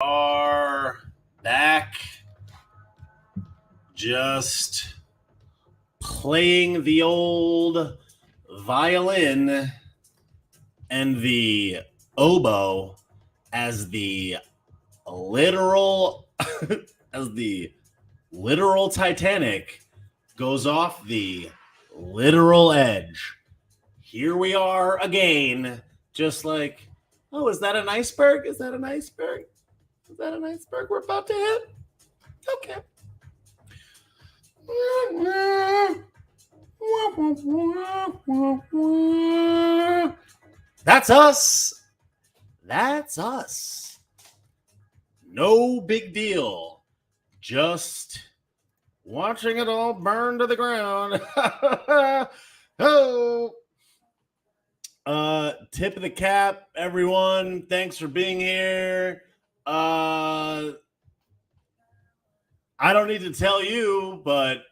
Are back just playing the old violin and the oboe as the literal as the literal Titanic goes off the literal edge. Here we are again, just like, oh, is that an iceberg? Is that an iceberg? Is that an iceberg we're about to hit? Okay. That's us. That's us. No big deal. Just watching it all burn to the ground. Oh. Tip of the cap, everyone. Thanks for being here. I don't need to tell you, but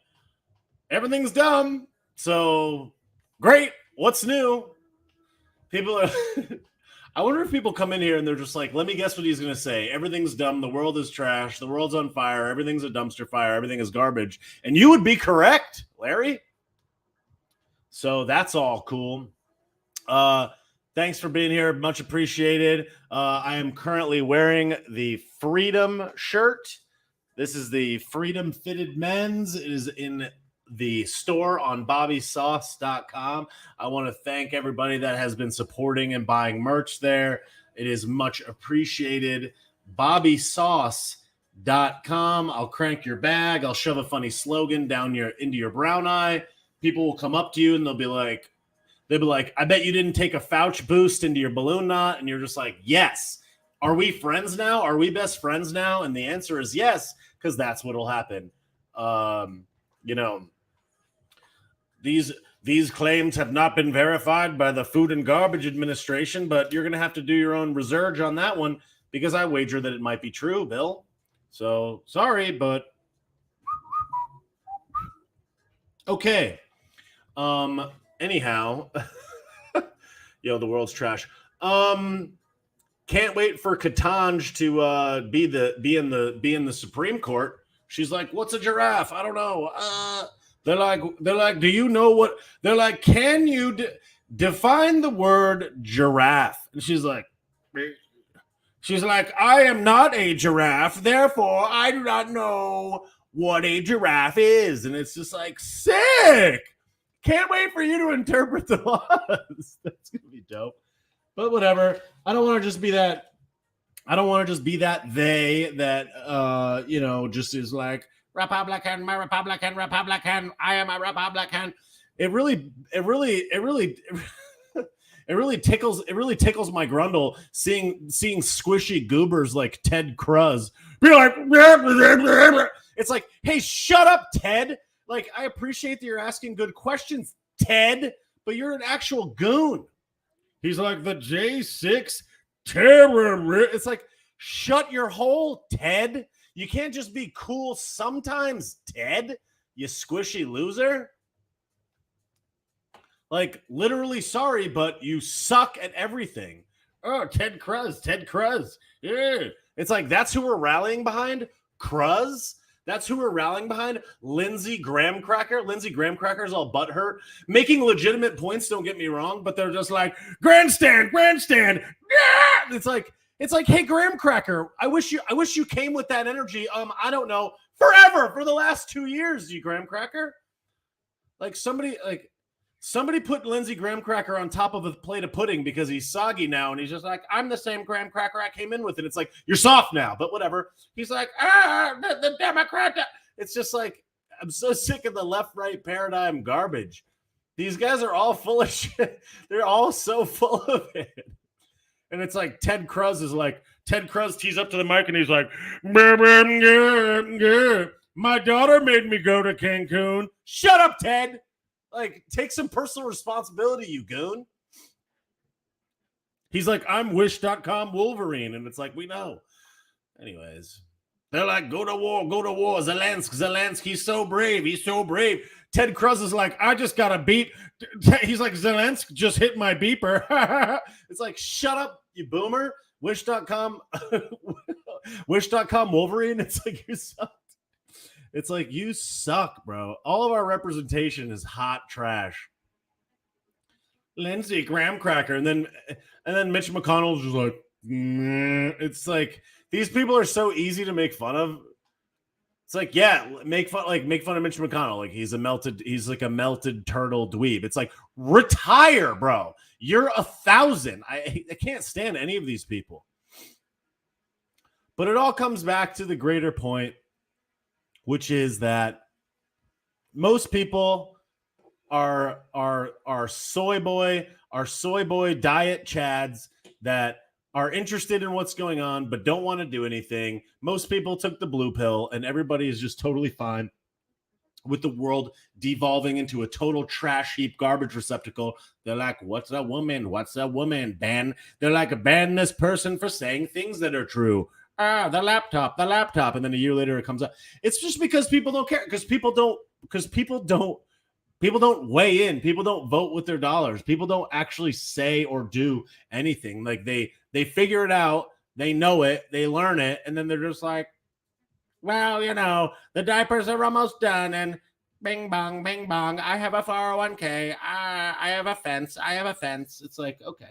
everything's dumb. So great. What's new? People are I wonder if people come in here and they're just like, let me guess what he's going to say. Everything's dumb. The world is trash. The world's on fire. Everything's a dumpster fire. Everything is garbage. And you would be correct, Larry. So that's all cool. Thanks for being here. Much appreciated. I am currently wearing the Freedom shirt. This is the Freedom Fitted Men's. It is in the store on bobbysauce.com. I want to thank everybody that has been supporting and buying merch there. It is much appreciated. bobbysauce.com. I'll crank your bag. I'll shove a funny slogan down into your brown eye. People will come up to you and they'll be like, I bet you didn't take a Fouch boost into your balloon knot. And you're just like, yes. Are we friends now? Are we best friends now? And the answer is yes, because that's what will happen. These claims have not been verified by the Food and Garbage Administration, but you're going to have to do your own research on that one because I wager that it might be true, Bill. So sorry, but okay. Anyhow, the world's trash. Can't wait for Katanj to be in the Supreme Court. She's like, what's a giraffe? I don't know. They're like, do you know what? They're like, can you define the word giraffe? And she's like, I am not a giraffe, therefore I do not know what a giraffe is. And it's just like, sick. Can't wait for you to interpret the laws. That's gonna be dope. But whatever. I don't want to just be that. I don't want to just be that they that just is like Republican, my Republican. I am a Republican. It really tickles my grundle seeing squishy goobers like Ted Cruz be like, it's like, hey, shut up, Ted. Like, I appreciate that you're asking good questions, Ted, but you're an actual goon. He's like, the J6 terror. It's like, shut your hole, Ted. You can't just be cool sometimes, Ted, you squishy loser. Like, literally sorry, but you suck at everything. Oh, Ted Cruz. Yeah. It's like, that's who we're rallying behind? Cruz? That's who we're rallying behind. Lindsey Graham Cracker. Lindsey Graham Cracker's all butthurt, making legitimate points. Don't get me wrong, but they're just like grandstand. Yeah! It's like, hey, Graham Cracker, I wish you came with that energy. I don't know, forever for the last 2 years, you Graham Cracker. Like somebody put Lindsey Graham Cracker on top of a plate of pudding because he's soggy now, and he's just like, I'm the same Graham Cracker I came in with. And it's like, you're soft now, but whatever. He's like, the Democrat. It's just like, I'm so sick of the left-right paradigm garbage. These guys are all full of shit. They're all so full of it. And it's like Ted Cruz tees up to the mic and he's like, my daughter made me go to Cancun. Shut up, Ted. Like, take some personal responsibility, you goon. He's like, I'm Wish.com Wolverine. And it's like, we know. Anyways, they're like, go to war. Zelensky's so brave. Ted Cruz is like, I just got a beep. He's like, Zelensky just hit my beeper. It's like, shut up, you boomer. Wish.com. Wish.com Wolverine. It's like you suck. It's like you suck, bro. All of our representation is hot trash. Lindsey Graham cracker, and then Mitch McConnell's just like, it's like these people are so easy to make fun of. It's like, yeah, make fun of Mitch McConnell. Like he's like a melted turtle dweeb. It's like, retire, bro. You're 1,000. I can't stand any of these people. But it all comes back to the greater point, which is that most people are soy boy diet chads that are interested in what's going on but don't want to do anything. Most people took the blue pill, and everybody is just totally fine with the world devolving into a total trash heap garbage receptacle. They're like, what's that woman? What's that woman? Ban. They're like, ban this person for saying things that are true. The laptop. And then a year later it comes up. It's just because people don't care, because people don't weigh in. People don't vote with their dollars. People don't actually say or do anything. Like they figure it out, they know it, they learn it, and then they're just like, well, the diapers are almost done, and bing bong, I have a 401k. I have a fence. It's like, okay.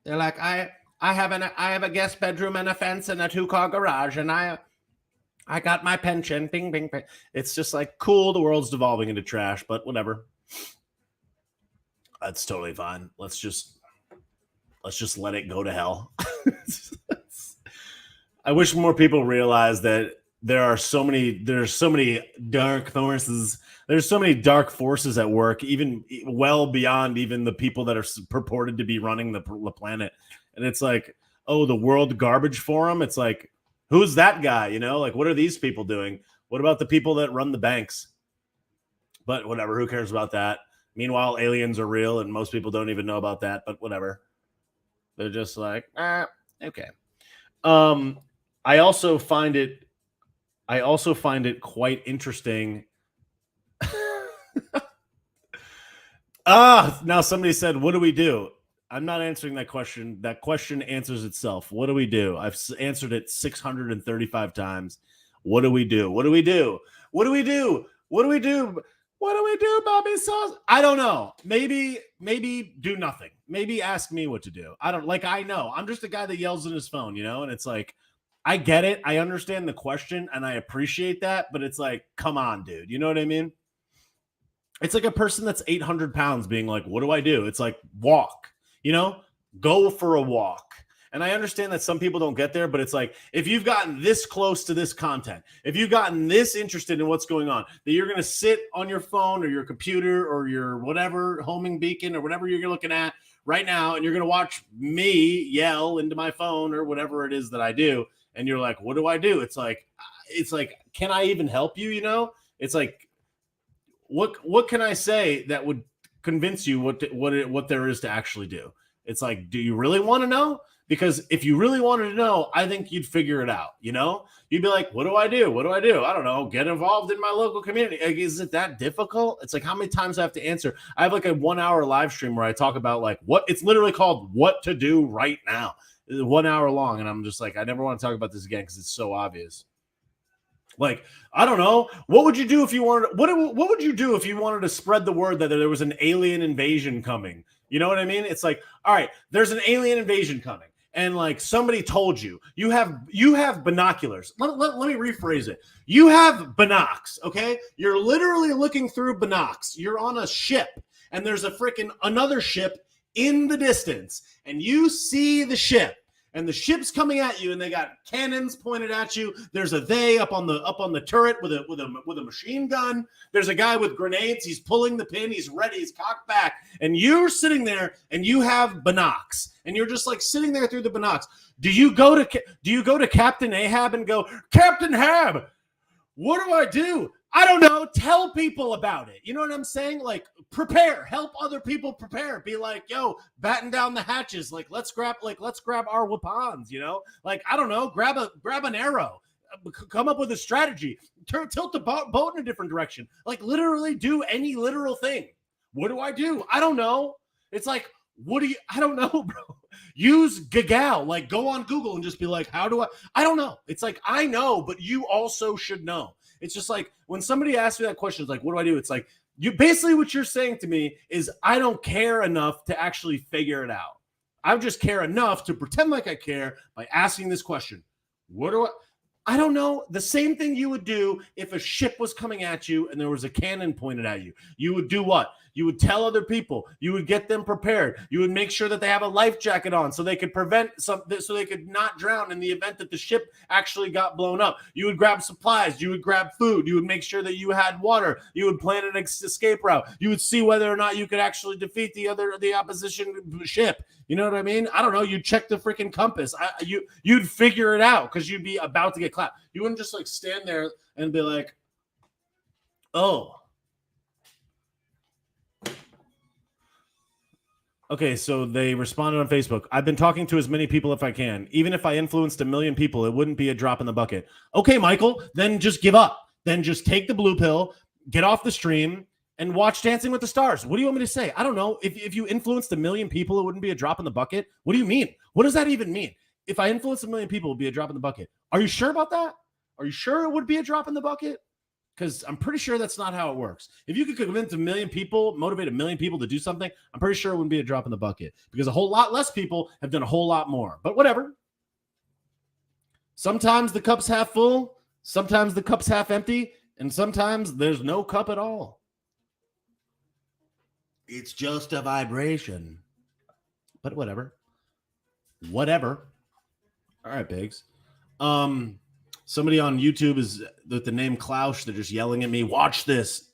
They're like, I have a guest bedroom and a fence and a 2-car garage, and I got my pension. Bing, bing, bing. It's just like, cool, the world's devolving into trash, but whatever. That's totally fine. Let's just let it go to hell. I wish more people realize that there's so many dark forces. There's so many dark forces at work, even well beyond even the people that are purported to be running the planet. And it's like, oh, the World Garbage Forum. It's like, who's that guy? Like, what are these people doing? What about the people that run the banks? But whatever, who cares about that? Meanwhile, aliens are real, and most people don't even know about that, but whatever. They're just like, okay. I also find it quite interesting. Now somebody said, what do we do? I'm not answering that question. That question answers itself. What do we do? I've answered it 635 times. What do we do? What do we do? What do we do? What do we do? What do we do, Bobby Sauce? I don't know. Maybe do nothing. Maybe ask me what to do. I know. I'm just a guy that yells in his phone, and it's like, I get it. I understand the question and I appreciate that, but it's like, come on, dude. You know what I mean? It's like a person that's 800 pounds being like, what do I do? It's like, walk, go for a walk. And I understand that some people don't get there, but it's like, if you've gotten this close to this content, if you've gotten this interested in what's going on, that you're going to sit on your phone or your computer or your whatever homing beacon or whatever you're looking at right now, and you're going to watch me yell into my phone or whatever it is that I do. And you're like, what do I do? It's like, can I even help you? It's like, what can I say that would convince you what there is to actually do? It's like, do you really want to know? Because if you really wanted to know, I think you'd figure it out. You'd be like, what do I do? What do I do? I don't know. Get involved in my local community. Like, is it that difficult? It's like, how many times I have to answer? I have like a 1-hour live stream where I talk about like it's literally called What to Do Right Now. 1 hour long. And I'm just like, I never want to talk about this again because it's so obvious. Like, I don't know. What would you do if you wanted? What would you do if you wanted to spread the word that there was an alien invasion coming? You know what I mean? It's like, all right, there's an alien invasion coming. And like somebody told you have binoculars. Let me rephrase it. You have binocs, okay? You're literally looking through binocs. You're on a ship, and there's a freaking another ship in the distance, and you see the ship, and the ship's coming at you, and they got cannons pointed at you. There's a they up on the turret with a machine gun. There's a guy with grenades. He's pulling the pin. He's ready. He's cocked back, and you're sitting there, and you have binocs, and you're just like sitting there through the binocs. Do you go to Captain Ahab and go, Captain Ahab, what do I do? I don't know. Tell people about it. You know what I'm saying? Like, prepare. Help other people prepare. Be like, yo, batten down the hatches. Like, let's grab our weapons. Like, I don't know. Grab an arrow. Come up with a strategy. Tilt the boat in a different direction. Like, literally do any literal thing. What do I do? I don't know. It's like, I don't know, bro. Use Gaggle. Like, go on Google and just be like, how do I don't know. It's like, I know, but you also should know. It's just like when somebody asks me that question, it's like, what do I do? It's like, you basically what you're saying to me is I don't care enough to actually figure it out. I just care enough to pretend like I care by asking this question. What do I don't know. The same thing you would do if a ship was coming at you and there was a cannon pointed at you. You would do what? You would tell other people. You would get them prepared. You would make sure that they have a life jacket on so they could prevent something, so they could not drown in the event that the ship actually got blown up. You would grab supplies. You would grab food. You would make sure that you had water. You would plan an escape route. You would see whether or not you could actually defeat the opposition ship. You know what I mean? I don't know. You'd check the freaking compass. You'd figure it out because you'd be about to get clapped. You wouldn't just like stand there and be like, oh. Okay, so they responded on Facebook. I've been talking to as many people if I can. Even if I influenced 1 million people, it wouldn't be a drop in the bucket. Okay, Michael, then just give up. Then just take the blue pill, get off the stream, and watch Dancing with the Stars. What do you want me to say? I don't know. If you influenced 1 million people, it wouldn't be a drop in the bucket. What do you mean? What does that even mean? If I influenced 1 million people, it would be a drop in the bucket. Are you sure about that? Are you sure it would be a drop in the bucket? Because I'm pretty sure that's not how it works. If you could convince 1 million people, motivate 1 million people to do something, I'm pretty sure it wouldn't be a drop in the bucket because a whole lot less people have done a whole lot more. But whatever. Sometimes the cup's half full, sometimes the cup's half empty, and sometimes there's no cup at all. It's just a vibration. But whatever. Whatever. All right, Biggs. Somebody on YouTube is with the name Klaus. They're just yelling at me. Watch this.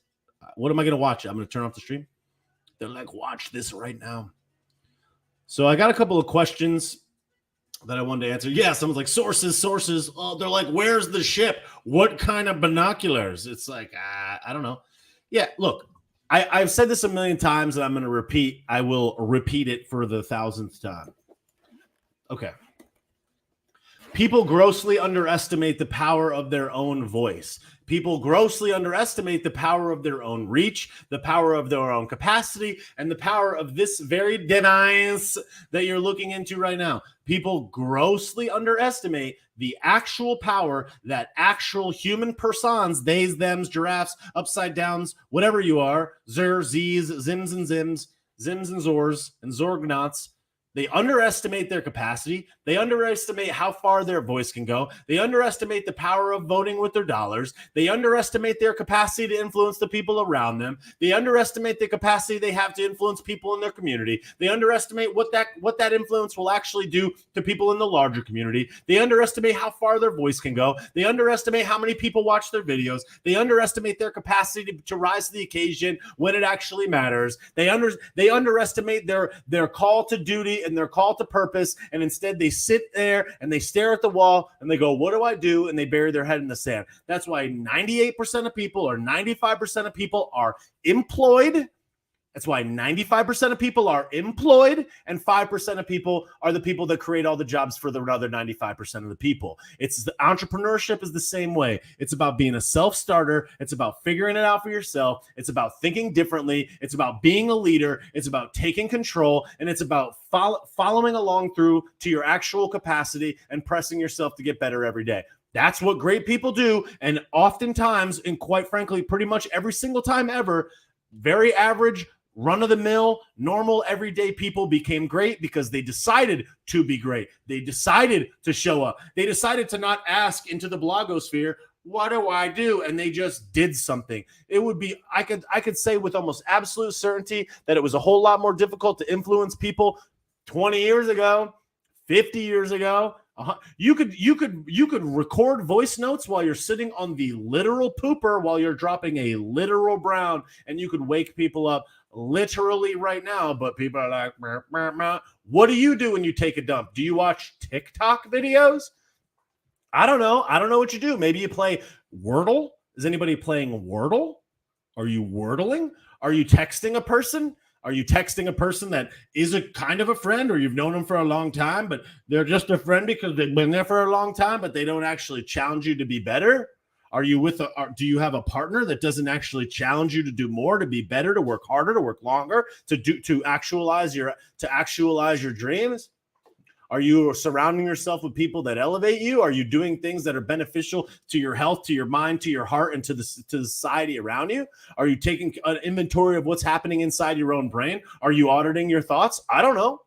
What am I going to watch? I'm going to turn off the stream. They're like, watch this right now. So I got a couple of questions that I wanted to answer. Yeah, someone's like, sources. Oh, they're like, where's the ship? What kind of binoculars? It's like, I don't know. Yeah, look, I've said this 1 million times, and I'm going to repeat. I will repeat it for the 1,000th time. Okay. People grossly underestimate the power of their own voice. People grossly underestimate the power of their own reach, the power of their own capacity, and the power of this very device that you're looking into right now. People grossly underestimate the actual power that actual human persons, theys, thems, giraffes, upside downs, whatever you are, zers, zims and zims, zims and zors, and zorgnauts. They underestimate their capacity. They underestimate how far their voice can go. They underestimate the power of voting with their dollars. They underestimate their capacity to influence the people around them. They underestimate the capacity they have to influence people in their community. They underestimate what that influence will actually do to people in the larger community. They underestimate how far their voice can go. They underestimate how many people watch their videos. They underestimate their capacity to rise to the occasion when it actually matters. They underestimate their call to duty and their call to purpose, and instead they sit there and they stare at the wall and they go, what do I do? And they bury their head in the sand. That's why 98% of people or 95% of people are employed. That's why 95% of people are employed and 5% of people are the people that create all the jobs for the other 95% of the people. It's the entrepreneurship is the same way. It's about being a self-starter. It's about figuring it out for yourself. It's about thinking differently. It's about being a leader. It's about taking control, and it's about following along through to your actual capacity and pressing yourself to get better every day. That's what great people do. And oftentimes, and quite frankly, pretty much every single time ever, very average, run-of-the-mill, normal, everyday people became great because they decided to be great. They decided to show up. They decided to not ask into the blogosphere, what do I do? And they just did something. It would be, I could say with almost absolute certainty that it was a whole lot more difficult to influence people 20 years ago, 50 years ago. You could record voice notes while you're sitting on the literal pooper while you're dropping a literal brown, and you could wake people up literally right now. But people are like, meh, meh, meh. What do you do when you take a dump? Do you watch TikTok videos? I don't know. I don't know what you do. Maybe you play Wordle. Is anybody playing Wordle? Are you wordling? Are you texting a person? Are you texting a person that is a kind of a friend, or you've known them for a long time, but they're just a friend because they've been there for a long time, but they don't actually challenge you to be better? Are you do you have a partner that doesn't actually challenge you to do more, to be better, to work harder, to work longer, to actualize your dreams? Are you surrounding yourself with people that elevate you? Are you doing things that are beneficial to your health, to your mind, to your heart, and to the society around you? Are you taking an inventory of what's happening inside your own brain? Are you auditing your thoughts? I don't know.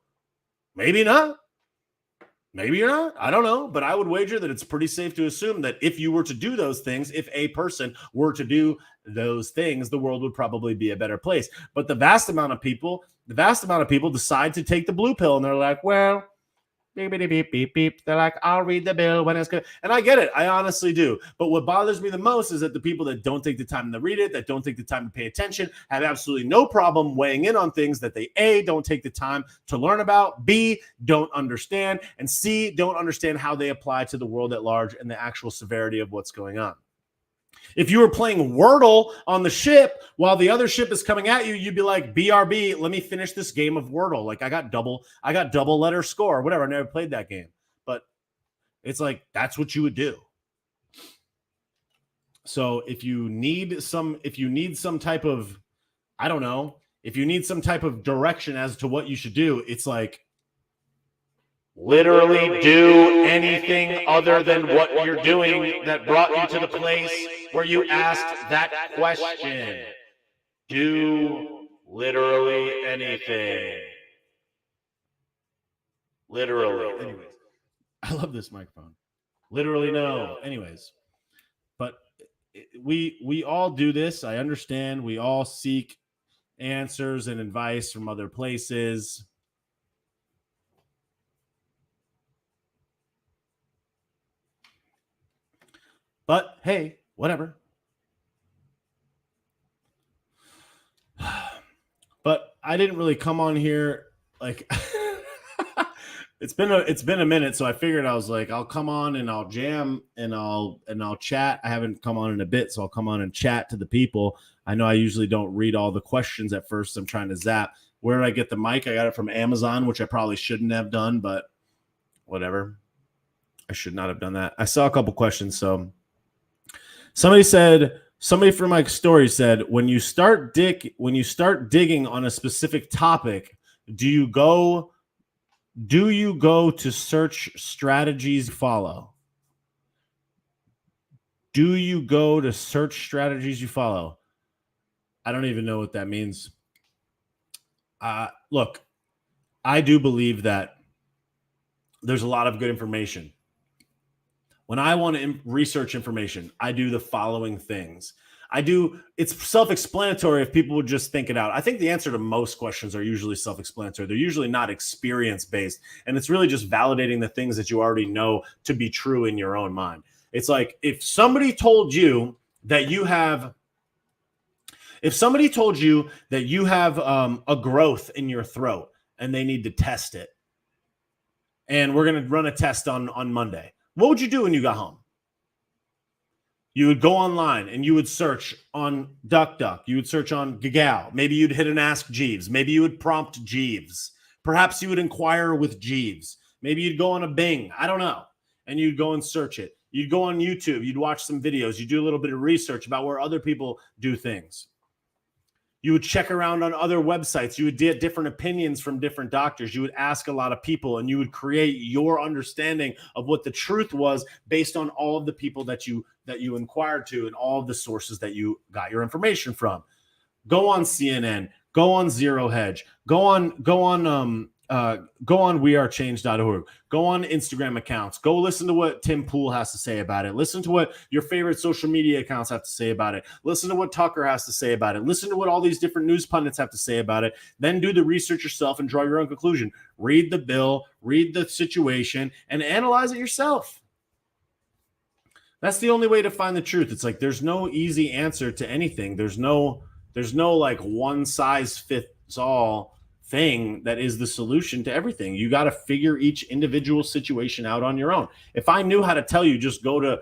Maybe not. Maybe you're not. I don't know. But I would wager that it's pretty safe to assume that if you were to do those things, if a person were to do those things, the world would probably be a better place. But the vast amount of people decide to take the blue pill, and they're like, well, beep, beep, beep, beep, beep. They're like, I'll read the bill when it's good. And I get it. I honestly do. But what bothers me the most is that the people that don't take the time to read it, that don't take the time to pay attention, have absolutely no problem weighing in on things that they, A, don't take the time to learn about, B, don't understand, and C, don't understand how they apply to the world at large and the actual severity of what's going on. If you were playing Wordle on the ship while the other ship is coming at you, you'd be like, BRB, let me finish this game of Wordle. Like I got double letter score or whatever. I never played that game, but it's like, that's what you would do. So if you need some type of, I don't know, if you need some type of direction as to what you should do, it's like, literally do anything other than what you're doing that brought you to the place where you asked that question. Do literally anything. Literally. Anyways, I love this microphone. Literally no. Anyways, but we all do this. I understand. We all seek answers and advice from other places. But hey, whatever. But I didn't really come on here like it's been a minute, so I figured I was like, I'll come on and I'll jam and I'll chat. I haven't come on in a bit, so I'll come on and chat to the people. I know I usually don't read all the questions at first. I'm trying to zap. Where did I get the mic? I got it from Amazon, which I probably shouldn't have done, but whatever. I should not have done that. I saw a couple questions, so somebody from my story said, when you start digging on a specific topic, do you go to search strategies you follow? Do you go to search strategies you follow? I don't even know what that means. Look, I do believe that there's a lot of good information. When I want to research information, I do the following things. It's self-explanatory if people would just think it out. I think the answer to most questions are usually self-explanatory. They're usually not experience-based. And it's really just validating the things that you already know to be true in your own mind. It's like if somebody told you that you have a growth in your throat and they need to test it, and we're going to run a test on Monday, what would you do when you got home? You would go online and you would search on DuckDuck. You would search on Gaggle. Maybe you'd hit an Ask Jeeves. Maybe you would prompt Jeeves. Perhaps you would inquire with Jeeves. Maybe you'd go on a Bing. I don't know. And you'd go and search it. You'd go on YouTube. You'd watch some videos. You'd do a little bit of research about where other people do things. You would check around on other websites. You would get different opinions from different doctors. You would ask a lot of people, and you would create your understanding of what the truth was based on all of the people that you inquired to and all of the sources that you got your information from. Go on CNN. Go on Zero Hedge. Go on wearechange.org. Go on Instagram accounts. Go listen to what Tim Pool has to say about it. Listen to what your favorite social media accounts have to say about it. Listen to what Tucker has to say about it. Listen to what all these different news pundits have to say about it. Then do the research yourself and draw your own conclusion. Read the bill, read the situation, and analyze it yourself. That's the only way to find the truth. It's like there's no easy answer to anything. There's no like one size fits all thing that is the solution to everything. You got to figure each individual situation out on your own. If I knew how to tell you just go to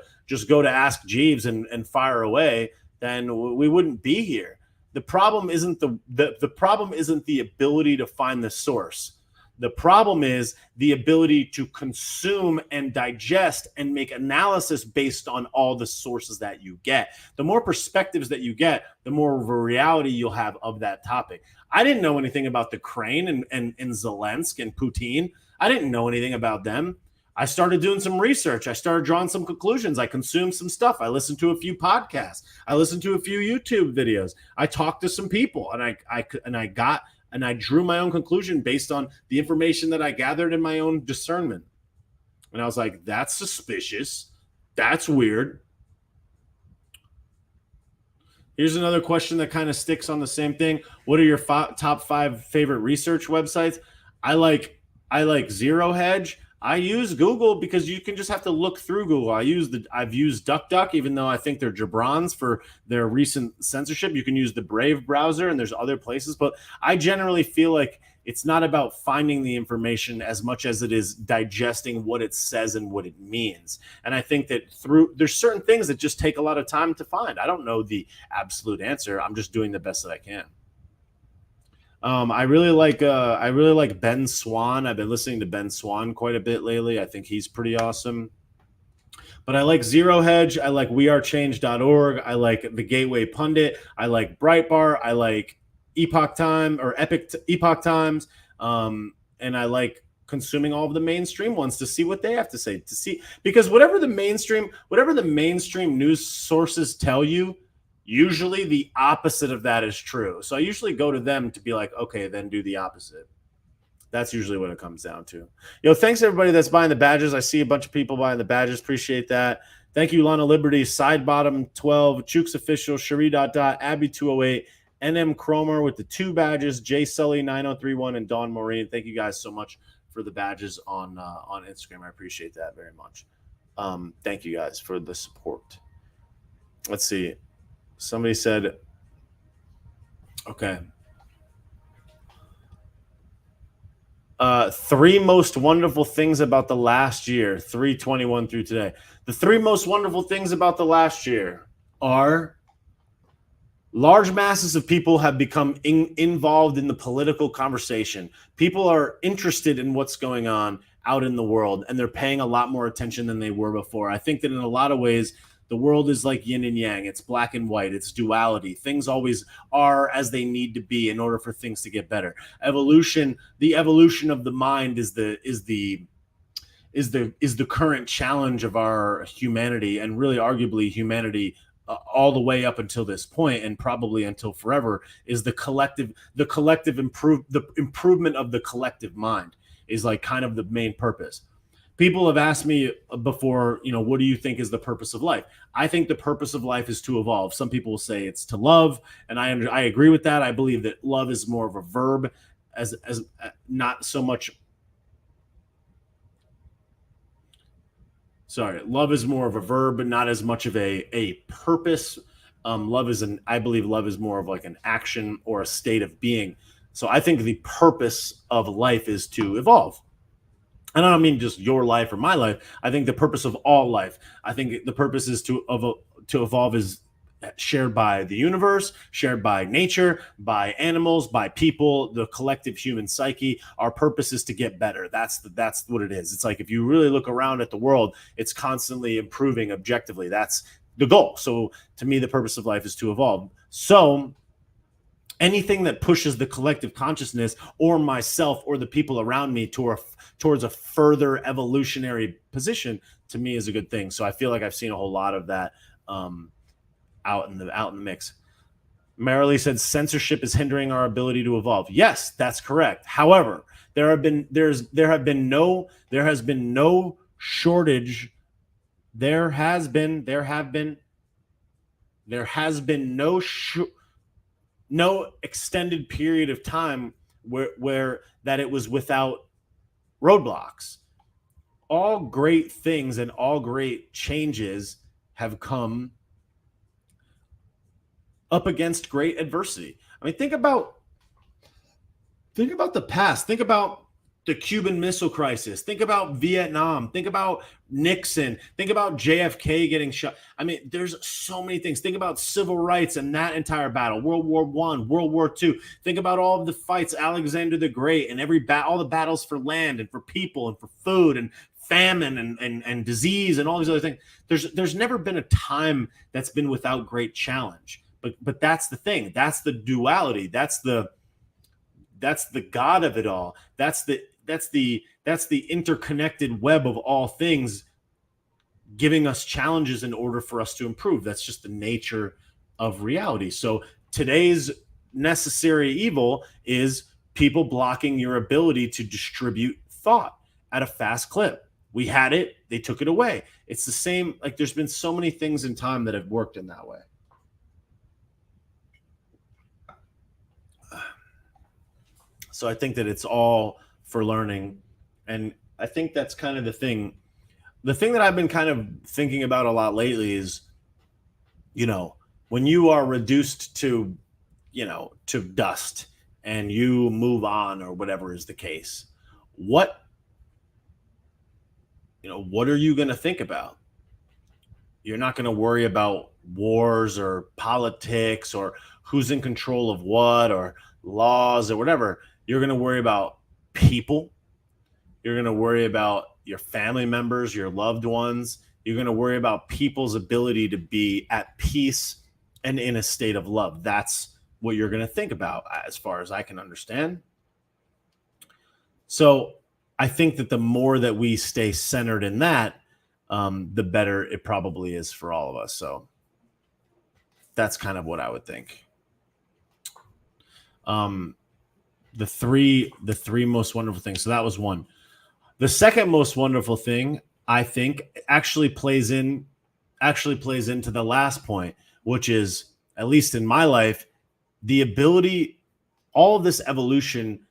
Ask Jeeves and fire away, then we wouldn't be here. The problem isn't the problem isn't the ability to find the source. The problem is the ability to consume and digest and make analysis based on all the sources that you get. The more perspectives that you get, the more of a reality you'll have of that topic. I didn't know anything about the crane and Zelensky and Putin. I didn't know anything about them. I started doing some research. I started drawing some conclusions. I consumed some stuff. I listened to a few podcasts. I listened to a few YouTube videos. I talked to some people, and I drew my own conclusion based on the information that I gathered in my own discernment. And I was like, that's suspicious. That's weird. Here's another question that kind of sticks on the same thing. What are your top 5 favorite research websites? I like Zero Hedge. I use Google because you can just have to look through Google. I've used DuckDuck, even though I think they're jabrons for their recent censorship. You can use the Brave browser, and there's other places. But I generally feel like it's not about finding the information as much as it is digesting what it says and what it means. And I think that there's certain things that just take a lot of time to find. I don't know the absolute answer. I'm just doing the best that I can. I really like Ben Swan. I've been listening to Ben Swan quite a bit lately. I think he's pretty awesome. But I like Zero Hedge. I like wearechange.org. I like the Gateway Pundit. I like Breitbart. I like Epoch Times. And I like consuming all of the mainstream ones to see what they have to say, because whatever the mainstream news sources tell you, usually the opposite of that is true. So I usually go to them to be like, okay, then do the opposite. That's usually what it comes down to. Thanks everybody that's buying the badges. I see a bunch of people buying the badges. Appreciate that. Thank you, Lana Liberty, Sidebottom 12, Chooks Official, Cherie Abby 208, NM Cromer with the 2 badges, Jay Sully 9031, and Dawn Maureen. Thank you guys so much for the badges on Instagram. I appreciate that very much. Thank you guys for the support. Let's see. Somebody said, okay. 3 most wonderful things about the last year, 3/21 through today. The 3 most wonderful things about the last year are large masses of people have become involved in the political conversation. People are interested in what's going on out in the world, and they're paying a lot more attention than they were before. I think that in a lot of ways, the world is like yin and yang. It's black and white. It's duality. Things always are as they need to be in order for things to get better. The evolution of the mind is the current challenge of our humanity, and really arguably humanity all the way up until this point, and probably until forever, is the improvement of the collective mind is like kind of the main purpose. People have asked me before, what do you think is the purpose of life? I think the purpose of life is to evolve. Some people will say it's to love, and I agree with that. I believe that love is more of a verb, as not so much. Sorry, love is more of a verb, but not as much of a purpose. I believe love is more of like an action or a state of being. So I think the purpose of life is to evolve. And I don't mean just your life or my life. I think the purpose of all life. I think the purpose is to evolve is shared by the universe, shared by nature, by animals, by people, the collective human psyche. Our purpose is to get better. That's what it is. It's like if you really look around at the world, it's constantly improving objectively. That's the goal. So to me, the purpose of life is to evolve. So anything that pushes the collective consciousness or myself or the people around me towards a further evolutionary position, to me, is a good thing. So I feel like I've seen a whole lot of that out in the mix. Marilee said censorship is hindering our ability to evolve. Yes, that's correct. However, there has been no shortage. There has been no extended period of time where that it was without roadblocks. All great things and all great changes have come up against great adversity. I mean, think about the past. Think about the Cuban Missile Crisis. Think about Vietnam. Think about Nixon. Think about JFK getting shot. I mean, there's so many things. Think about civil rights and that entire battle, World War I, World War II. Think about all of the fights, Alexander the Great, and all the battles for land and for people and for food and famine and disease and all these other things. There's never been a time that's been without great challenge. But that's the thing. That's the duality. That's the God of it all. That's interconnected web of all things giving us challenges in order for us to improve. That's just the nature of reality. So today's necessary evil is people blocking your ability to distribute thought at a fast clip. We had it, they took it away. It's the same, like there's been so many things in time that have worked in that way. So I think that it's all for learning. And I think that's kind of the thing. The thing that I've been kind of thinking about a lot lately is, when you are reduced to, to dust and you move on or whatever is the case, what are you going to think about? You're not going to worry about wars or politics or who's in control of what or laws or whatever. You're going to worry about people. You're going to worry about your family members, your loved ones. You're going to worry about people's ability to be at peace and in a state of love. That's what you're going to think about, as far as I can understand. So I think that the more that we stay centered in that, the better it probably is for all of us. So that's kind of what I would think. The three most wonderful things. So that was one. The second most wonderful thing, I think, actually plays into the last point, which is, at least in my life, the ability, all of this evolution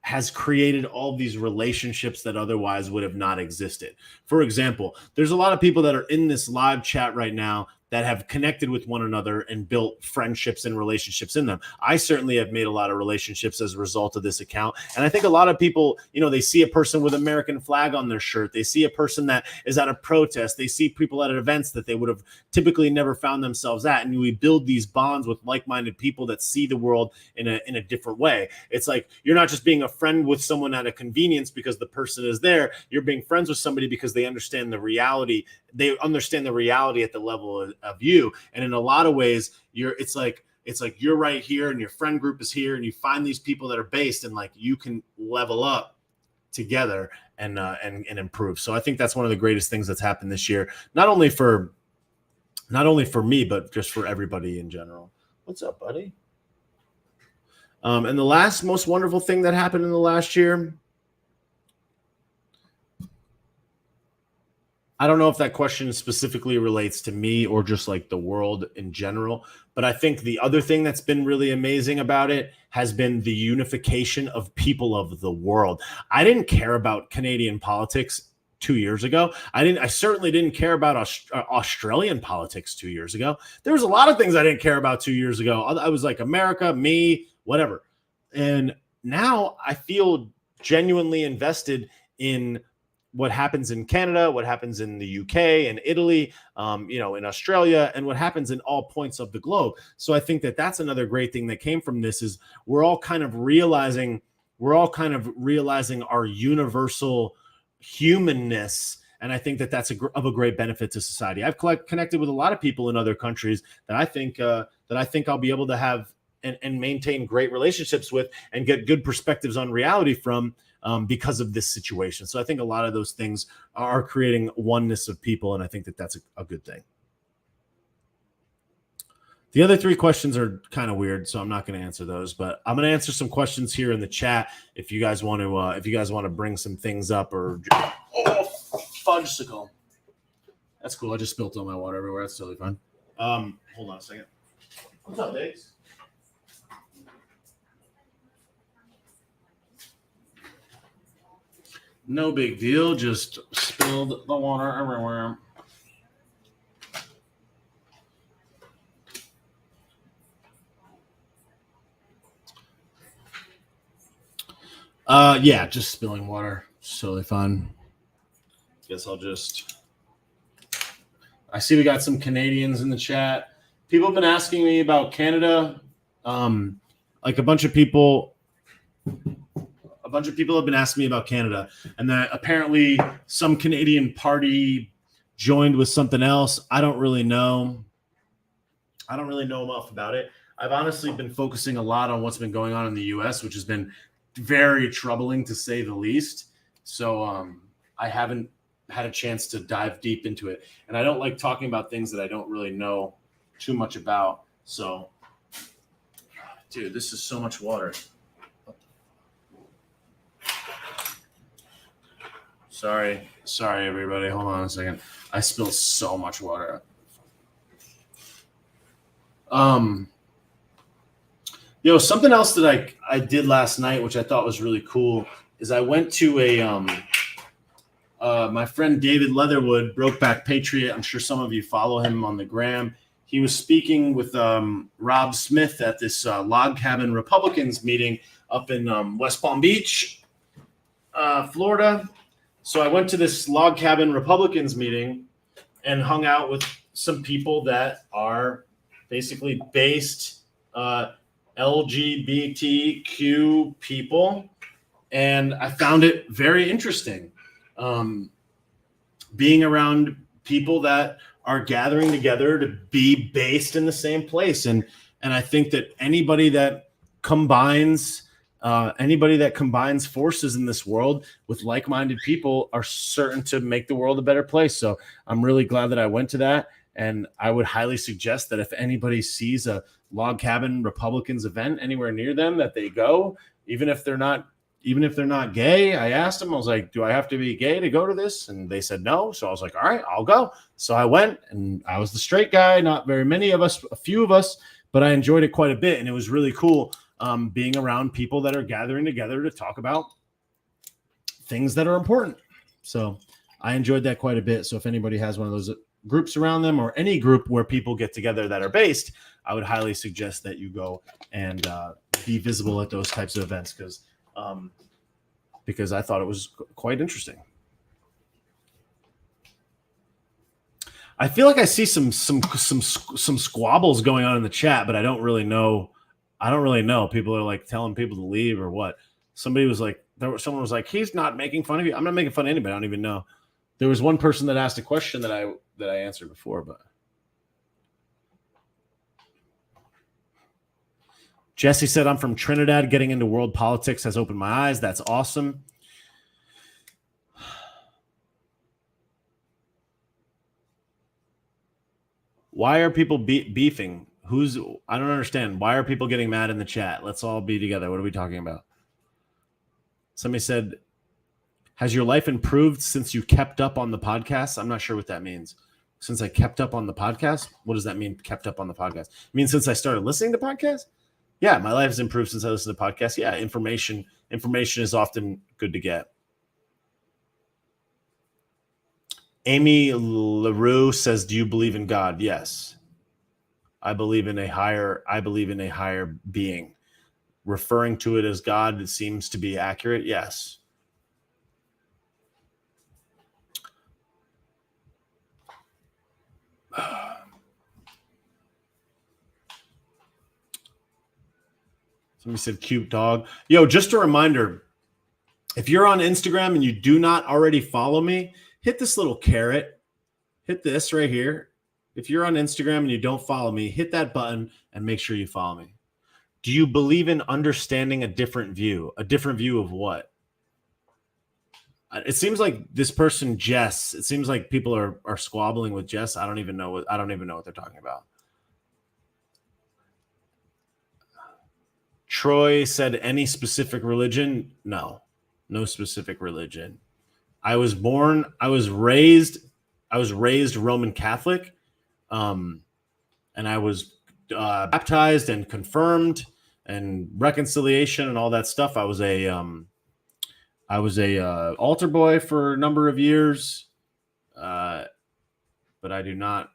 has created all these relationships that otherwise would have not existed. For example, there's a lot of people that are in this live chat right now that have connected with one another and built friendships and relationships in them. I certainly have made a lot of relationships as a result of this account. And I think a lot of people, they see a person with American flag on their shirt. They see a person that is at a protest. They see people at events that they would have typically never found themselves at. And we build these bonds with like-minded people that see the world in a different way. It's like, you're not just being a friend with someone at a convenience because the person is there. You're being friends with somebody because they understand the reality. They understand the reality at the level of you. And in a lot of ways, it's like you're right here and your friend group is here, and you find these people that are based, and like you can level up together and improve. So I think that's one of the greatest things that's happened this year, not only for me, but just for everybody in general. What's up, buddy? And the last most wonderful thing that happened in the last year, I don't know if that question specifically relates to me or just like the world in general, but I think the other thing that's been really amazing about it has been the unification of people of the world. I didn't care about Canadian politics 2 years ago. I certainly didn't care about Australian politics 2 years ago. There was a lot of things I didn't care about 2 years ago. I was like, America, me, whatever. And now I feel genuinely invested in what happens in Canada, what happens in the UK and Italy, in Australia, and what happens in all points of the globe. So I think that that's another great thing that came from this, is we're all kind of realizing our universal humanness. And I think that that's of a great benefit to society. I've connected with a lot of people in other countries that I think I'll be able to have and maintain great relationships with and get good perspectives on reality from, because of this situation. So I think a lot of those things are creating oneness of people, and I think that that's a good thing. The other three questions are kind of weird, so I'm not going to answer those, but I'm going to answer some questions here in the chat if you guys want to bring some things up or fudgesicle. That's cool. I just spilled all my water everywhere. That's totally fine. Hold on a second. What's up, Diggs? No big deal. Just spilled the water everywhere. Yeah, just spilling water. It's totally fine. Guess I see we got some Canadians in the chat. People have been asking me about Canada. Like a bunch of people have been asking me about Canada, and that apparently some Canadian party joined with something else. I don't really know enough about it. I've honestly been focusing a lot on what's been going on in the US, which has been very troubling to say the least. So I haven't had a chance to dive deep into it. And I don't like talking about things that I don't really know too much about. So, dude, this is so much water. Sorry, everybody. Hold on a second. I spilled so much water. Something else that I did last night, which I thought was really cool, is I went to my friend David Leatherwood, Brokeback Patriot. I'm sure some of you follow him on the gram. He was speaking with Rob Smith at this Log Cabin Republicans meeting up in West Palm Beach, Florida. So I went to this Log Cabin Republicans meeting and hung out with some people that are basically based LGBTQ people. And I found it very interesting being around people that are gathering together to be based in the same place. And I think that anybody that combines forces in this world with like-minded people are certain to make the world a better place. So I'm really glad that I went to that. And I would highly suggest that if anybody sees a Log Cabin Republicans event anywhere near them, that they go, even if they're not gay. I asked them, I was like, do I have to be gay to go to this? And they said no. So I was like, all right, I'll go. So I went, and I was the straight guy, not very many of us, a few of us, but I enjoyed it quite a bit. And it was really cool being around people that are gathering together to talk about things that are important. So I enjoyed that quite a bit. So if anybody has one of those groups around them, or any group where people get together that are based, I would highly suggest that you go and be visible at those types of events, because I thought it was quite interesting. I feel like I see some squabbles going on in the chat, but I don't really know. People are like telling people to leave or what. Someone was like, he's not making fun of you. I'm not making fun of anybody. I don't even know. There was one person that asked a question that I answered before, but Jesse said, I'm from Trinidad. Getting into world politics has opened my eyes. That's awesome. Why are people beefing? I don't understand. Why are people getting mad in the chat? Let's all be together. What are we talking about? Somebody said, has your life improved since you kept up on the podcast? I'm not sure what that means. Since I kept up on the podcast? What does that mean, kept up on the podcast? It means since I started listening to podcasts? Yeah, my life has improved since I listened to podcasts. Yeah, information is often good to get. Amy LaRue says, do you believe in God? Yes. I believe in a higher being. Referring to it as God seems to be accurate. Yes. Somebody said cute dog. Yo, just a reminder, if you're on Instagram and you do not already follow me, hit this little carrot. Hit this right here. If you're on Instagram and you don't follow me, hit that button and make sure you follow me. Do you believe in understanding a different view? A different view of what? It seems like this person, Jess, it seems like people are squabbling with Jess. I don't even know what they're talking about. Troy said, any specific religion? No specific religion. I was raised Roman Catholic. And I was baptized and confirmed and reconciliation and all that stuff. I was a altar boy for a number of years, but I do not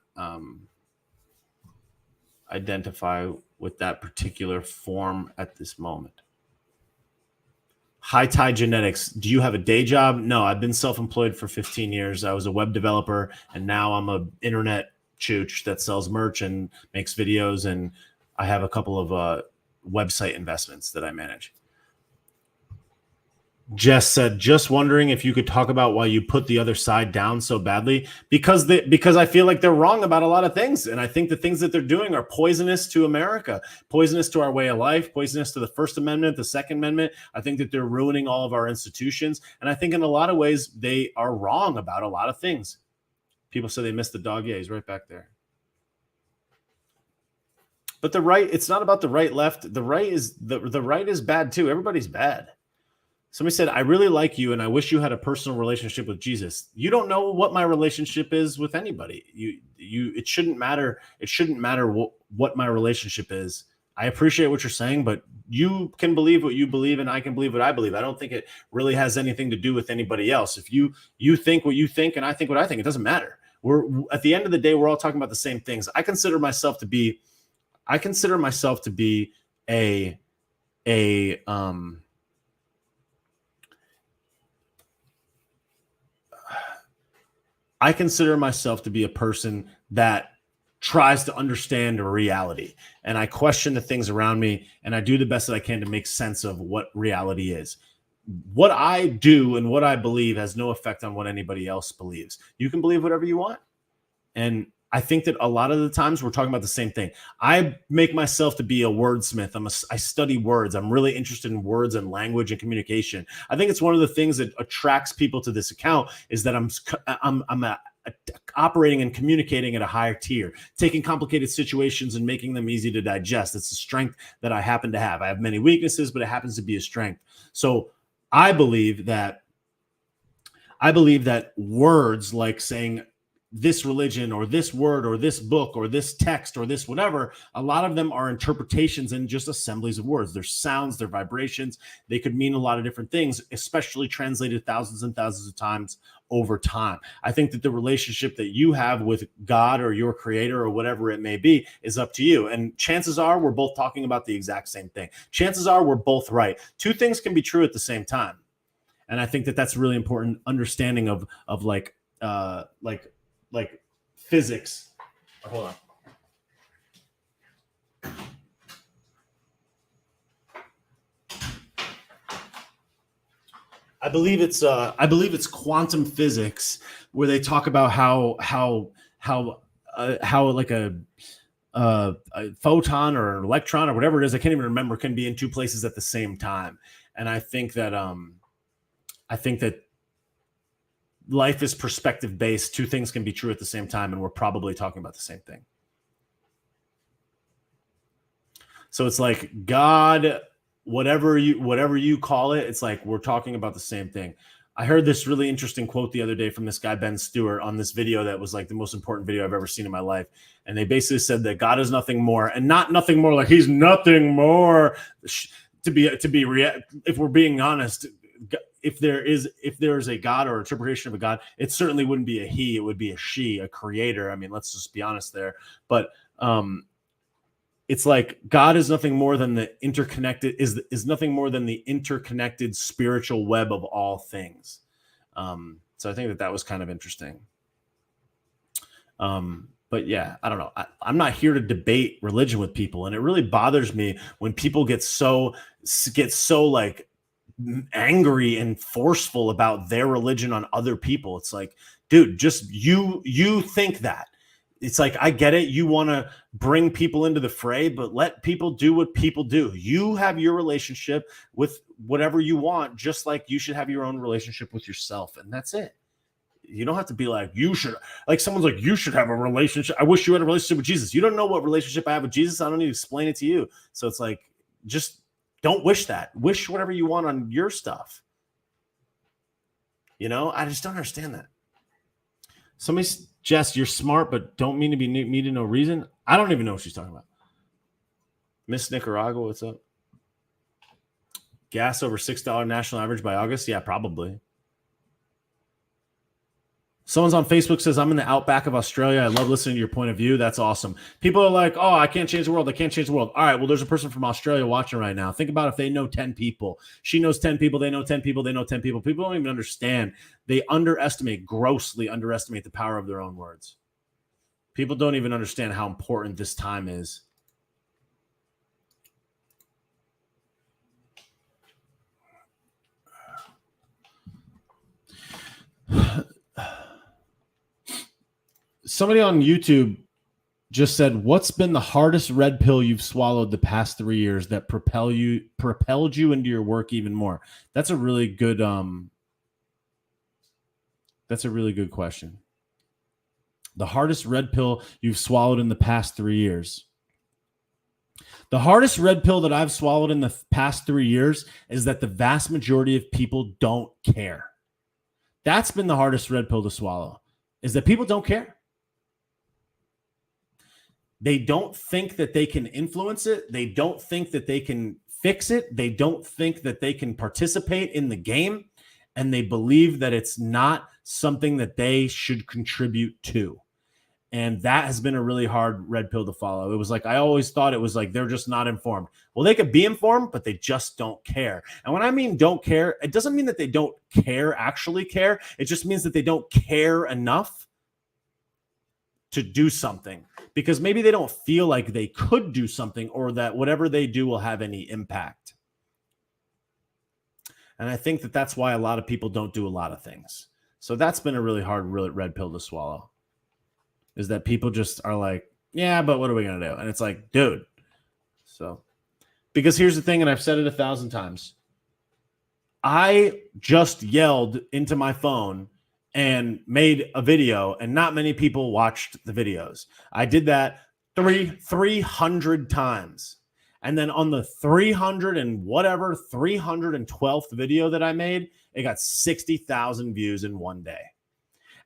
identify with that particular form at this moment. High Tide Genetics. Do you have a day job? No, I've been self-employed for 15 years. I was a web developer, and now I'm an internet chooch that sells merch and makes videos, and I have a couple of website investments that I manage. Jess said, just wondering if you could talk about why you put the other side down so badly. Because I feel like they're wrong about a lot of things. And I think the things that they're doing are poisonous to America, poisonous to our way of life, poisonous to the First Amendment, the Second Amendment. I think that they're ruining all of our institutions. And I think in a lot of ways, they are wrong about a lot of things. People say they missed the dog. Yeah, he's right back there. But the right, it's not about the right, left. The right is the right is bad too. Everybody's bad. Somebody said, I really like you and I wish you had a personal relationship with Jesus. You don't know what my relationship is with anybody. It shouldn't matter. It shouldn't matter what my relationship is. I appreciate what you're saying, but you can believe what you believe and I can believe what I believe. I don't think it really has anything to do with anybody else. If you think what you think and I think what I think, it doesn't matter. We're at the end of the day, we're all talking about the same things. I consider myself to be I consider myself to be a person that tries to understand reality, and I question the things around me, and I do the best that I can to make sense of what reality is. What I do and what I believe has no effect on what anybody else believes. You can believe whatever you want. And I think that a lot of the times we're talking about the same thing. I make myself to be a wordsmith. I study words. I'm really interested in words and language and communication. I think it's one of the things that attracts people to this account is that I'm operating and communicating at a higher tier, taking complicated situations and making them easy to digest. It's a strength that I happen to have. I have many weaknesses, but it happens to be a strength. So I believe that words like saying this religion or this word or this book or this text or this whatever, a lot of them are interpretations and just assemblies of words. They're sounds, they're vibrations. They could mean a lot of different things, especially translated thousands and thousands of times over time. I think that the relationship that you have with God or your creator or whatever it may be is up to you. And chances are we're both talking about the exact same thing. Chances are we're both right. Two things can be true at the same time. And I think that that's really important understanding of like physics. Hold on. I believe it's quantum physics where they talk about how like a photon or an electron or whatever it is, I can't even remember, can be in two places at the same time. And I think that life is perspective based. Two things can be true at the same time, and we're probably talking about the same thing. So it's like God, whatever you call it, it's like we're talking about the same thing. I heard this really interesting quote the other day from this guy, Ben Stewart, on this video that was like the most important video I've ever seen in my life. And they basically said that God is nothing more, and not nothing more like he's nothing more. If we're being honest, if there is a God or interpretation of a God, it certainly wouldn't be a he, it would be a she, a creator. I mean, let's just be honest there. But it's like God is nothing more than the interconnected is nothing more than the interconnected spiritual web of all things. So I think that was kind of interesting. But yeah, I don't know. I'm not here to debate religion with people, and it really bothers me when people get so like angry and forceful about their religion on other people. It's like, dude, just you think that. It's like, I get it. You want to bring people into the fray, but let people do what people do. You have your relationship with whatever you want, just like you should have your own relationship with yourself. And that's it. You don't have to be like, you should, like someone's like, you should have a relationship. I wish you had a relationship with Jesus. You don't know what relationship I have with Jesus. I don't need to explain it to you. So it's like, just don't wish that. Wish whatever you want on your stuff. You know, I just don't understand that. Somebody's, Jess, you're smart, but don't mean to be me to no reason. I don't even know what she's talking about. Miss Nicaragua, what's up? Gas over $6 national average by August? Yeah, probably. Someone's on Facebook says, I'm in the outback of Australia. I love listening to your point of view. That's awesome. People are like, oh, I can't change the world. I can't change the world. All right, well, there's a person from Australia watching right now. Think about if they know 10 people. She knows 10 people. They know 10 people. They know 10 people. People don't even understand. They grossly underestimate the power of their own words. People don't even understand how important this time is. Somebody on YouTube just said, what's been the hardest red pill you've swallowed the past 3 years that propelled you into your work even more? That's a really good question. The hardest red pill you've swallowed in the past 3 years. The hardest red pill that I've swallowed in the past 3 years is that the vast majority of people don't care. That's been the hardest red pill to swallow, is that people don't care. They don't think that they can influence it. They don't think that they can fix it. They don't think that they can participate in the game. And they believe that it's not something that they should contribute to. And that has been a really hard red pill to follow. It was like, I always thought it was like, they're just not informed. Well, they could be informed, but they just don't care. And when I mean don't care, it doesn't mean that they don't care, actually care. It just means that they don't care enough to do something, because maybe they don't feel like they could do something, or that whatever they do will have any impact. And I think that that's why a lot of people don't do a lot of things. So that's been a really hard red pill to swallow, is that people just are like, yeah, but what are we going to do? And it's like, dude. So, because here's the thing, and I've said it 1,000 times. I just yelled into my phone and made a video, and not many people watched the videos. I did that 300 times. And then on the 312th video that I made, it got 60,000 views in one day.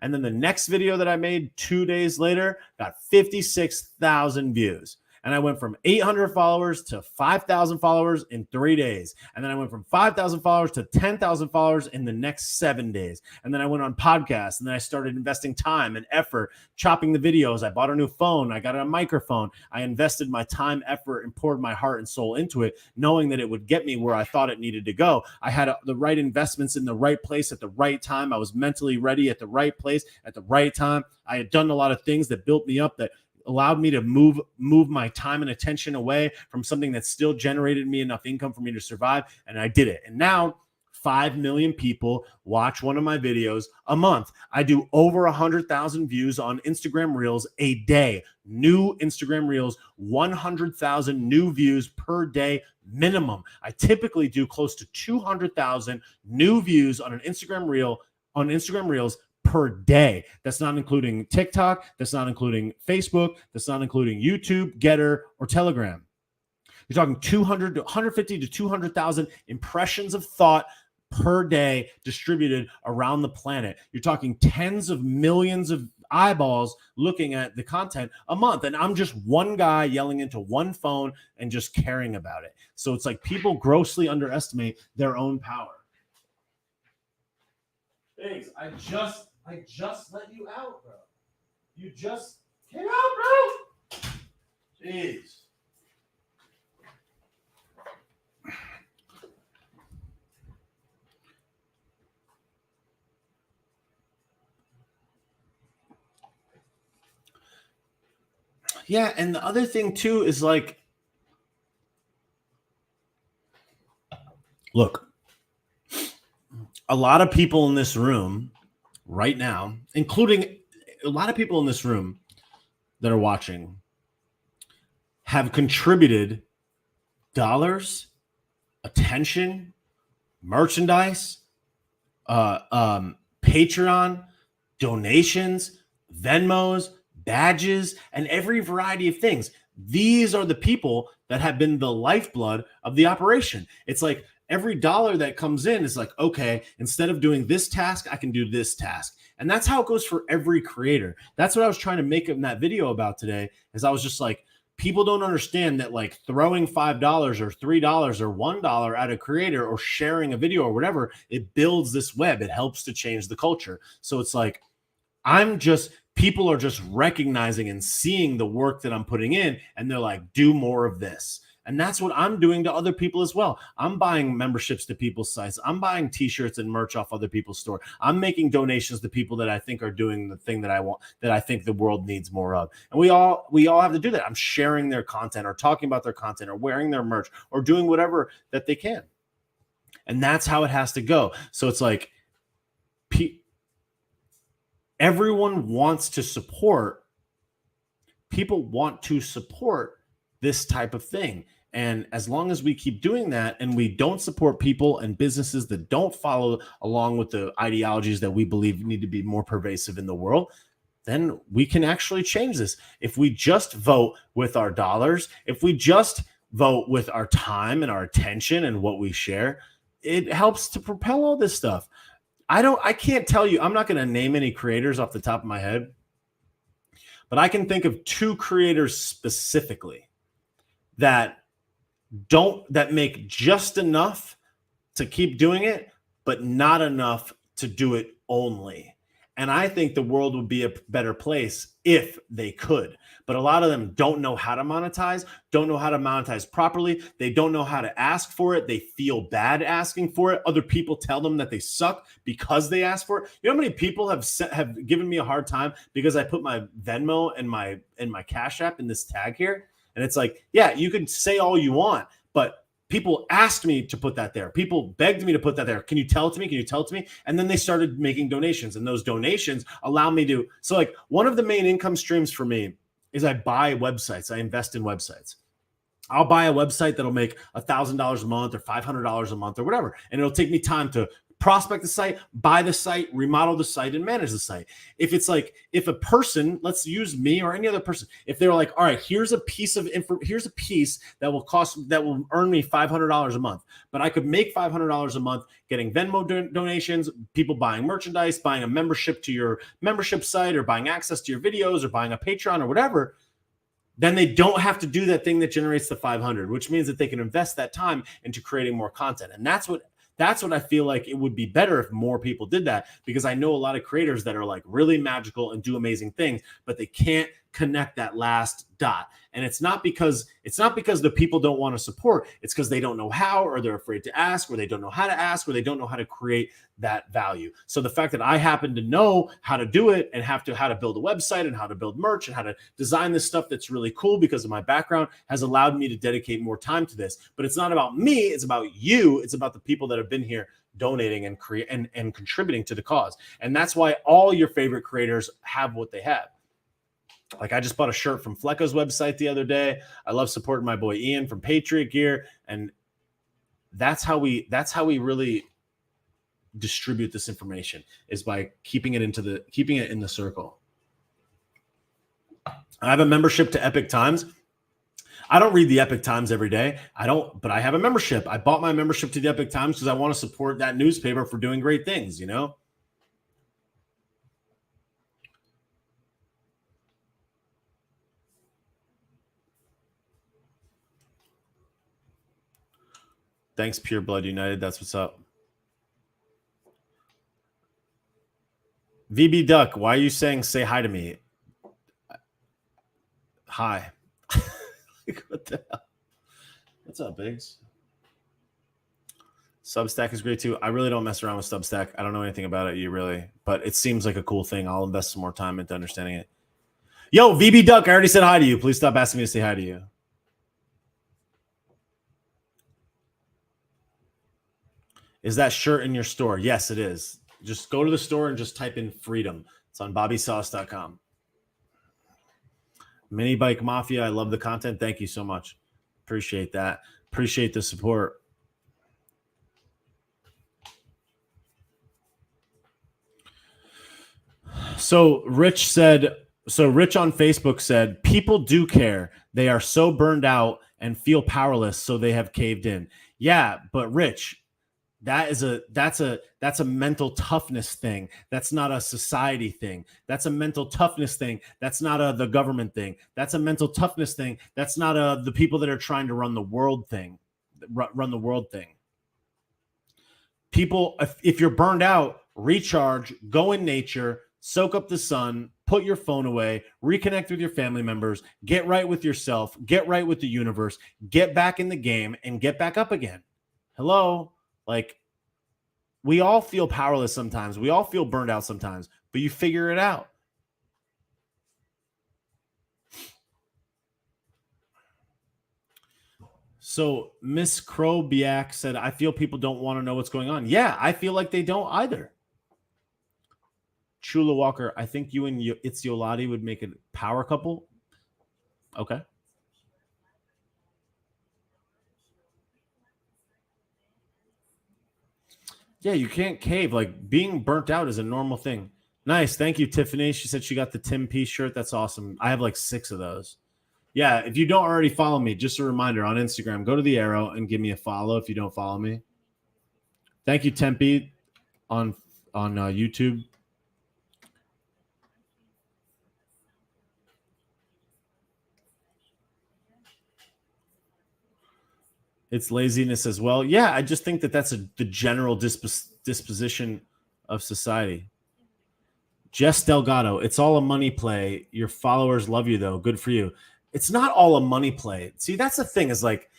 And then the next video that I made 2 days later got 56,000 views. And I went from 800 followers to 5,000 followers in 3 days. And then I went from 5,000 followers to 10,000 followers in the next 7 days. And then I went on podcasts, and then I started investing time and effort, chopping the videos. I bought a new phone. I got a microphone. I invested my time, effort, and poured my heart and soul into it, knowing that it would get me where I thought it needed to go. I had the right investments in the right place at the right time. I was mentally ready at the right place at the right time. I had done a lot of things that built me up, that allowed me to move my time and attention away from something that still generated me enough income for me to survive. And I did it. And now 5 million people watch one of my videos a month. I do over 100,000 views on Instagram Reels a day. New Instagram Reels, 100,000 new views per day minimum. I typically do close to 200,000 new views on an Instagram Reel, on Instagram Reels per day. That's not including TikTok. That's not including Facebook. That's not including YouTube, Getter, or Telegram. You're talking 200 to 150 to 200,000 impressions of thought per day distributed around the planet. You're talking tens of millions of eyeballs looking at the content a month. And I'm just one guy yelling into one phone and just caring about it. So it's like people grossly underestimate their own power. Thanks. I just let you out, bro. You just came out, bro. Jeez. Yeah, and the other thing too is like, look, a lot of people in this room right now, including a lot of people in this room that are watching, have contributed dollars, attention, merchandise, Patreon, donations, Venmos, badges, and every variety of things. These are the people that have been the lifeblood of the operation. It's like every dollar that comes in is like, okay, instead of doing this task, I can do this task. And that's how it goes for every creator. That's what I was trying to make in that video about today, is I was just like, people don't understand that like throwing $5 or $3 or $1 at a creator or sharing a video or whatever, it builds this web. It helps to change the culture. So it's like, people are just recognizing and seeing the work that I'm putting in, and they're like, do more of this. And that's what I'm doing to other people as well. I'm buying memberships to people's sites. I'm buying t-shirts and merch off other people's store. I'm making donations to people that I think are doing the thing that I want, that I think the world needs more of. And we all have to do that. I'm sharing their content or talking about their content or wearing their merch or doing whatever that they can. And that's how it has to go. So it's like, everyone wants to support, people want to support this type of thing. And as long as we keep doing that and we don't support people and businesses that don't follow along with the ideologies that we believe need to be more pervasive in the world, then we can actually change this. If we just vote with our dollars, if we just vote with our time and our attention and what we share, it helps to propel all this stuff. I can't tell you, I'm not going to name any creators off the top of my head, but I can think of 2 creators specifically that make just enough to keep doing it, but not enough to do it only. And I think the world would be a better place if they could. But a lot of them don't know how to monetize, don't know how to monetize properly. They don't know how to ask for it. They feel bad asking for it. Other people tell them that they suck because they ask for it. You know how many people have given me a hard time because I put my Venmo and my Cash App in this tag here? And it's like, yeah, you can say all you want, but people asked me to put that there. People begged me to put that there. Can you tell it to me? Can you tell it to me? And then they started making donations, and those donations allow me to. So like one of the main income streams for me is I buy websites. I invest in websites. I'll buy a website that'll make $1,000 a month or $500 a month or whatever. And it'll take me time to prospect the site, buy the site, remodel the site, and manage the site. If it's like, if a person, let's use me or any other person, if they're like, all right, here's a piece that will earn me $500 a month, but I could make $500 a month getting Venmo donations, people buying merchandise, buying a membership to your membership site, or buying access to your videos, or buying a Patreon or whatever, then they don't have to do that thing that generates the 500, which means that they can invest that time into creating more content. And that's what I feel like it would be better if more people did that, because I know a lot of creators that are like really magical and do amazing things, but they can't connect that last dot. And it's not because the people don't want to support. It's because they don't know how, or they're afraid to ask, or they don't know how to ask, or they don't know how to create that value. So the fact that I happen to know how to do it and how to build a website and how to build merch and how to design this stuff that's really cool because of my background has allowed me to dedicate more time to this. But it's not about me. It's about you. It's about the people that have been here donating and contributing to the cause. And that's why all your favorite creators have what they have. Like I just bought a shirt from Flecko's website the other day. I love supporting my boy Ian from Patriot Gear, and that's how we really distribute this information, is by keeping it in the circle. I have a membership to Epic Times. I don't read the Epic Times every day. But I have a membership. I bought my membership to the Epic Times because I want to support that newspaper for doing great things, you know? Thanks, Pure Blood United. That's what's up. VB Duck, why are you saying say hi to me? Hi. What the hell? What's up, Biggs? Substack is great too. I really don't mess around with Substack. I don't know anything about it, but it seems like a cool thing. I'll invest some more time into understanding it. Yo, VB Duck, I already said hi to you. Please stop asking me to say hi to you. Is that shirt in your store? Yes, it is. Just go to the store and just type in freedom. It's on bobbysauce.com. Mini Bike Mafia, I love the content. Thank you so much. Appreciate that. Appreciate the support. So Rich on Facebook said, people do care. They are so burned out and feel powerless, so they have caved in. Yeah, but Rich, that's a mental toughness thing. That's not a society thing. That's a mental toughness thing. That's not the government thing. That's a mental toughness thing. That's not the people that are trying to run the world thing. Run the world thing. People, if you're burned out, recharge, go in nature, soak up the sun, put your phone away, reconnect with your family members, get right with yourself, get right with the universe, get back in the game, and get back up again. Hello? Like, we all feel powerless sometimes. We all feel burned out sometimes, but you figure it out. So Miss Krobiak said, I feel people don't want to know what's going on. Yeah, I feel like they don't either. Shula Walker, I think you and It's Yolati would make a power couple. Okay. Yeah, you can't cave. Like, being burnt out is a normal thing. Nice. Thank you, Tiffany. She said she got the Tim P shirt. That's awesome. I have like 6 of those. Yeah, if you don't already follow me, just a reminder on Instagram, go to the arrow and give me a follow if you don't follow me. Thank you, Tempe, on YouTube. It's laziness as well. Yeah, I just think that that's the general disposition of society. Jess Delgado, it's all a money play. Your followers love you, though. Good for you. It's not all a money play. See, that's the thing, is like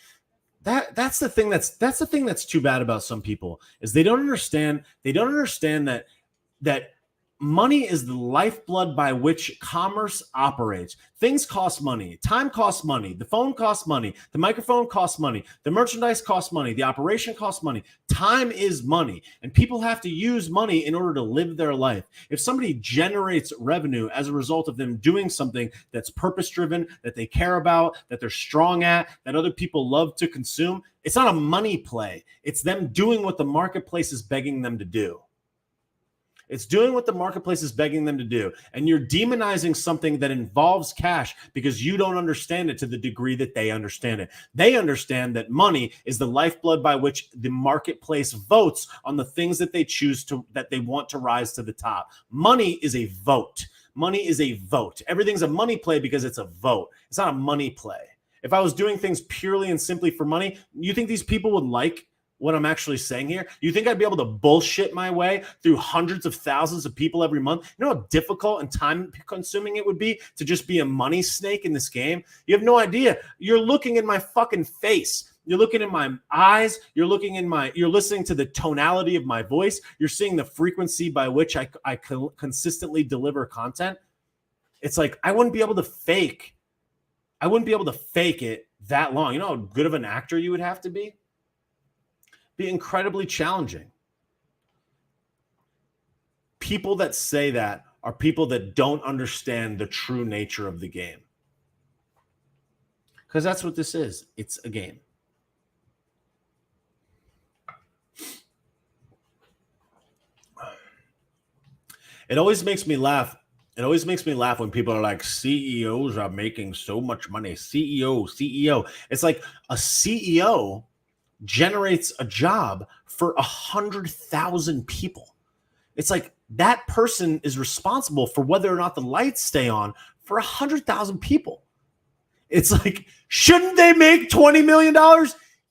that's the thing that's too bad about some people, is they don't understand that money is the lifeblood by which commerce operates. Things cost money. Time costs money. The phone costs money. The microphone costs money. The merchandise costs money. The operation costs money. Time is money. And people have to use money in order to live their life. If somebody generates revenue as a result of them doing something that's purpose-driven, that they care about, that they're strong at, that other people love to consume, it's not a money play. It's them doing what the marketplace is begging them to do. It's doing what the marketplace is begging them to do. And you're demonizing something that involves cash because you don't understand it to the degree that they understand it. They understand that money is the lifeblood by which the marketplace votes on the things that they choose to, that they want to rise to the top. Money is a vote. Money is a vote. Everything's a money play because it's a vote. It's not a money play. If I was doing things purely and simply for money, you think these people would like what I'm actually saying here? You think I'd be able to bullshit my way through hundreds of thousands of people every month? You know how difficult and time consuming it would be to just be a money snake in this game? You have no idea. You're looking in my fucking face. You're looking in my eyes. You're listening to the tonality of my voice. You're seeing the frequency by which I consistently deliver content. It's like, I wouldn't be able to fake it that long. You know how good of an actor you would have to be? Be incredibly challenging. People that say that are people that don't understand the true nature of the game. Because that's what this is. It's a game. It always makes me laugh. It always makes me laugh when people are like, CEOs are making so much money. CEO. It's like a CEO generates a job for 100,000 people. It's like that person is responsible for whether or not the lights stay on for 100,000 people. It's like, shouldn't they make $20 million?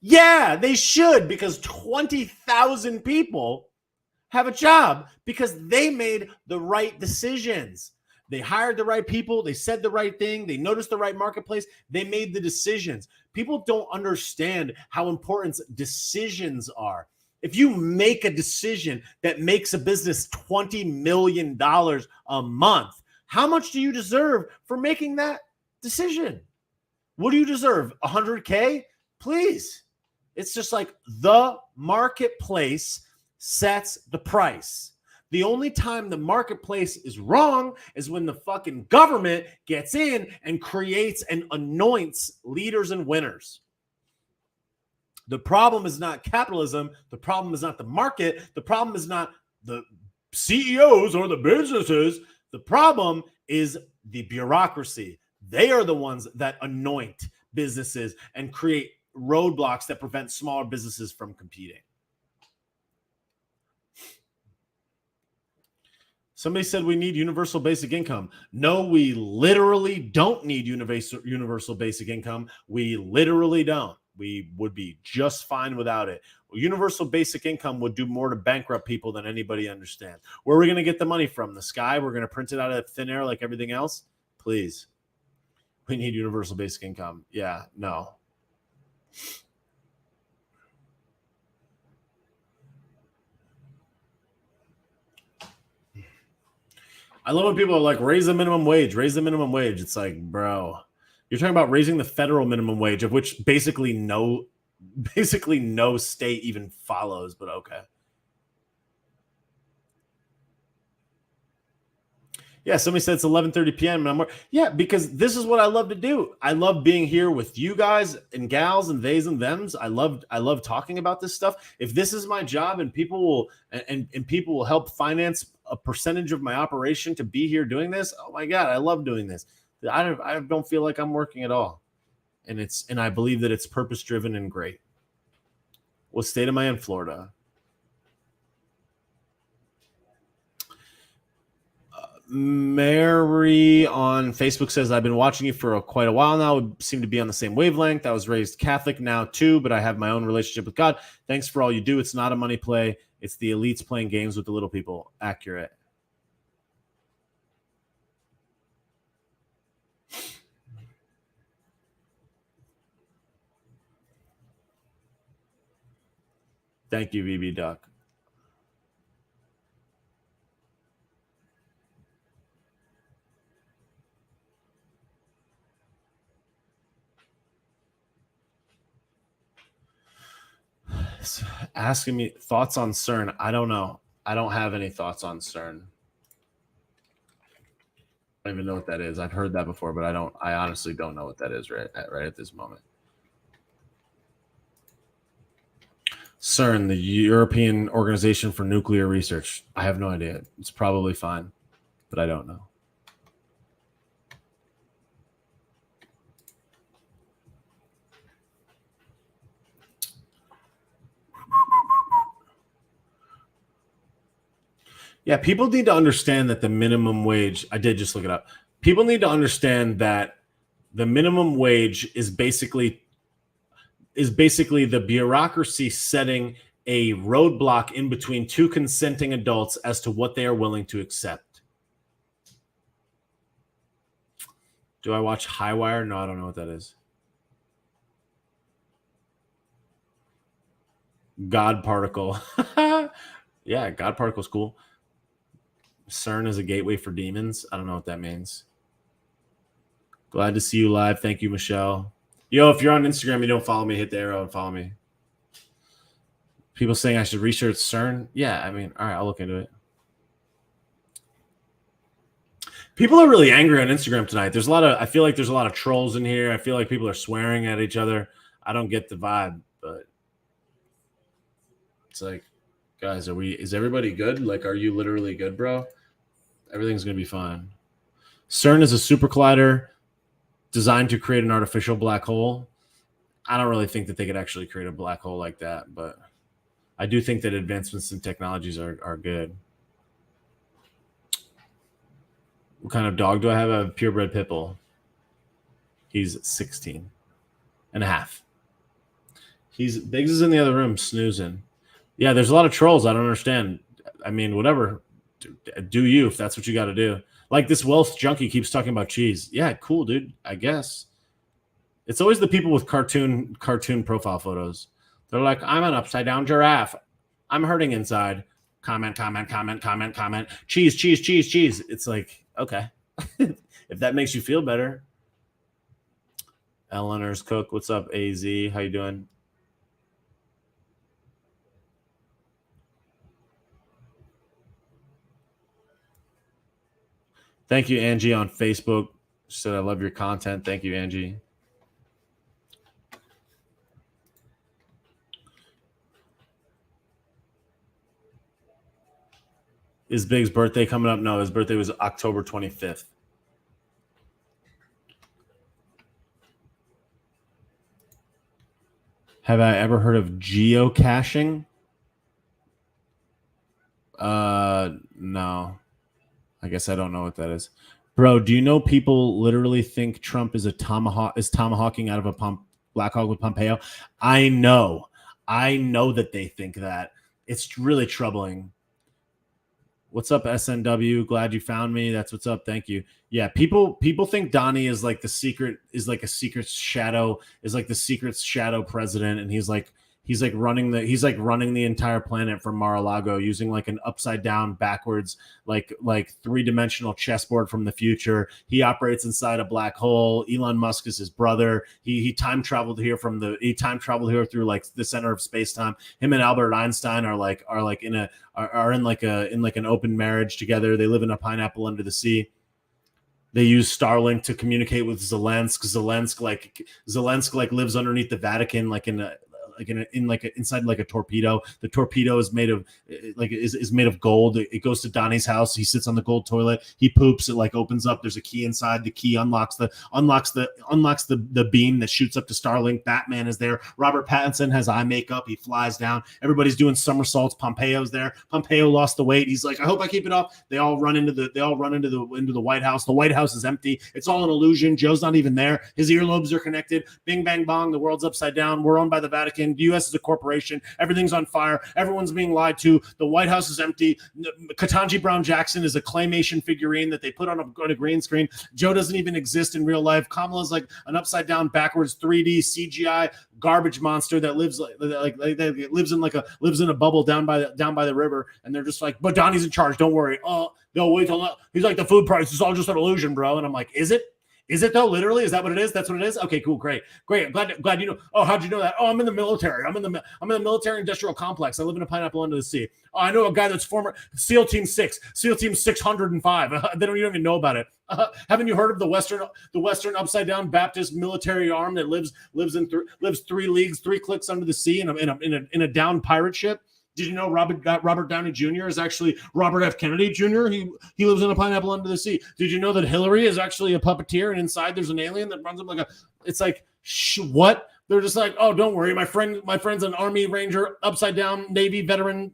Yeah, they should, because 20,000 people have a job because they made the right decisions. They hired the right people. They said the right thing. They noticed the right marketplace. They made the decisions. People don't understand how important decisions are. If you make a decision that makes a business $20 million a month, how much do you deserve for making that decision? What do you deserve? 100K? Please. It's just like the marketplace sets the price. The only time the marketplace is wrong is when the fucking government gets in and creates and anoints leaders and winners. The problem is not capitalism. The problem is not the market. The problem is not the CEOs or the businesses. The problem is the bureaucracy. They are the ones that anoint businesses and create roadblocks that prevent smaller businesses from competing. Somebody said we need universal basic income. No, we literally don't need universal basic income. We literally don't. We would be just fine without it. Universal basic income would do more to bankrupt people than anybody understands. Where are we going to get the money from? The sky? We're going to print it out of thin air like everything else? Please. We need universal basic income. Yeah, no. I love when people are like, raise the minimum wage. It's like, bro, you're talking about raising the federal minimum wage, of which basically no state even follows, but okay. Yeah, somebody said it's 11:30 p.m. and yeah, because this is what I love to do. I love being here with you guys and gals and theys and thems. I love talking about this stuff. If this is my job and people will and people will help finance a percentage of my operation to be here doing this, oh my God, I love doing this. I don't feel like I'm working at all. And I believe that it's purpose driven and great. What state am I in? Florida. Mary on Facebook says, I've been watching you for quite a while now. We seem to be on the same wavelength. I was raised Catholic now too, but I have my own relationship with God. Thanks for all you do. It's not a money play. It's the elites playing games with the little people. Accurate. Thank you, VB Duck. Asking me thoughts on CERN. I don't know. I don't have any thoughts on CERN. I don't even know what that is. I've heard that before, but I honestly don't know what that is right at this moment. CERN, the European Organization for Nuclear Research. I have no idea. It's probably fine, but I don't know. Yeah, people need to understand that the minimum wage, I did just look it up. People need to understand that the minimum wage is basically the bureaucracy setting a roadblock in between two consenting adults as to what they are willing to accept. Do I watch Highwire? No, I don't know what that is. God Particle. Yeah, God Particle's cool. CERN is a gateway for demons. I don't know what that means. Glad to see you live. Thank you, Michelle. Yo, if you're on Instagram, you don't follow me, hit the arrow and follow me. People saying I should research CERN. Yeah, I mean, all right, I'll look into it. People are really angry on Instagram tonight. I feel like there's a lot of trolls in here. I feel like people are swearing at each other. I don't get the vibe, but it's like, guys, is everybody good? Like, are you literally good, bro? Everything's going to be fine. CERN is a super collider designed to create an artificial black hole. I don't really think that they could actually create a black hole like that, but I do think that advancements in technologies are good. What kind of dog do I have? I have a purebred pit bull. He's 16 and a half. Biggs is in the other room snoozing. Yeah, there's a lot of trolls. I don't understand. I mean, whatever. Do you, if that's what you got to do. Like this wealth junkie keeps talking about cheese. Yeah, cool, dude. I guess. It's always the people with cartoon profile photos. They're like, I'm an upside down giraffe. I'm hurting inside. Comment. Cheese. It's like, okay. If that makes you feel better. Eleanor's Cook. What's up, AZ? How you doing? Thank you, Angie, on Facebook. She said, I love your content. Thank you, Angie. Is Big's birthday coming up? No, his birthday was October 25th. Have I ever heard of geocaching? No. I guess I don't know what that is. Bro, do you know people literally think Trump is tomahawking out of a Black Hawk with Pompeo? I know that they think that. It's really troubling. What's up, SNW? Glad you found me. That's what's up. Thank you. Yeah, people think Donnie is like the secret shadow president, and he's like He's like running the entire planet from Mar-a-Lago using like an upside down backwards like three-dimensional chessboard from the future. He operates inside a black hole. Elon Musk is his brother. He time traveled here through like the center of space-time. Him and Albert Einstein are in an open marriage together. They live in a pineapple under the sea. They use Starlink to communicate with Zelensky. Zelensky lives underneath the Vatican, inside like a torpedo. The torpedo is made of made of gold. It goes to Donnie's house. He sits on the gold toilet. He poops. It like opens up. There's a key inside. The key unlocks the beam that shoots up to Starlink. Batman is there. Robert Pattinson has eye makeup. He flies down. Everybody's doing somersaults. Pompeo's there. Pompeo lost the weight. He's like, I hope I keep it off. They all run into the White House. The White House is empty. It's all an illusion. Joe's not even there. His earlobes are connected. Bing bang bong. The world's upside down. We're owned by the Vatican. The U.S. is a corporation. Everything's on fire. Everyone's being lied to. The White House is empty. Ketanji Brown Jackson is a claymation figurine that they put on a green screen. Joe doesn't even exist in real life. Kamala's like an upside down, backwards 3D CGI garbage monster that lives lives in a bubble down by the river. And they're just like, but Donnie's in charge. Don't worry. Oh, no, wait till that. He's like, the food price is all just an illusion, bro. And I'm like, is it? Is it though? Literally, is that what it is? That's what it is. Okay, cool, great. I'm glad you know. Oh, how'd you know that? Oh, I'm in the military. I'm in the military industrial complex. I live in a pineapple under the sea. Oh, I know a guy that's former SEAL Team 6, SEAL Team 605. They don't even know about it. Haven't you heard of the Western upside down Baptist military arm that lives 3 leagues, 3 clicks under the sea in a downed pirate ship? Did you know Robert Downey Jr. is actually Robert F. Kennedy Jr.? He lives in a pineapple under the sea. Did you know that Hillary is actually a puppeteer and inside there's an alien that runs him like a? It's like what? They're just like, oh, don't worry, my friend's an Army Ranger, upside down Navy veteran,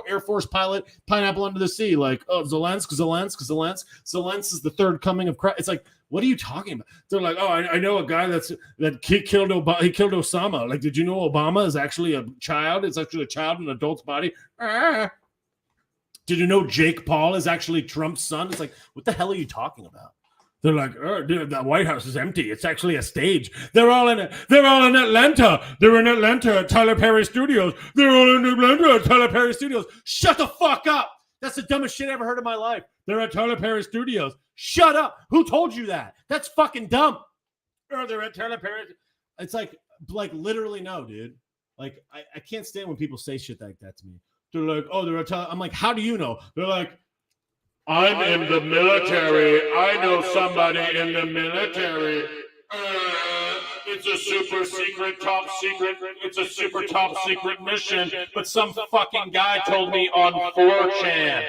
Air Force pilot, pineapple under the sea. Like, oh, Zelensky is the third coming of Christ. It's like, what are you talking about? They're like, oh, I know a guy that killed Obama. He killed Osama. Like, did you know Obama is actually a child? It's actually a child in an adult's body. Did you know Jake Paul is actually Trump's son? It's like, what the hell are you talking about? They're like, oh, dude, the White House is empty. It's actually a stage. They're all in Atlanta. They're in Atlanta at Tyler Perry Studios. They're all in Atlanta at Tyler Perry Studios. Shut the fuck up. That's the dumbest shit I ever heard in my life. They're at Tyler Perry Studios. Shut up. Who told you that? That's fucking dumb. Or they're at Tyler Perry. It's like literally no, dude. Like, I can't stand when people say shit like that to me. They're like, oh, they're at Tyler. I'm like, how do you know? They're like, I'm in the military. I know somebody in the military. It's a super secret, top secret. It's a super top secret mission. But some fucking guy told me on 4chan.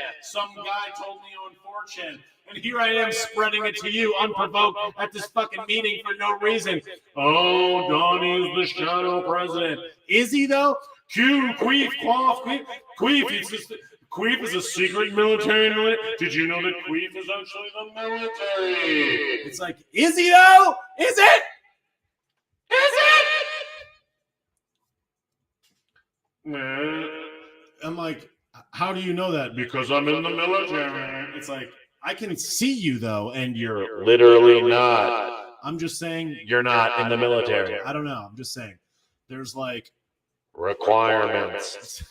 And here I am spreading it to you unprovoked at this fucking meeting for no reason. Oh, Donnie's the shadow president. Is he though? Queef. Queef is a secret military. Did you know that Queef is actually the military? It's like, is he though? Is it? I'm like, how do you know that? Because I'm in the military. It's like, I can see you though, and you're literally not. I'm just saying you're not in the military. I don't know. I'm just saying there's like requirements.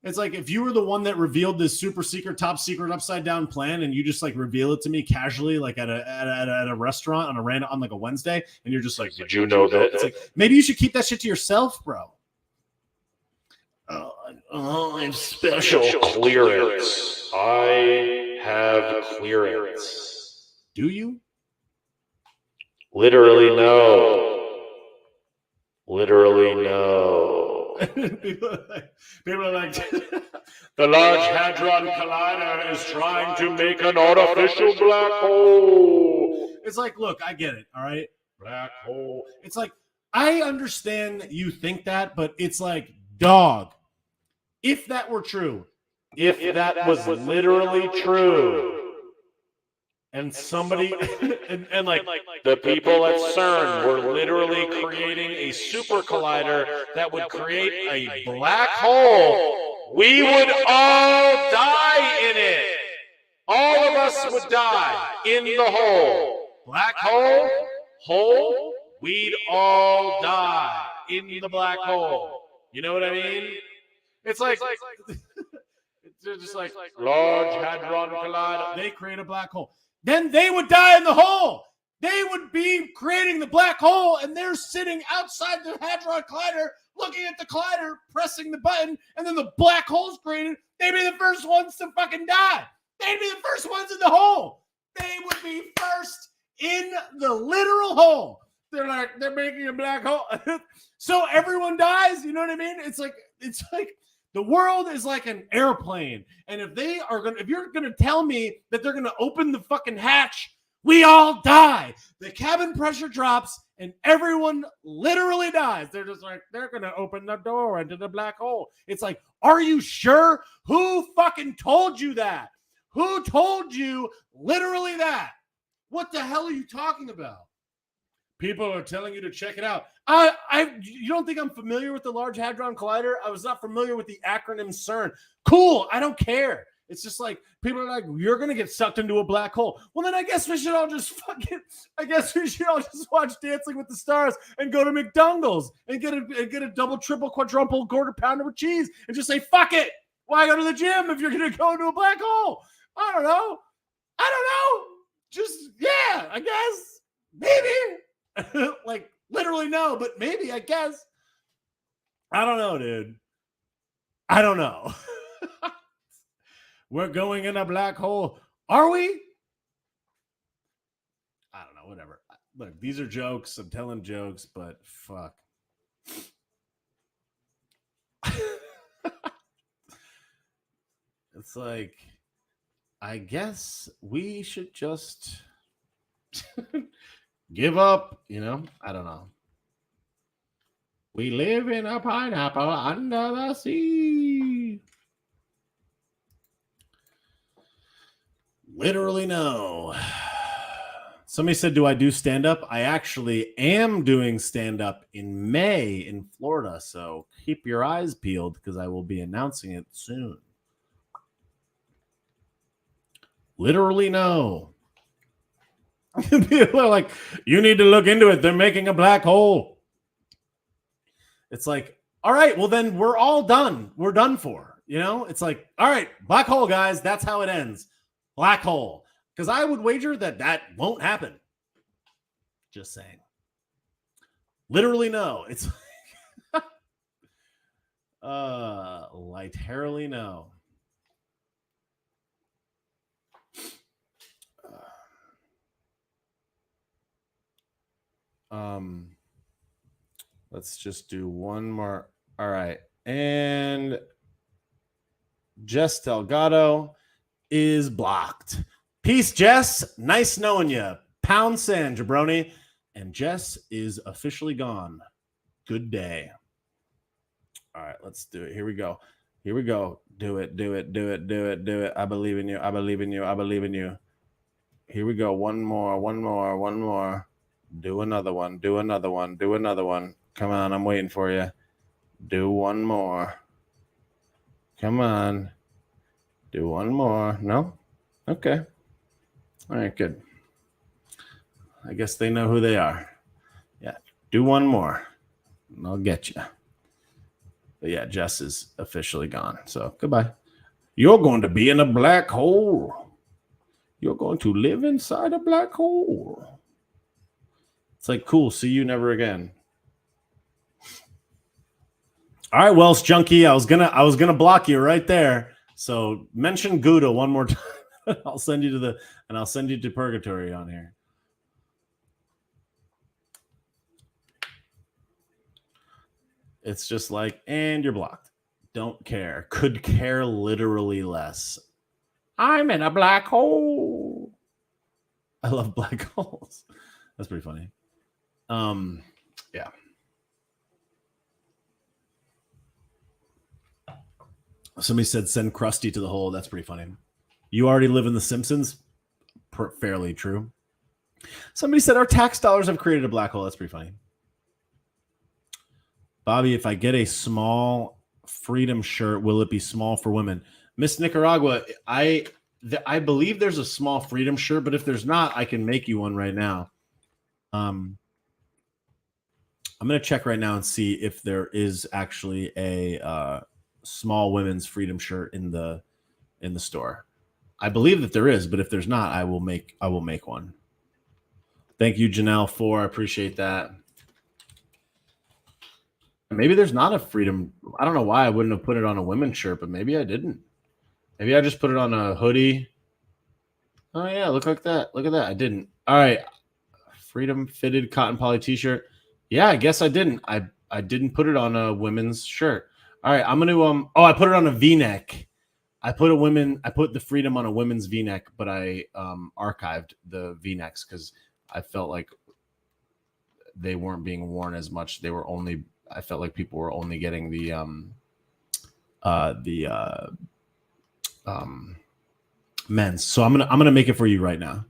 It's like if you were the one that revealed this super secret, top secret, upside down plan, and you just like reveal it to me casually, like at a restaurant on like a Wednesday, and you're just like, did you know that? It's like, maybe you should keep that shit to yourself, bro. I have special clearance. I have clearance. Do you? Literally no. People are like, the Large Hadron Collider is trying to make an artificial black hole. It's like, look, I get it, all right? Black hole. It's like, I understand that you think that, but it's like, dog, if that were true, if that was literally true, and somebody, and like the people at CERN were literally creating a super collider that would create a black hole, we would all die in it. All of us would die in the hole. Black hole, we'd all die. in the black hole. You know what I mean? It's like they're just like Large Hadron Collider. They create a black hole. Then they would die in the hole. They would be creating the black hole, and they're sitting outside the Hadron Collider, looking at the collider, pressing the button, and then the black hole's created. They'd be the first ones to fucking die. They'd be the first ones in the hole. They would be first in the literal hole. They're making a black hole. So everyone dies. You know what I mean? It's like the world is like an airplane. And if you're gonna tell me that they're gonna open the fucking hatch, we all die. The cabin pressure drops and everyone literally dies. They're just like, they're gonna open the door into the black hole. It's like, are you sure? Who fucking told you that? Who told you literally that? What the hell are you talking about? People are telling you to check it out. You don't think I'm familiar with the Large Hadron Collider? I was not familiar with the acronym CERN. Cool, I don't care. It's just like, people are like, you're going to get sucked into a black hole. Well, then I guess we should all just watch Dancing with the Stars and go to McDonald's and get a double, triple, quadruple, quarter pounder with cheese and just say, fuck it. Why go to the gym if you're going to go into a black hole? I don't know. Just, yeah, I guess. Maybe. Like, literally no, but maybe, I guess. I don't know, dude. I don't know. We're going in a black hole. Are we? I don't know, whatever. Look, these are jokes. I'm telling jokes, but fuck. It's like, I guess we should just give up, you know? I don't know. We live in a pineapple under the sea. Literally no. Somebody said, do I do stand-up? I actually am doing stand-up in May in Florida, so keep your eyes peeled because I will be announcing it soon. Literally no. People are like, you need to look into it. They're making a black hole. It's like, all right, well then we're all done. We're done for, you know? It's like, all right, black hole, guys. That's how it ends. Black hole. Because I would wager that won't happen. Just saying. Literally no. It's literally no. Let's just do one more. All right. And Jess Delgado is blocked. Peace, Jess. Nice knowing you. Pound sand, jabroni. And Jess is officially gone. Good day. All right, let's do it. Here we go. Do it. I believe in you. Here we go. One more. Do another one. Come on, I'm waiting for you. Do one more. Come on. Do one more. No? Okay. All right, good. I guess they know who they are. Yeah. Do one more. And I'll get you. But yeah, Jess is officially gone. So goodbye. You're going to be in a black hole. You're going to live inside a black hole. It's like, cool. See you never again. All right, Welsh Junkie. I was gonna block you right there. So mention Gouda one more time. I'll send you to purgatory on here. It's just like, and you're blocked. Don't care. Could care literally less. I'm in a black hole. I love black holes. That's pretty funny. Yeah. Somebody said send Krusty to the hole. That's pretty funny. You already live in The Simpsons? Fairly true. Somebody said our tax dollars have created a black hole. That's pretty funny. Bobby, if I get a small freedom shirt, will it be small for women? Miss Nicaragua, I believe there's a small freedom shirt, but if there's not, I can make you one right now. I'm gonna check right now and see if there is actually a small women's freedom shirt in the store. I believe that there is, but if there's not, I will make one. Thank you, Janelle, I appreciate that. Maybe there's not a freedom. I don't know why I wouldn't have put it on a women's shirt, but maybe I didn't. Maybe I just put it on a hoodie. Oh yeah, look like that. Look at that. I didn't. All right. Freedom fitted cotton poly t-shirt. Yeah, I guess I didn't. I didn't put it on a women's shirt. All right, I'm gonna I put it on a V-neck. I put the freedom on a women's V-neck, but I archived the V-necks because I felt like they weren't being worn as much. I felt like people were only getting the men's. So I'm gonna make it for you right now.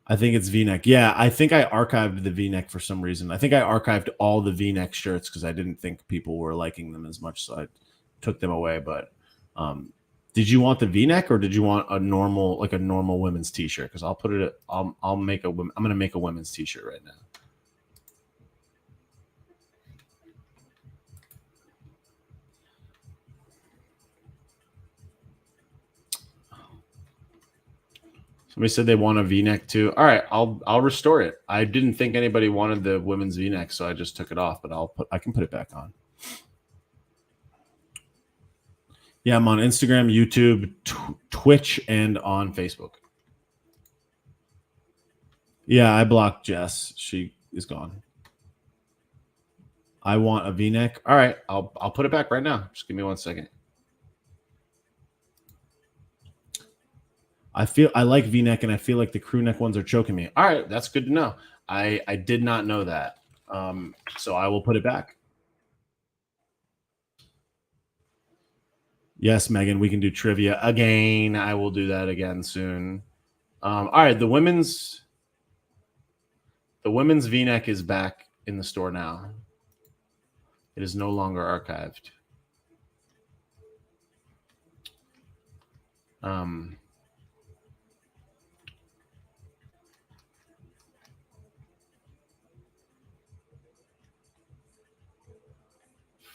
I think it's V-neck. Yeah, I think I archived the V-neck for some reason. I think I archived all the V-neck shirts because I didn't think people were liking them as much, so I took them away. But did you want the V-neck or did you want a normal women's t-shirt? Because I'm gonna make a women's t-shirt right now. Somebody said they want a V-neck too. All right, I'll restore it. I didn't think anybody wanted the women's V-neck, so I just took it off. But I can put it back on. Yeah, I'm on Instagram, YouTube, Twitch, and on Facebook. Yeah, I blocked Jess. She is gone. I want a V-neck. All right, I'll put it back right now. Just give me 1 second. I like V-neck, and I feel like the crew neck ones are choking me. All right, that's good to know. I did not know that. So I will put it back. Yes, Megan, we can do trivia again. I will do that again soon. All right, the women's V-neck is back in the store now. It is no longer archived.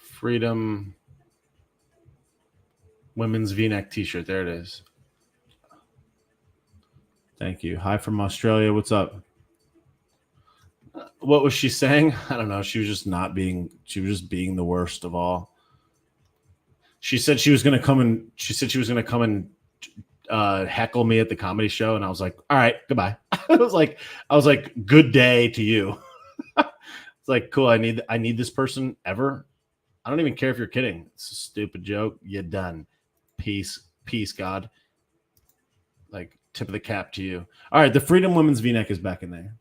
Freedom women's V-neck t-shirt. There it is. Thank you. Hi from Australia. What's up? What was she saying? I don't know. She was just being the worst of all. She said she was going to come and heckle me at the comedy show, and I was like, all right, goodbye. I was like, good day to you. It's like, cool. I need this person ever. I don't even care if you're kidding. It's a stupid joke. You're done. Peace, God. Like, tip of the cap to you. All right, the Freedom Women's V-neck is back in there.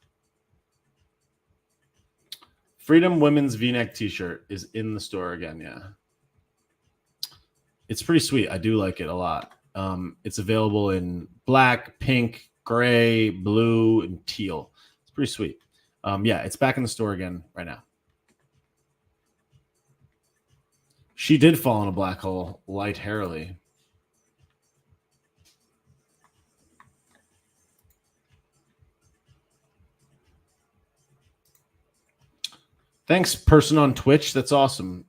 Freedom Women's V-neck t-shirt is in the store again. Yeah, it's pretty sweet. I do like it a lot. It's available in black, pink, gray, blue, and teal. It's pretty sweet. Yeah, it's back in the store again right now. She did fall in a black hole, Light Harley. Thanks, person on Twitch. That's awesome.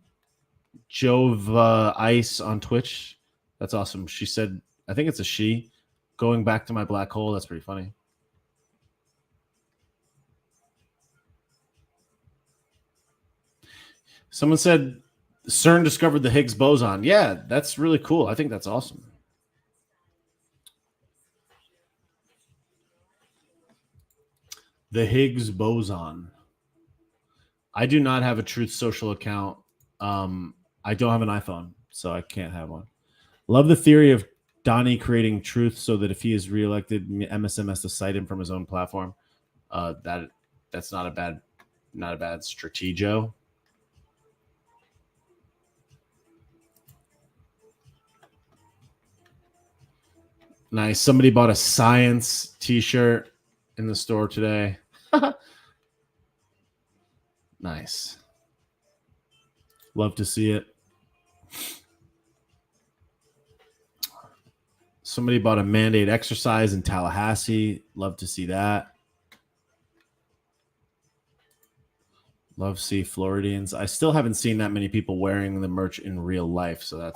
Jove Ice on Twitch. That's awesome. She said, I think it's a she. Going back to my black hole. That's pretty funny. Someone said CERN discovered the Higgs boson. Yeah, that's really cool. I think that's awesome. The Higgs boson. I do not have a Truth Social account. I don't have an iPhone, so I can't have one. Love the theory of Donnie creating Truth so that if he is reelected, MSM has to cite him from his own platform. That's not a bad strategio. Nice. Somebody bought a science t-shirt in the store today. Nice. Love to see it. Somebody bought a mandate exercise in Tallahassee. Love to see that. Love Sea Floridians. I still haven't seen that many people wearing the merch in real life, so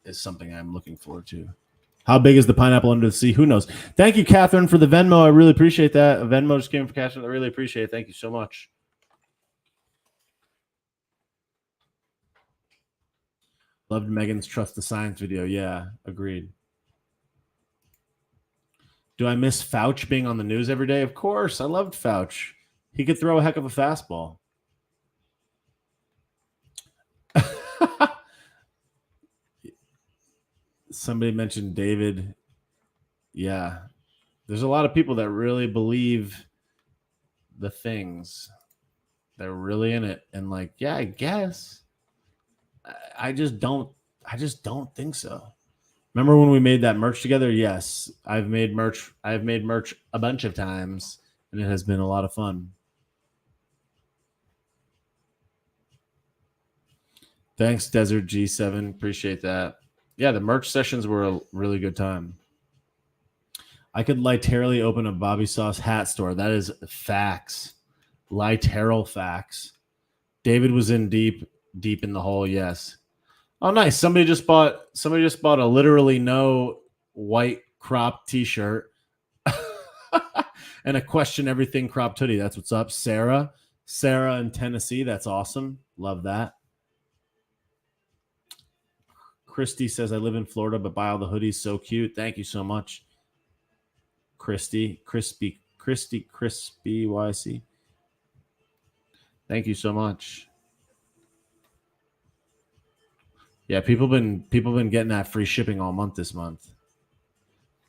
is something I'm looking forward to. How big is the pineapple under the sea? Who knows? Thank you, Catherine, for the Venmo. I really appreciate that. Venmo just came for cash. I really appreciate it. Thank you so much. Loved Megan's Trust the Science video. Yeah, agreed. Do I miss Fauch being on the news every day? Of course. I loved Fauch. He could throw a heck of a fastball. Somebody mentioned David. Yeah. There's a lot of people that really believe the things. They're really in it. And like, yeah, I guess. I just don't think so. Remember when we made that merch together? Yes. I've made merch a bunch of times, and it has been a lot of fun. Thanks, Desert G7. Appreciate that. Yeah, the merch sessions were a really good time. I could literally open a Bobby Sauce hat store. That is facts. Literal facts. David was in deep in the hole. Yes. Oh, nice. Somebody just bought a literally no white crop T-shirt and a question everything cropped hoodie. That's what's up, Sarah. Sarah in Tennessee. That's awesome. Love that. Christy says, I live in Florida, but buy all the hoodies. So cute. Thank you so much. Crispy YC. Thank you so much. Yeah, people been getting that free shipping all month this month.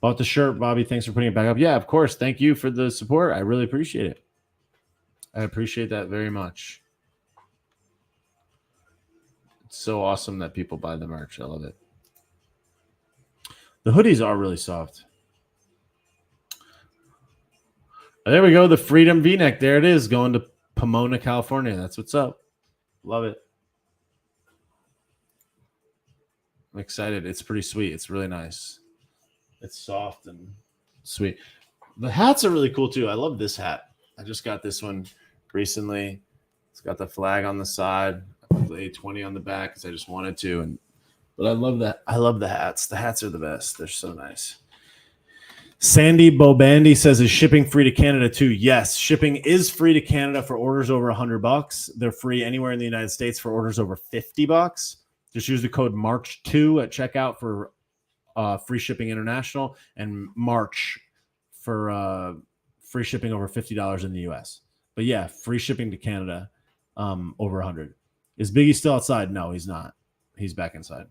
Bought the shirt, Bobby. Thanks for putting it back up. Yeah, of course. Thank you for the support. I really appreciate it. I appreciate that very much. It's so awesome that people buy the merch. I love it. The hoodies are really soft. There we go. The Freedom V-neck. There it is. Going to Pomona, California. That's what's up. Love it. I'm excited. It's pretty sweet. It's really nice. It's soft and sweet. The hats are really cool too. I love this hat. I just got this one recently. It's got the flag on the side. I put the 820 on the back because I just wanted to. But I love that. I love the hats. The hats are the best. They're so nice. Sandy Bobandy says, is shipping free to Canada too? Yes, shipping is free to Canada for orders over $100. They're free anywhere in the United States for orders over $50. Just use the code March2 at checkout for free shipping international, and March for free shipping over $50 in the US. But yeah, free shipping to Canada over 100. Is Biggie still outside? No, he's not. He's back inside.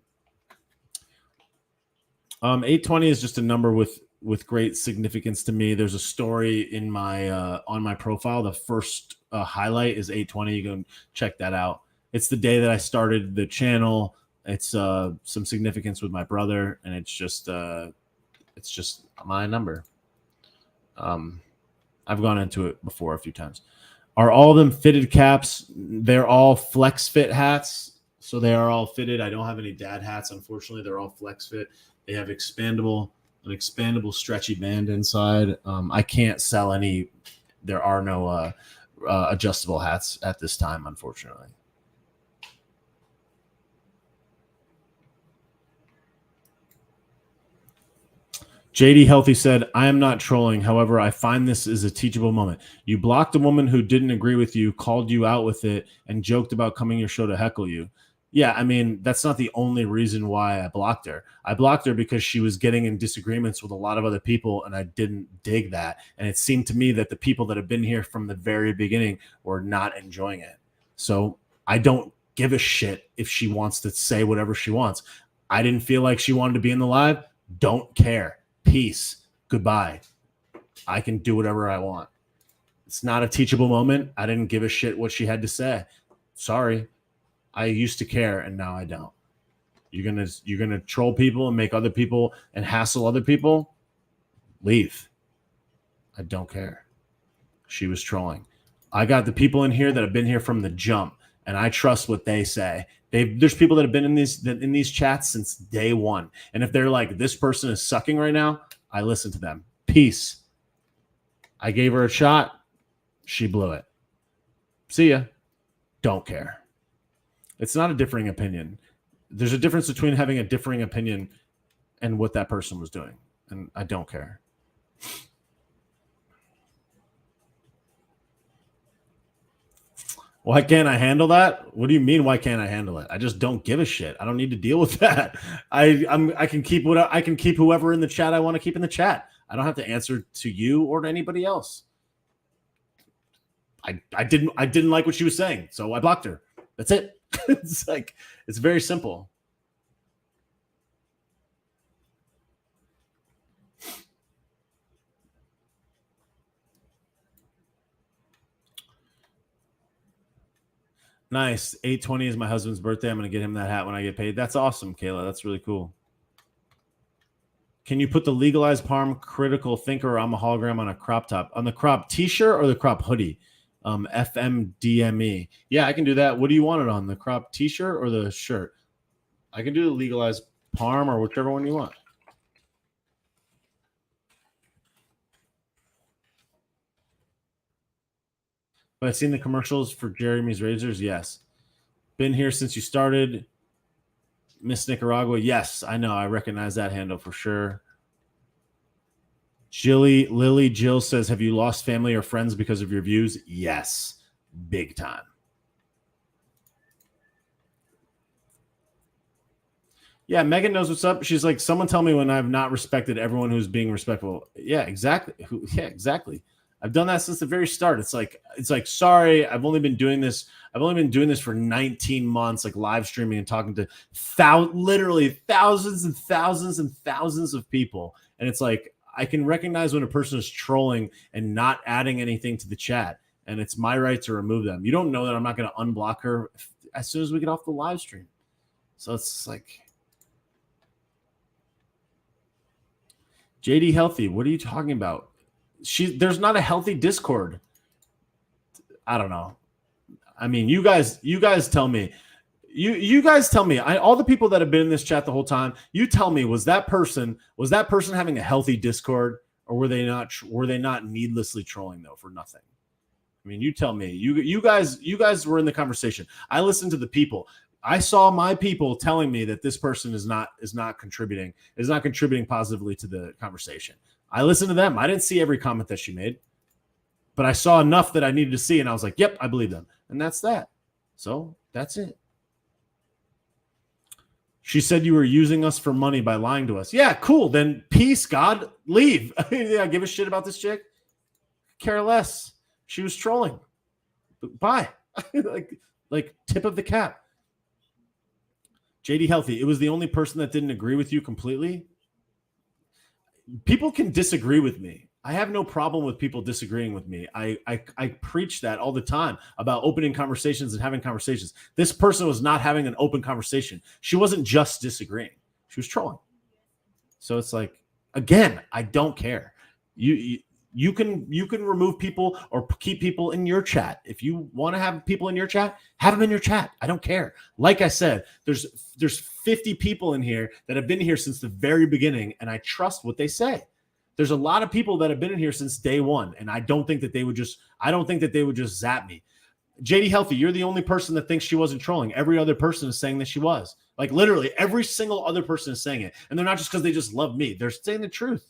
820 is just a number with great significance to me. There's a story in my on my profile. The first highlight is 820. You can check that out. It's the day that I started the channel. It's some significance with my brother, and it's just my number. I've gone into it before a few times. Are all of them fitted caps? They're all flex fit hats, so they are all fitted. I don't have any dad hats, unfortunately. They're all flex fit. They have an expandable stretchy band inside. I can't sell any. There are no adjustable hats at this time, unfortunately. JD Healthy said, I am not trolling. However, I find this is a teachable moment. You blocked a woman who didn't agree with you, called you out with it, and joked about coming your show to heckle you. Yeah, I mean, that's not the only reason why I blocked her. I blocked her because she was getting in disagreements with a lot of other people, and I didn't dig that. And it seemed to me that the people that have been here from the very beginning were not enjoying it. So I don't give a shit if she wants to say whatever she wants. I didn't feel like she wanted to be in the live. Don't care. Peace. Goodbye. I can do whatever I want. It's not a teachable moment. I didn't give a shit what she had to say. Sorry. I used to care, and now I don't. You're gonna troll people and make other people and hassle other people? Leave. I don't care. She was trolling. I got the people in here that have been here from the jump, and I trust what they say. There's people that have been in these chats since day one, and if they're like, this person is sucking right now, I listen to them. Peace. I gave her a shot. She blew it. See ya. don't care. It's not a differing opinion. There's a difference between having a differing opinion and what that person was doing. And I don't care. Why can't I handle that? What do you mean? Why can't I handle it? I just don't give a shit. I don't need to deal with that. I can keep whoever in the chat I want to keep in the chat. I don't have to answer to you or to anybody else. I didn't like what she was saying, so I blocked her. That's it. It's very simple. Nice. 8/20 is my husband's birthday. I'm going to get him that hat when I get paid. That's awesome, Kayla. That's really cool. Can you put the legalized Parm critical thinker I'm a hologram on a crop top? On the crop t-shirt or the crop hoodie? FMDME. Yeah, I can do that. What do you want it on? The crop t-shirt or the shirt? I can do the legalized Parm or whichever one you want. But I've seen the commercials for Jeremy's Razors. Yes. Been here since you started. Miss Nicaragua. Yes, I know. I recognize that handle for sure. Lily Jill says, have you lost family or friends because of your views? Yes. Big time. Yeah, Megan knows what's up. She's like, someone tell me when I've not respected everyone who's being respectful. Yeah, exactly. Yeah, exactly. I've done that since the very start. It's like, sorry, I've only been doing this for 19 months, like live streaming and talking to literally thousands and thousands and thousands of people. And it's like, I can recognize when a person is trolling and not adding anything to the chat. And it's my right to remove them. You don't know that I'm not going to unblock her as soon as we get off the live stream. So it's like, JD Healthy, what are you talking about? There's not a healthy Discord. I don't know. I mean, you guys tell me. You guys tell me. All the people that have been in this chat the whole time, you tell me, was that person having a healthy Discord, or were they not needlessly trolling though for nothing? I mean, you tell me. You guys were in the conversation. I listened to the people. I saw my people telling me that this person is not contributing positively to the conversation. I listened to them. I didn't see every comment that she made, but I saw enough that I needed to see, and I was like, yep, I believe them. And that's that. So that's it. She said you were using us for money by lying to us. Yeah, cool. Then peace, God, leave. Yeah, give a shit about this chick. Care less. She was trolling. Bye. like tip of the cap. JD Healthy, it was the only person that didn't agree with you completely. People can disagree with me. I have no problem with people disagreeing with me. I preach that all the time about opening conversations and having conversations. This person was not having an open conversation. She wasn't just disagreeing. She was trolling. So it's like, again, I don't care. You can remove people or keep people in your chat. If you want to have people in your chat, have them in your chat. I don't care. Like I said, there's 50 people in here that have been here since the very beginning, and I trust what they say. There's a lot of people that have been in here since day one, and I don't think that they would just zap me. JD Healthy, you're the only person that thinks she wasn't trolling. Every other person is saying that she was. Like literally every single other person is saying it. And they're not just because they just love me. They're saying the truth.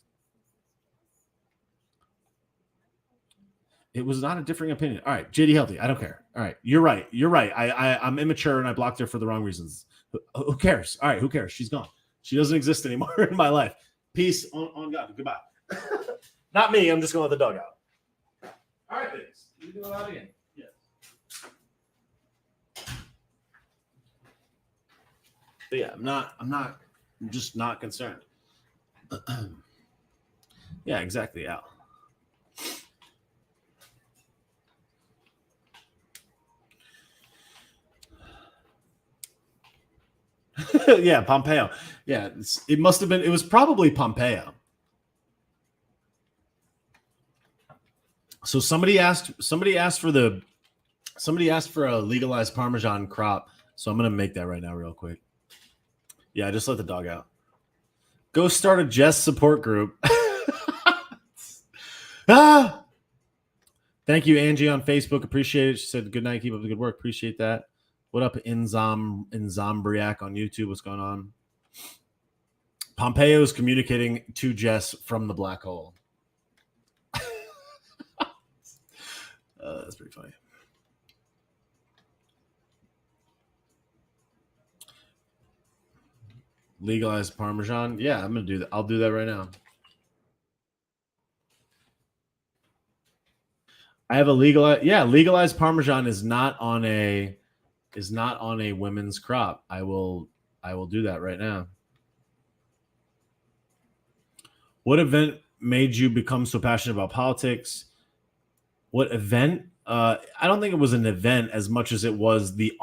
It was not a differing opinion. All right, JD Healthy, I don't care. All right, you're right. I'm immature and I blocked her for the wrong reasons. Who cares? All right, who cares? She's gone. She doesn't exist anymore in my life. Peace on God. Goodbye. Not me. I'm just going to let the dog out. All right, thanks. You can go out again. Yes. But yeah, I'm just not concerned. Yeah, exactly, Al. Yeah, Pompeo. Yeah, it must have been. It was probably Pompeo. So somebody asked for a legalized Parmesan crop. So I'm gonna make that right now, real quick. Yeah, I just let the dog out. Go start a Jess support group. Thank you, Angie, on Facebook. Appreciate it. She said, good night. Keep up the good work. Appreciate that. What up, Inzombriac on YouTube? What's going on? Pompeo is communicating to Jess from the black hole. That's pretty funny. Legalize Parmesan. Yeah, I'm going to do that. I'll do that right now. I have a legalized Parmesan is not on a women's crop. I will do that right now. What event made you become so passionate about politics? What event? I don't think it was an event as much as it was the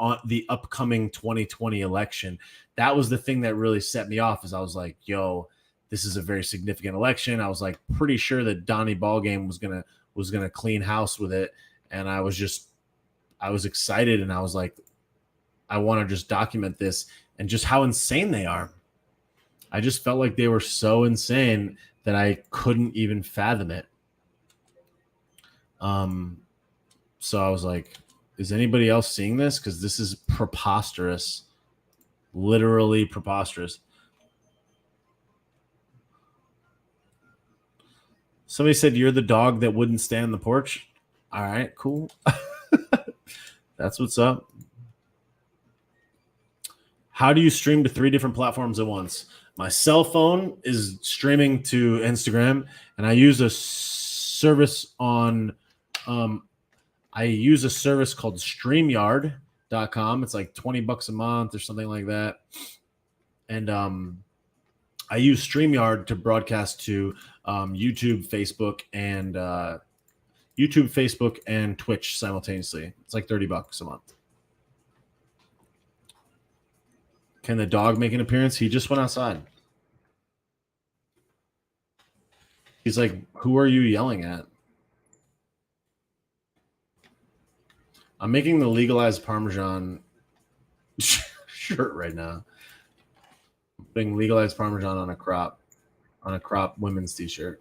upcoming 2020 election. That was the thing that really set me off. Is I was like, yo, this is a very significant election. I was like pretty sure that Donnie Ballgame was gonna clean house with it, and I was excited, and I was like, I want to just document this and just how insane they are. I just felt like they were so insane that I couldn't even fathom it. So I was like, is anybody else seeing this? Because this is preposterous, literally preposterous. Somebody said you're the dog that wouldn't stand on the porch. All right, cool. That's what's up. How do you stream to 3 different platforms at once? My cell phone is streaming to Instagram, and I use a service on I use a service called StreamYard.com. It's like $20 a month or something like that. And I use StreamYard to broadcast to YouTube, Facebook, and Twitch simultaneously. It's like $30 a month. Can the dog make an appearance? He just went outside. He's like, who are you yelling at? I'm making the legalized Parmesan shirt right now. I'm putting legalized Parmesan on a crop women's t-shirt.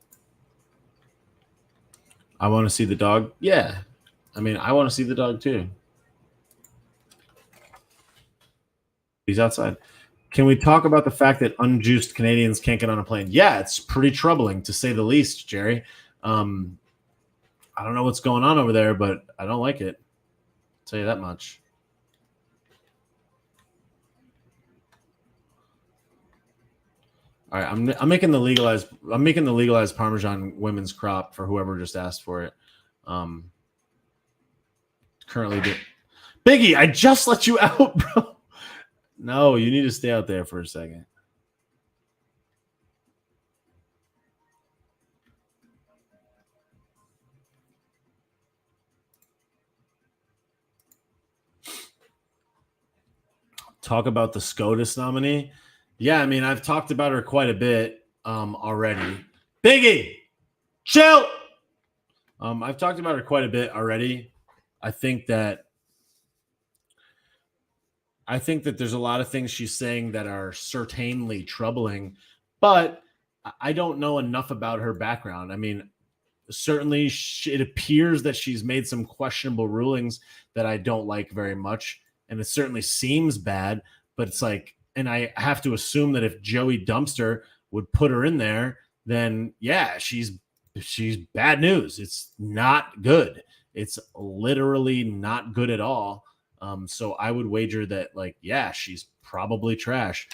I want to see the dog. Yeah. I mean, I want to see the dog too. He's outside. Can we talk about the fact that unjuiced Canadians can't get on a plane? Yeah, it's pretty troubling to say the least, Jerry. I don't know what's going on over there, but I don't like it. I'll tell you that much. All right, I'm making the legalized Parmesan women's crop for whoever just asked for it. Currently, Biggie, I just let you out, bro. No, you need to stay out there for a second. Talk about the SCOTUS nominee. Yeah, I mean, I've talked about her quite a bit already. Biggie, chill. I've talked about her quite a bit already. I think that there's a lot of things she's saying that are certainly troubling, but I don't know enough about her background. I mean, certainly it appears that she's made some questionable rulings that I don't like very much, and it certainly seems bad, but it's like, and I have to assume that if Joey Dumpster would put her in there, then yeah, she's bad news. It's not good. It's literally not good at all. So I would wager that, like, yeah, she's probably trash.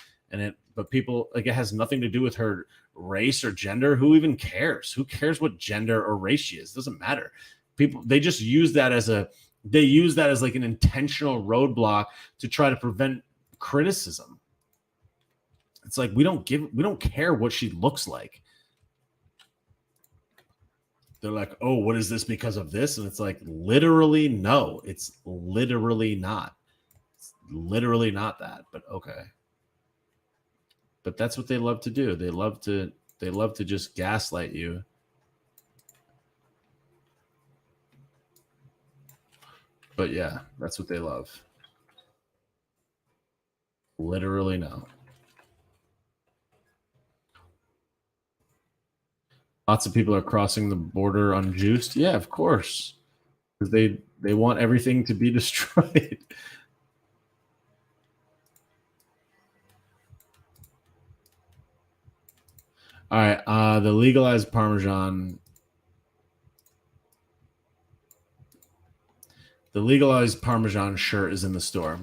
But people, like, it has nothing to do with her race or gender. Who even cares? Who cares what gender or race she is? It doesn't matter. People, they just use that as like an intentional roadblock to try to prevent criticism. It's like we don't care what she looks like. They're like, oh, what is this because of this? And it's like, literally, no, it's literally not. It's literally not that, but okay. But that's what they love to do. They love to just gaslight you. But yeah, that's what they love. Literally no. Lots of people are crossing the border unjuiced. Yeah, of course. because they want everything to be destroyed. All right, the legalized Parmesan. The legalized Parmesan shirt is in the store.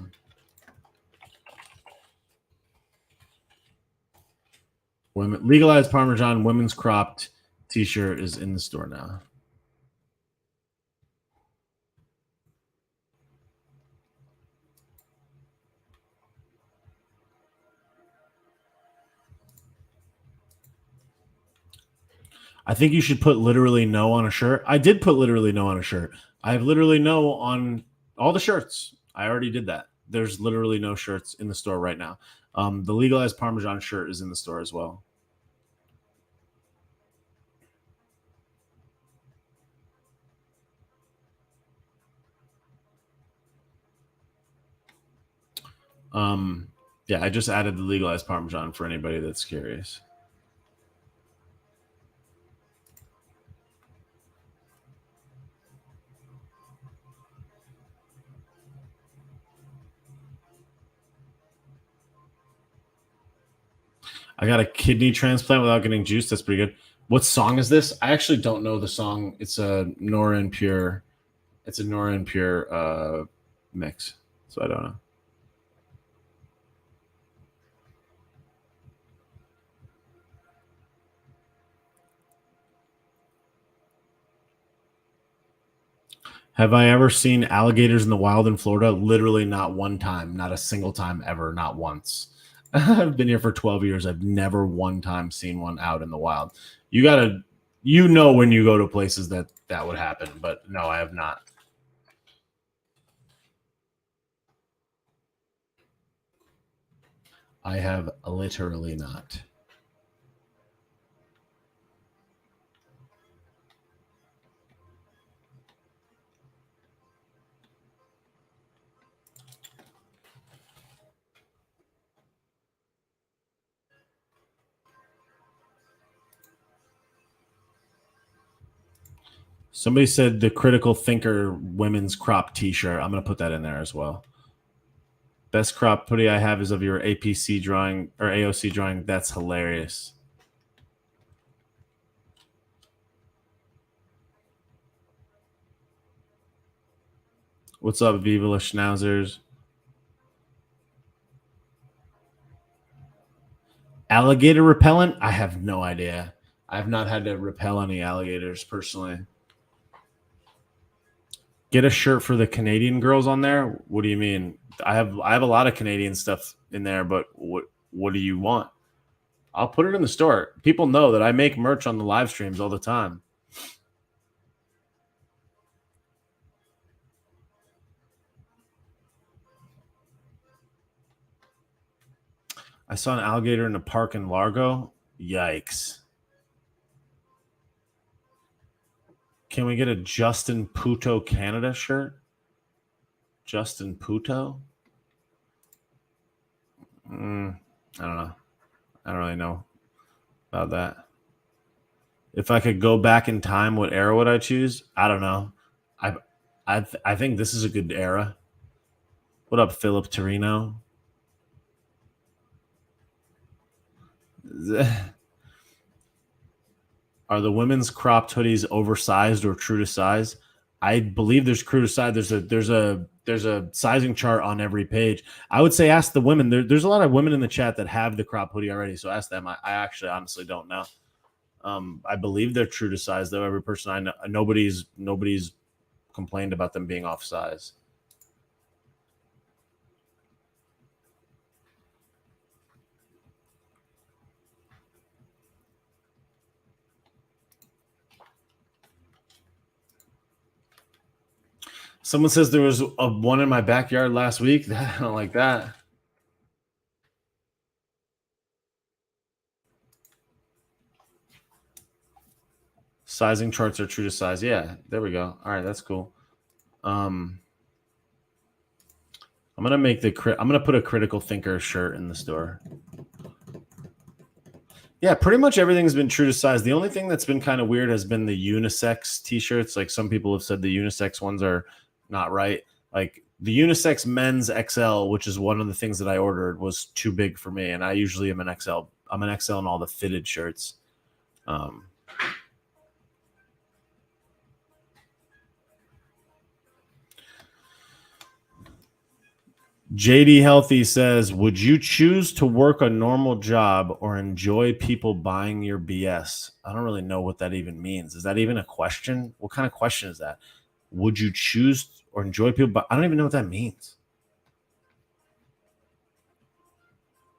Legalized Parmesan women's cropped t-shirt is in the store now. I think you should put literally no on a shirt. I did put literally no on a shirt. I have literally no on all the shirts. I already did that. There's literally no shirts in the store right now. The legalized Parmesan shirt is in the store as well. Yeah, I just added the legalized Parmesan for anybody that's curious. I got a kidney transplant without getting juice. That's pretty good. What song is this? I actually don't know the song. It's a Nora and Pure. It's a Nora and Pure mix. So I don't know. Have I ever seen alligators in the wild in Florida? Literally not one time, not a single time ever, not once. I've been here for 12 years. I've never one time seen one out in the wild. You gotta, when you go to places that would happen, but no, I have not. I have literally not. Somebody said the Critical Thinker women's crop t-shirt. I'm going to put that in there as well. Best crop hoodie I have is of your APC drawing or AOC drawing. That's hilarious. What's up, Viva La Schnauzers? Alligator repellent? I have no idea. I've not had to repel any alligators personally. Get a shirt for the Canadian girls on there? What do you mean? I have a lot of Canadian stuff in there, but what do you want? I'll put it in the store. People know that I make merch on the live streams all the time. I saw an alligator in a park in Largo. Yikes. Can we get a Justin Puto Canada shirt? Justin Puto? I don't know. I don't really know about that. If I could go back in time, what era would I choose? I don't know. I think this is a good era. What up, Philip Torino? Are the women's cropped hoodies oversized or true to size? I believe there's true to size. There's a sizing chart on every page. I would say ask the women. There's a lot of women in the chat that have the crop hoodie already, so ask them. I actually honestly don't know. I believe they're true to size though. Every person I know, nobody's complained about them being off size. Someone says there was one in my backyard last week. I don't like that. Sizing charts are true to size. Yeah, there we go. All right, that's cool. I'm gonna put a Critical Thinker shirt in the store. Yeah, pretty much everything's been true to size. The only thing that's been kind of weird has been the unisex t-shirts. Like some people have said the unisex ones are not right. Like the unisex men's XL, which is one of the things that I ordered, was too big for me. And I usually am an XL. I'm an XL in all the fitted shirts. JD Healthy says, would you choose to work a normal job or enjoy people buying your BS? I don't really know what that even means. Is that even a question? What kind of question is that? Would you choose or enjoy people? I don't even know what that means.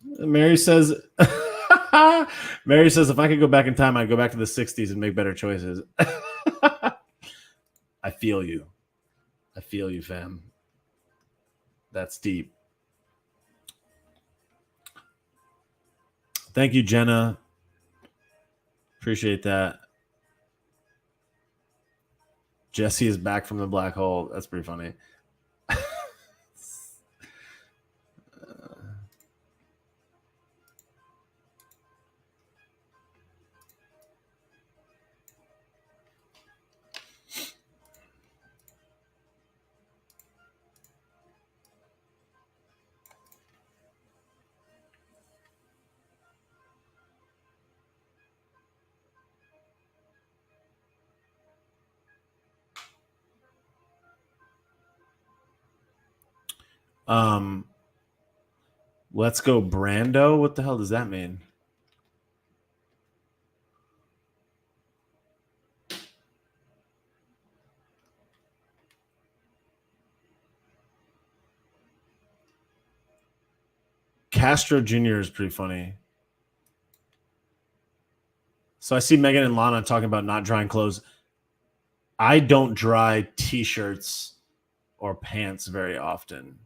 Mary says, Mary says, if I could go back in time, I'd go back to the 60s and make better choices. I feel you. I feel you, fam. That's deep. Thank you, Jenna. Appreciate that. Jesse is back from the black hole. That's pretty funny. Let's go Brando. What the hell does that mean? Castro Jr. is pretty funny. So I see Megan and Lana talking about not drying clothes. I don't dry t-shirts or pants very often.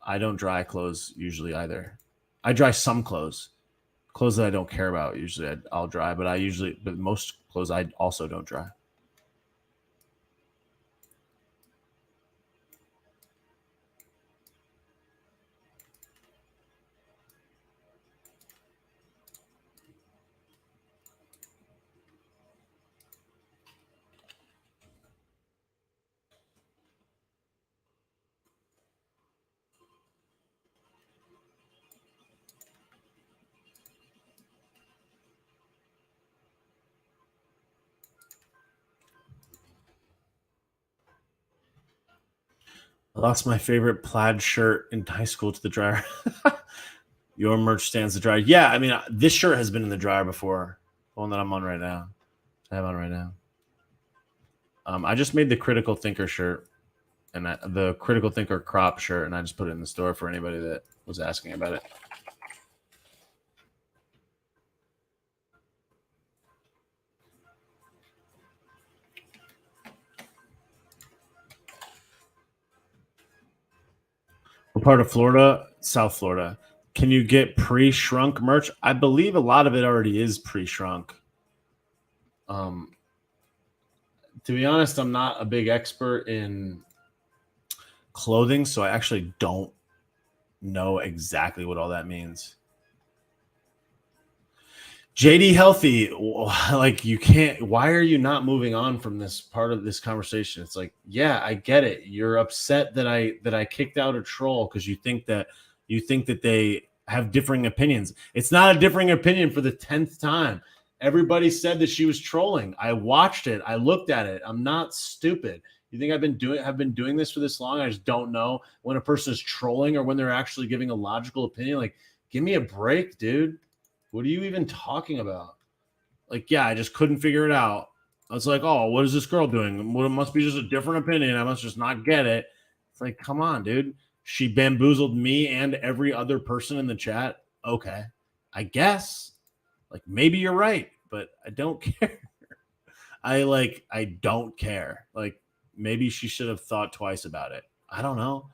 I don't dry clothes usually either. I dry some clothes that I don't care about. Usually I'll dry, but most clothes I also don't dry. I lost my favorite plaid shirt in high school to the dryer. Your merch stands to dry. Yeah, I mean, this shirt has been in the dryer before. The one that I'm on right now. I have on right now. I just made the Critical Thinker shirt and the Critical Thinker crop shirt, and I just put it in the store for anybody that was asking about it. What part of Florida? South Florida. Can you get pre-shrunk merch? I believe a lot of it already is pre-shrunk. To be honest, I'm not a big expert in clothing, so I actually don't know exactly what all that means. JD Healthy, like you can't. Why are you not moving on from this part of this conversation? It's like, yeah, I get it. You're upset that I kicked out a troll because you think that they have differing opinions. It's not a differing opinion for the 10th time. Everybody said that she was trolling. I watched it. I looked at it. I'm not stupid. You think have been doing this for this long? I just don't know when a person is trolling or when they're actually giving a logical opinion. Like, give me a break, dude. What are you even talking about? Like, yeah, I just couldn't figure it out. I was like, oh, what is this girl doing? Well, it must be just a different opinion. I must just not get it. It's like, come on, dude. She bamboozled me and every other person in the chat. Okay, I guess. Like, maybe you're right, but I don't care. I don't care. Like, maybe she should have thought twice about it. I don't know.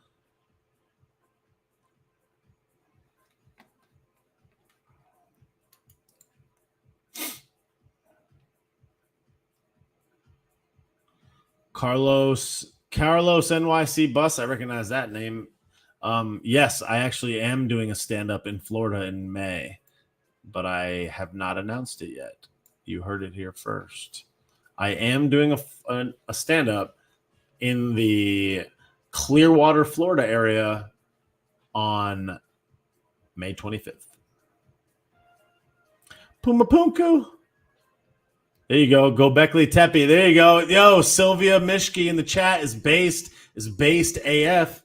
Carlos NYC Bus. I recognize that name. Yes, I actually am doing a stand-up in Florida in May. but I have not announced it yet. You heard it here first. I am doing a stand-up in the Clearwater, Florida area on May 25th. Pumapunku. There you go. Go Beckley Tepe. There you go. Yo, Sylvia Mishki in the chat is based AF.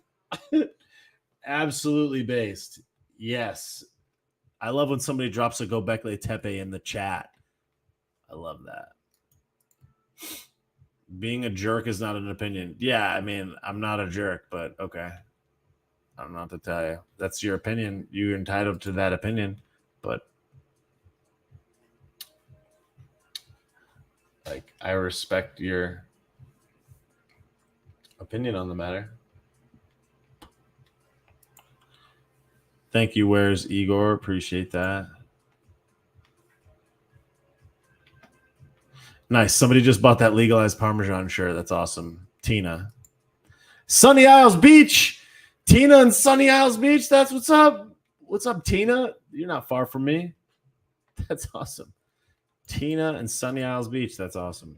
Absolutely based. Yes. I love when somebody drops a Go Beckley Tepe in the chat. I love that. Being a jerk is not an opinion. Yeah, I mean, I'm not a jerk, but okay. I don't know what to tell you. That's your opinion. You're entitled to that opinion, but like, I respect your opinion on the matter. Thank you, Where's Igor? Appreciate that. Nice. Somebody just bought that legalized Parmesan shirt. That's awesome. Tina. Sunny Isles Beach. Tina and Sunny Isles Beach. That's what's up. What's up, Tina? You're not far from me. That's awesome. Tina and Sunny Isles Beach. That's awesome.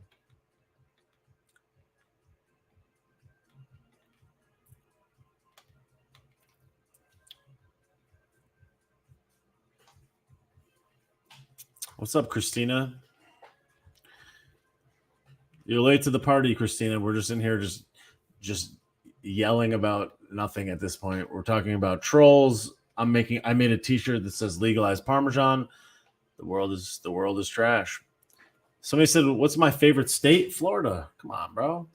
What's up, Christina? You're late to the party, Christina. We're just in here just yelling about nothing at this point. We're talking about trolls. I made a t-shirt that says legalized Parmesan. The world is trash. Somebody said, "What's my favorite state?" Florida. Come on, bro.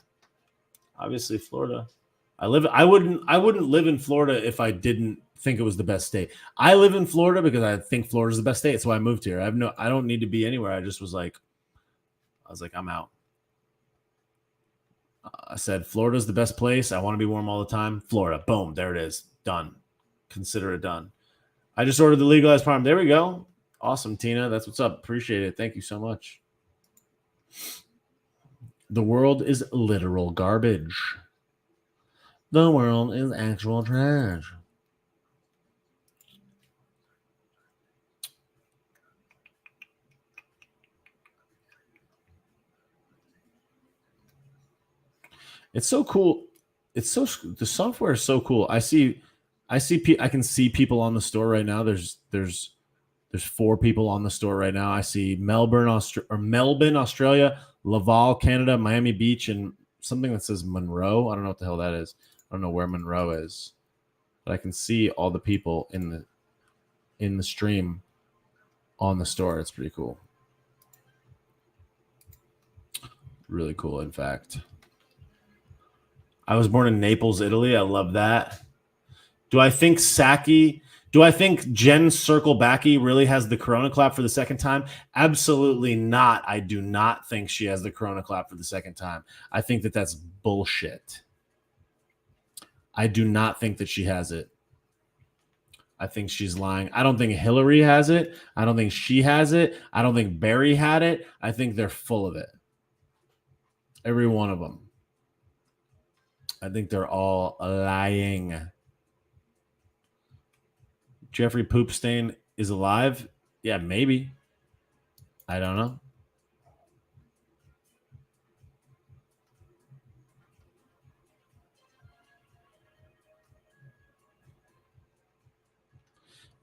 Obviously Florida. I wouldn't live in Florida if I didn't think it was the best state. I live in Florida because I think Florida's the best state. So I moved here. I don't need to be anywhere. I was like, I'm out. I said, Florida's the best place. I want to be warm all the time. Florida. Boom. There it is. Done. Consider it done. I just ordered the legalized Parm. There we go. Awesome, Tina. That's what's up. Appreciate it. Thank you so much. The world is literal garbage. The world is actual trash. It's so cool. The software is so cool. I can see people on the store right now. There's 4 people on the store right now. I see Melbourne, Australia, Laval, Canada, Miami Beach, and something that says Monroe. I don't know what the hell that is. I don't know where Monroe is, but I can see all the people in the stream on the store. It's pretty cool. Really cool, in fact. I was born in Naples, Italy. I love that. Do I think Jen Circlebacky really has the Corona clap for the second time? Absolutely not. I do not think she has the Corona clap for the second time. I think that that's bullshit. I do not think that she has it. I think she's lying. I don't think Hillary has it. I don't think she has it. I don't think Barry had it. I think they're full of it. Every one of them. I think they're all lying. Jeffrey Poopstain is alive? Yeah, maybe. I don't know.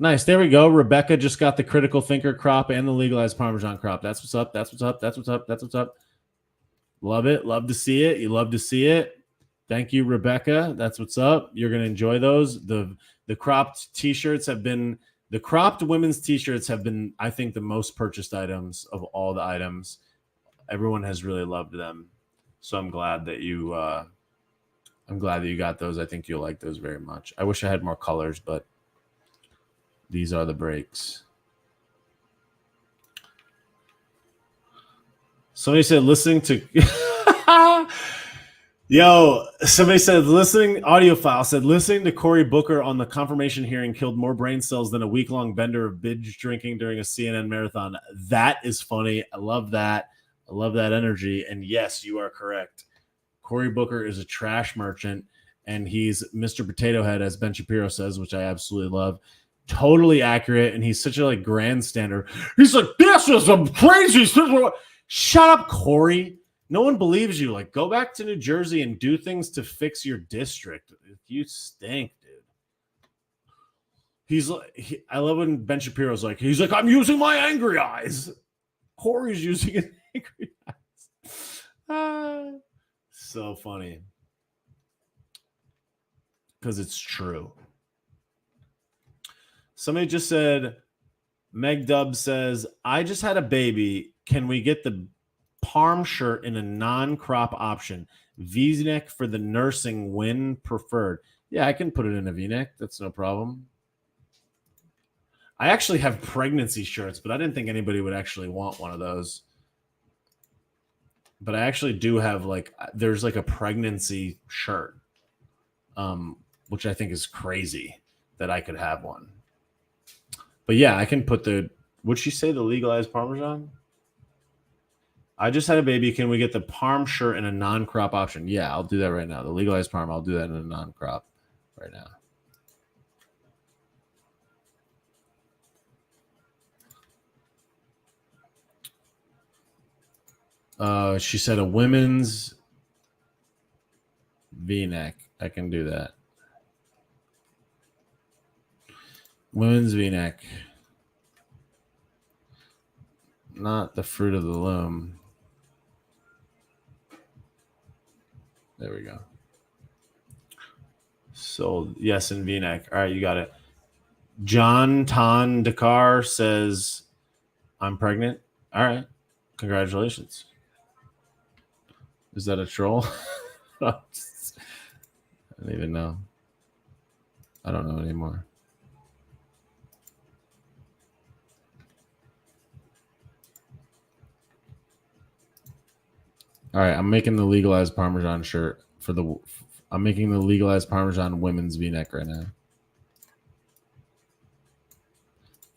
Nice. There we go. Rebecca just got the critical thinker crop and the legalized Parmesan crop. That's what's up. That's what's up. That's what's up. That's what's up. Love it. Love to see it. You love to see it. Thank you, Rebecca. That's what's up. You're going to enjoy those. The cropped t-shirts have been, the cropped women's t-shirts have been, I think, the most purchased items of all the items. Everyone has really loved them. So I'm glad that you got those. I think you'll like those very much. I wish I had more colors, but these are the breaks. Somebody said listening to Yo, somebody said audiophile said listening to Cory Booker on the confirmation hearing killed more brain cells than a week-long bender of binge drinking during a CNN marathon. That is funny. I love that. I love that energy. And yes, you are correct. Cory Booker is a trash merchant, and he's Mr. Potato Head, as Ben Shapiro says, which I absolutely love. totally accurate, and he's such a like grandstander. He's like, this is a crazy. Shut up, Corey. No one believes you. Like, go back to New Jersey and do things to fix your district. You stink, dude. He's like, I love when Ben Shapiro's like, he's like, I'm using my angry eyes. Corey's using his angry eyes. So funny. Because it's true. Somebody just said, Meg Dub says, I just had a baby. Can we get the Parm shirt in a non-crop option? V-neck for the nursing when preferred. Yeah, I can put it in a V-neck. That's no problem. I actually have pregnancy shirts, but I didn't think anybody would actually want one of those. But I actually do have like, there's like a pregnancy shirt, which I think is crazy that I could have one. But yeah, I can put the, would she say the legalized Parmesan? I just had a baby. Can we get the Parm shirt in a non-crop option? Yeah, I'll do that right now. The legalized Parm, I'll do that in a non-crop right now. She said a women's V-neck. I can do that. Women's V-neck. Not the fruit of the loom. There we go. Sold. Yes, in V-neck. All right, you got it. John Tan Dakar says, I'm pregnant. All right. Congratulations. Is that a troll? I don't even know. I don't know anymore. All right, I'm making the legalized Parmesan shirt for the. I'm making the legalized Parmesan women's V-neck right now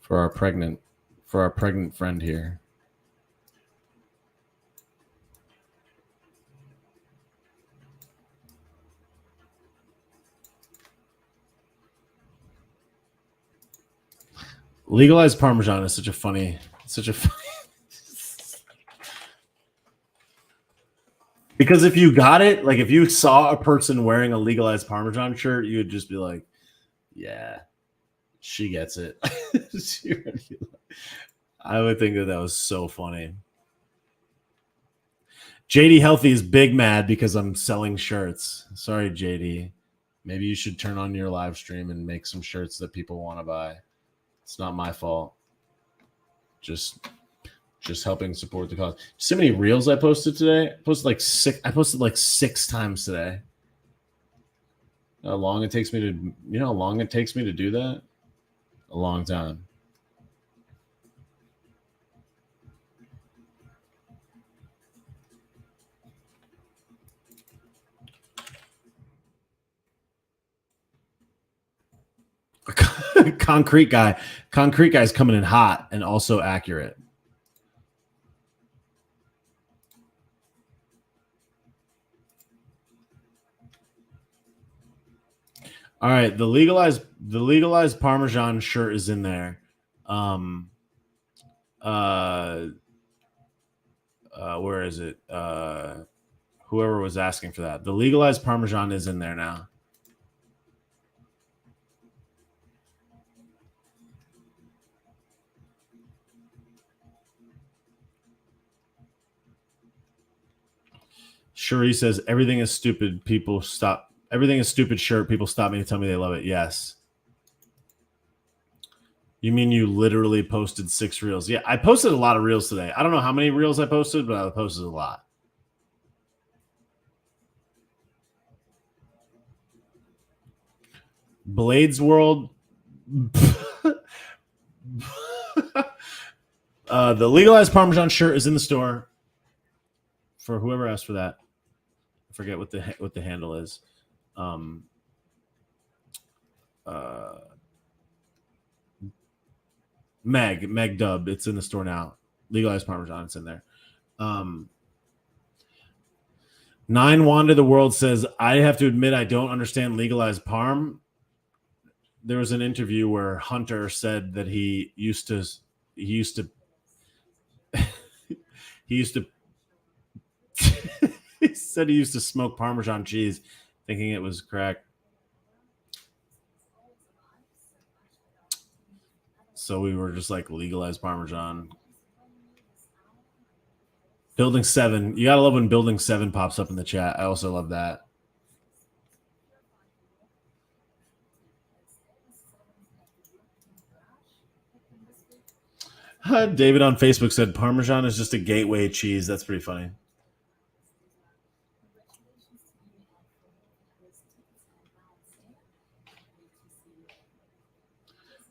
for our pregnant friend here. Legalized Parmesan is such a funny. Because if you got it, like if you saw a person wearing a legalized Parmesan shirt, you would just be like, yeah, she gets it. I would think that was so funny. JD Healthy is big mad because I'm selling shirts. Sorry, JD. Maybe you should turn on your live stream and make some shirts that people want to buy. It's not my fault. Just helping support the cause. See how many reels I posted today? I posted like six times today. How long it takes me to, you know how long it takes me to do that? A long time. Concrete guy's coming in hot and also accurate. All right, the legalized Parmesan shirt is in there. Where is it? Whoever was asking for that. The legalized Parmesan is in there now. Cherie says everything is stupid. People stop. Everything is stupid shirt. People stop me to tell me they love it. Yes. You mean you literally posted 6 reels? Yeah, I posted a lot of reels today. I don't know how many reels I posted, but I posted a lot. Blades World. The legalized Parmesan shirt is in the store for whoever asked for that. I forget what the handle is. Meg Dub, it's in the store now. Legalized Parmesan, it's in there. 9 Wanda the World says, I have to admit I don't understand legalized Parm. there was an interview where Hunter said that he used to he said he used to smoke Parmesan cheese thinking it was crack. So we were just like legalized Parmesan. Building 7. You gotta love when Building 7 pops up in the chat. I also love that. David on Facebook said Parmesan is just a gateway cheese. That's pretty funny.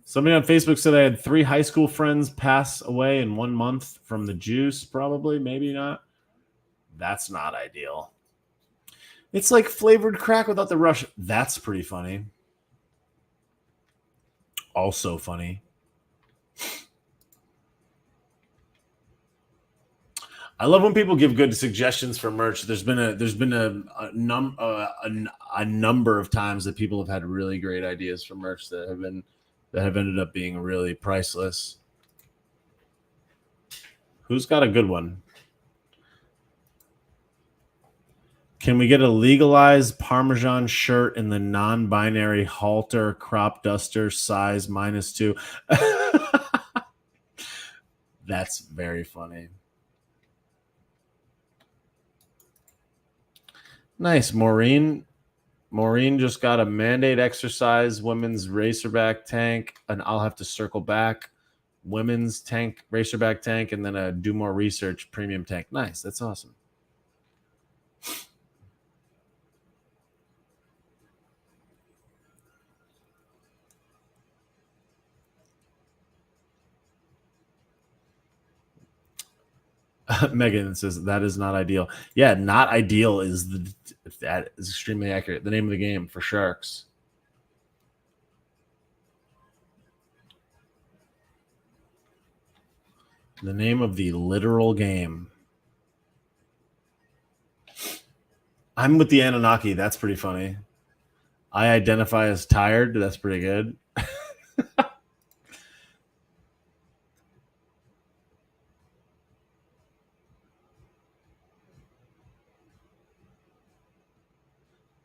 Somebody on Facebook said I had 3 high school friends pass away in 1 month from the juice. Probably, maybe not. That's not ideal. It's like flavored crack without the rush. That's pretty funny. Also funny. I love when people give good suggestions for merch. There's been a number of times that people have had really great ideas for merch that have ended up being really priceless. Who's got a good one? Can we get a legalized Parmesan shirt in the non-binary halter crop duster size -2? That's very funny. Nice, Maureen. Maureen just got a mandate exercise, women's racerback tank, and I'll have to circle back. Women's tank, racerback tank, and then a do more research premium tank. Nice, that's awesome. Megan says that is not ideal. Yeah, not ideal is that is extremely accurate. The name of the game for sharks. The name of the literal game. I'm with the Anunnaki. That's pretty funny. I identify as tired. That's pretty good.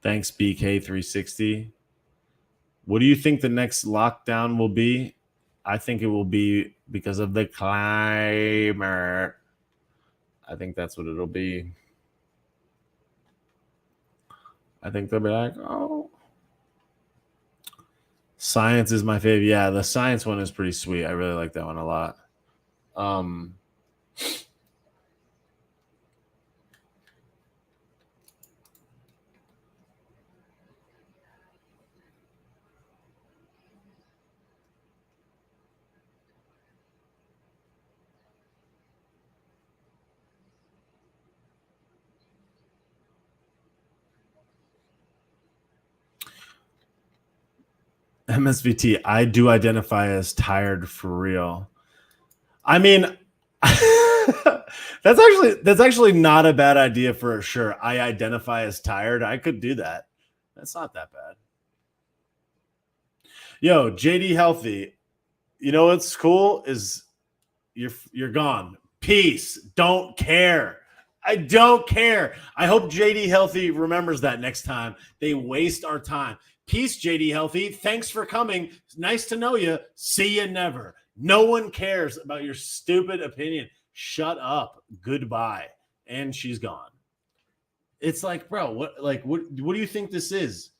Thanks, BK360. What do you think the next lockdown will be? I think it will be because of the climate. I think that's what it'll be. I think they'll be like, oh. Science is my favorite. Yeah, the science one is pretty sweet. I really like that one a lot. MSVT, I do identify as tired for real. I mean, that's actually not a bad idea for sure. I identify as tired. I could do that. That's not that bad. Yo, JD Healthy, you know what's cool is you're gone. Peace. Don't care. I don't care. I hope JD Healthy remembers that next time they waste our time. Peace, JD Healthy. Thanks for coming. Nice to know you. See you never. No one cares about your stupid opinion. Shut up. Goodbye. And she's gone. It's like, bro, what do you think this is?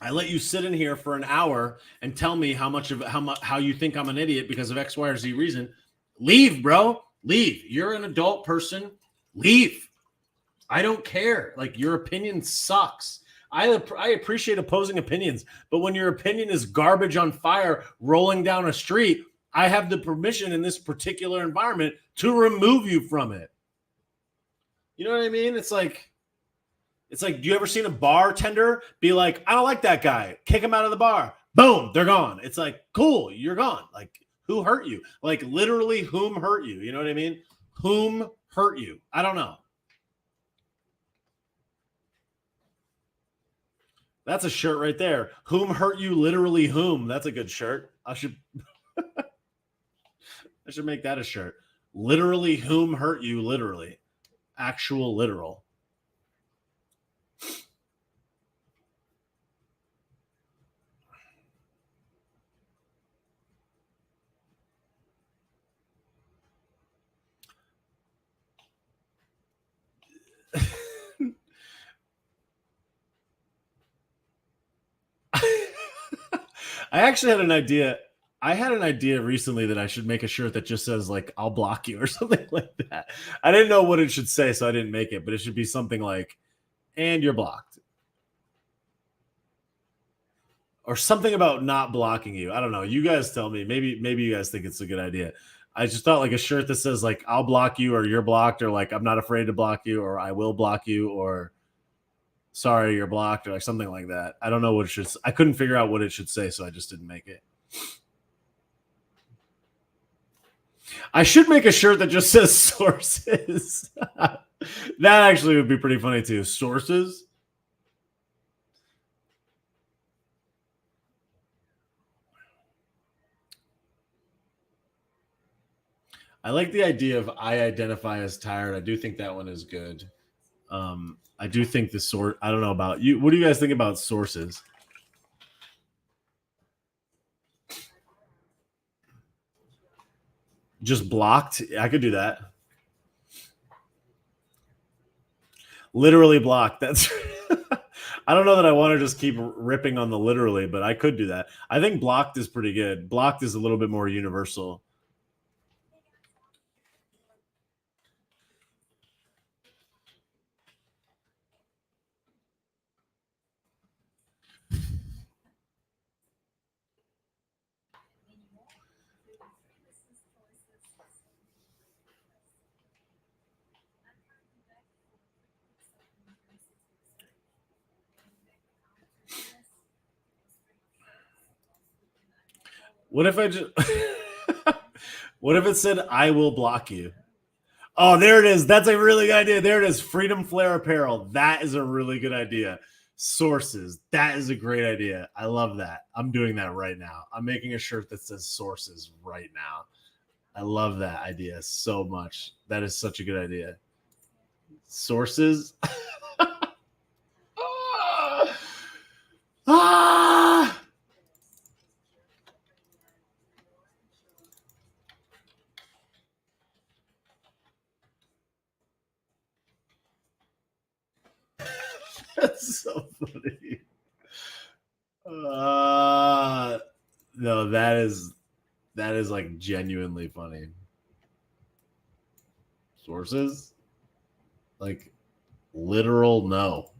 I let you sit in here for an hour and tell me how you think I'm an idiot because of X, Y, or Z reason. Leave, bro. Leave. You're an adult person. Leave. I don't care. Like, your opinion sucks. I appreciate opposing opinions, but when your opinion is garbage on fire rolling down a street, I have the permission in this particular environment to remove you from it. You know what I mean? It's like, do you ever seen a bartender be like, I don't like that guy, kick him out of the bar? Boom, they're gone. It's like, cool, you're gone. Like, who hurt you? Like, literally, whom hurt you? You know what I mean? Whom hurt you? I don't know. That's a shirt right there. Whom hurt you? Literally whom? That's a good shirt. I should make that a shirt. Literally whom hurt you? Literally. Actual literal. I actually had an idea. I had an idea recently that I should make a shirt that just says like "I'll block you" or something like that. I didn't know what it should say, so I didn't make it. But it should be something like "and you're blocked" or something about not blocking you. I don't know. You guys tell me. Maybe you guys think it's a good idea. I just thought like a shirt that says like "I'll block you" or "you're blocked" or like "I'm not afraid to block you" or "I will block you" or "sorry, you're blocked" or like something like that. I don't know what it should. I couldn't figure out what it should say, so I just didn't make it. I should make a shirt that just says sources. That actually would be pretty funny too. Sources. I like the idea of I identify as tired. I do think that one is good. I do think the sort. I don't know about you. What do you guys think about sources? Just blocked. I could do that. Literally blocked. That's. I don't know that I want to just keep ripping on the literally, but I could do that. I think blocked is pretty good. Blocked is a little bit more universal. What if I just what if it said I will block you? Oh, there it is. That's a really good idea. There it is. Freedom Flare Apparel. That is a really good idea. Sources. That is a great idea. I love that. I'm doing that right now. I'm making a shirt that says sources right now. I love that idea so much. That is such a good idea. Sources. Ah! That's so funny. No, that is like genuinely funny. Sources? Like literal no.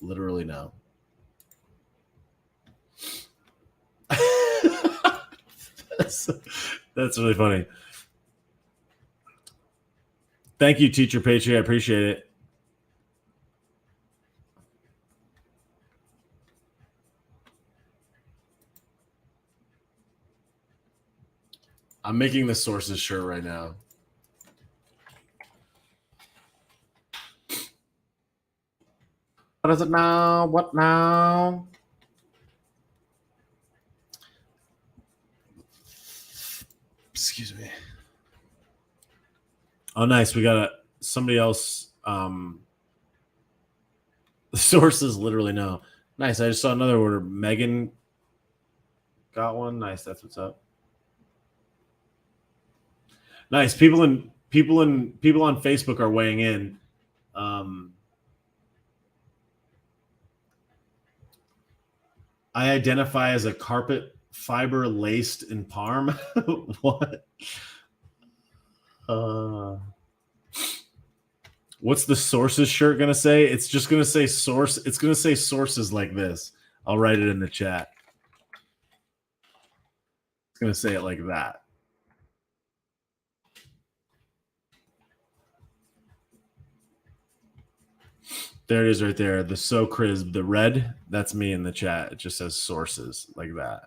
Literally no. that's really funny. Thank you, Teacher Patriot. I appreciate it. I'm making the sources shirt right now. What is it now? What now? Excuse me. Oh, nice. We got somebody else. The sources literally no. Nice. I just saw another order. Megan got one. Nice. That's what's up. Nice. People on Facebook are weighing in. I identify as a carpet fiber laced in parm. What? What's the sources shirt gonna say? It's just gonna say source. It's gonna say sources like this. I'll write it in the chat. It's gonna say it like that. There it is right there. The So Crisp, the red, that's me in the chat. It just says sources like that.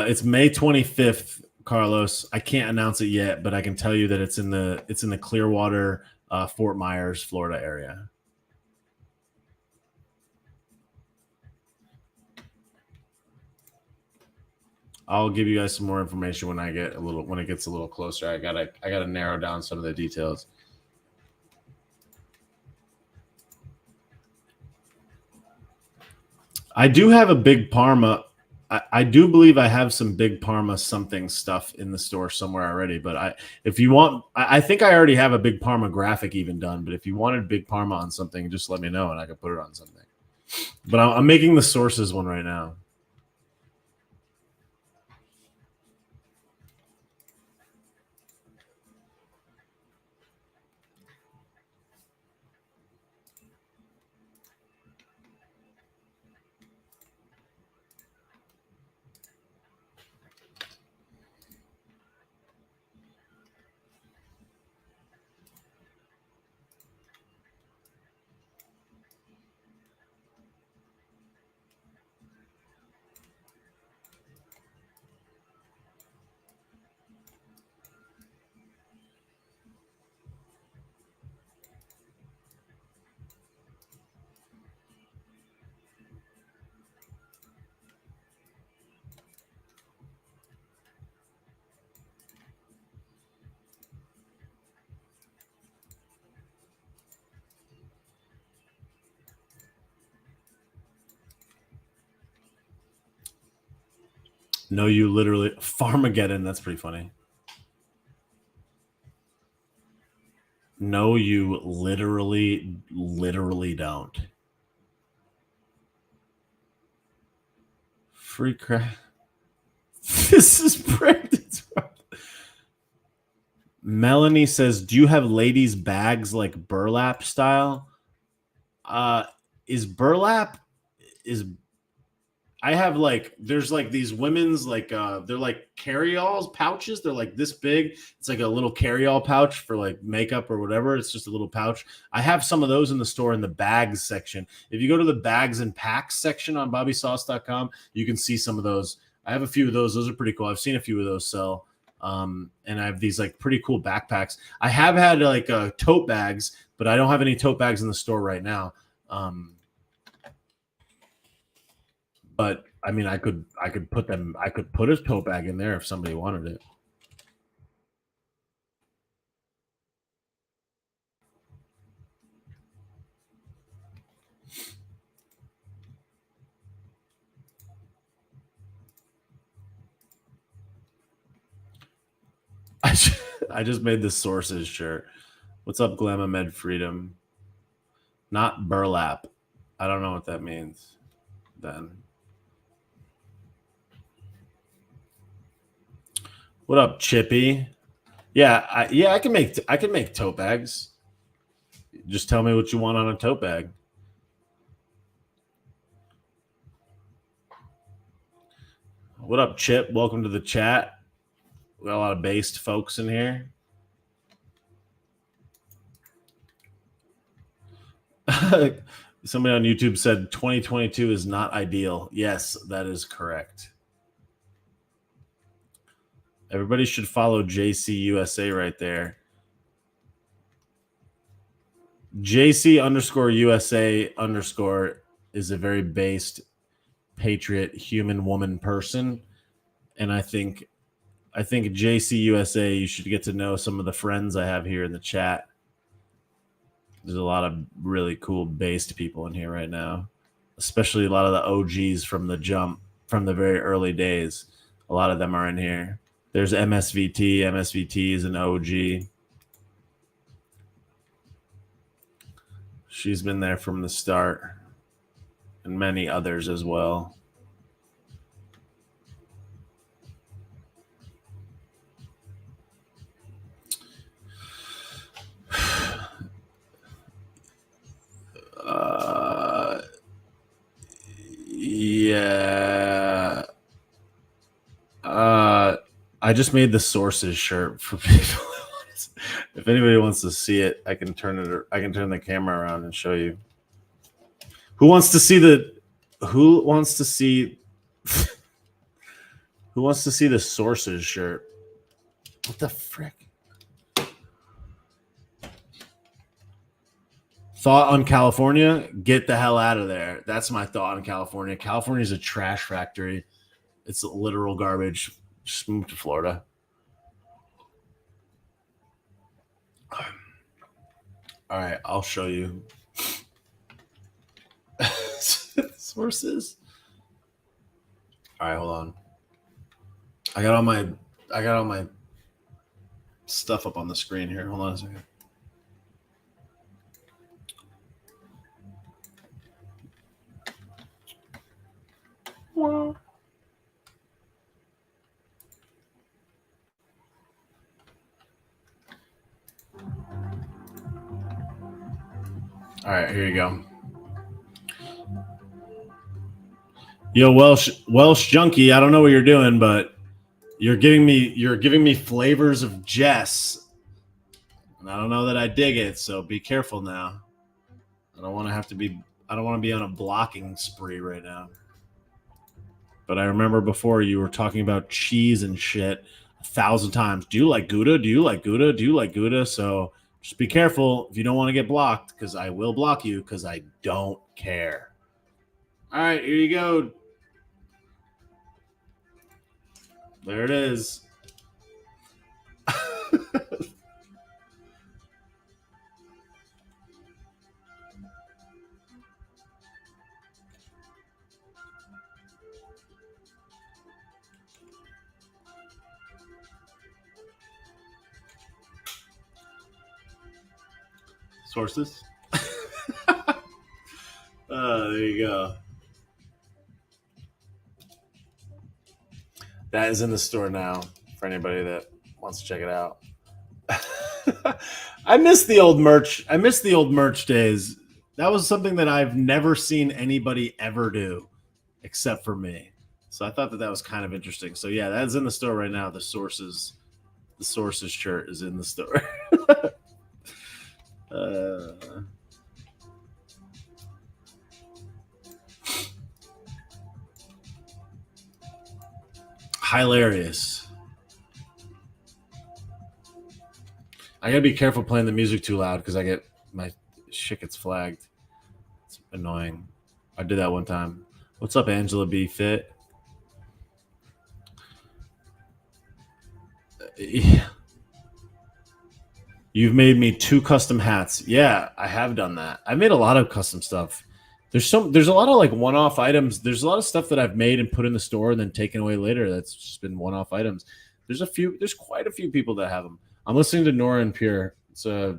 It's May 25th, Carlos. I can't announce it yet, but I can tell you that it's in the Clearwater Fort Myers, Florida area. I'll give you guys some more information when it gets a little closer. I gotta narrow down some of the details. I do have a Big Parma. I do believe I have some Big Parma something stuff in the store somewhere already. But if you want, I think I already have a Big Parma graphic even done. But if you wanted Big Parma on something, just let me know and I could put it on something. But I'm making the sources one right now. No, you literally Farmageddon. That's pretty funny. No, you literally don't. Free crap. This is practice. Melanie says, "Do you have ladies' bags like burlap style?" Is burlap is I have there's these women's they're like carry-alls pouches. They're like this big. It's like a little carry-all pouch for like makeup or whatever. It's just a little pouch. I have some of those in the store in the bags section. If you go to the bags and packs section on bobbysauce.com, you can see some of those. I have a few of those. Those are pretty cool. I've seen a few of those sell. And I have these like pretty cool backpacks. I have had tote bags, but I don't have any tote bags in the store right now. But I mean, I could put a tote bag in there if somebody wanted it. I just made the sources shirt. What's up, Glamma Med Freedom? Not burlap. I don't know what that means. Then. What up, Chippy? Yeah, I can make tote bags. Just tell me what you want on a tote bag. What up, Chip? Welcome to the chat. We got a lot of based folks in here. Somebody on YouTube said 2022 is not ideal. Yes, that is correct. Everybody should follow JCUSA right there. JC_USA_ is a very based patriot human woman person. And I think JCUSA, you should get to know some of the friends I have here in the chat. There's a lot of really cool based people in here right now, especially a lot of the OGs from the jump, from the very early days. A lot of them are in here. There's MSVT. MSVT is an OG. She's been there from the start, and many others as well. Yeah. I just made the sources shirt for people. If anybody wants to see it, I can turn the camera around and show you. Who wants to see the sources shirt? What the frick? Thought on California, get the hell out of there. That's my thought on California. California is a trash factory. It's literal garbage. Just move to Florida. All right, I'll show you. Sources. All right, hold on. I got all my stuff up on the screen here. Hold on a second. All right, here you go. Yo, Welsh junkie, I don't know what you're doing, but you're giving me flavors of Jess. And I don't know that I dig it, so be careful now. I don't want to be on a blocking spree right now. But I remember before you were talking about cheese and shit 1,000 times. Do you like Gouda? Do you like Gouda? Do you like Gouda? So just be careful if you don't want to get blocked, because I will block you because I don't care. All right, here you go. There it is. Sources. There you go. That is in the store now for anybody that wants to check it out. I miss the old merch. I miss the old merch days. That was something that I've never seen anybody ever do except for me. So I thought that was kind of interesting. So yeah, that's in the store right now. The sources shirt is in the store. Hilarious. I gotta be careful playing the music too loud because my shit gets flagged. It's annoying. I did that one time. What's up, Angela B. Fit? Yeah. You've made me 2 custom hats. Yeah, I have done that. I've made a lot of custom stuff. There's a lot of like one-off items. There's a lot of stuff that I've made and put in the store and then taken away later. That's just been one-off items. There's quite a few people that have them. I'm listening to Nora and Pure. It's a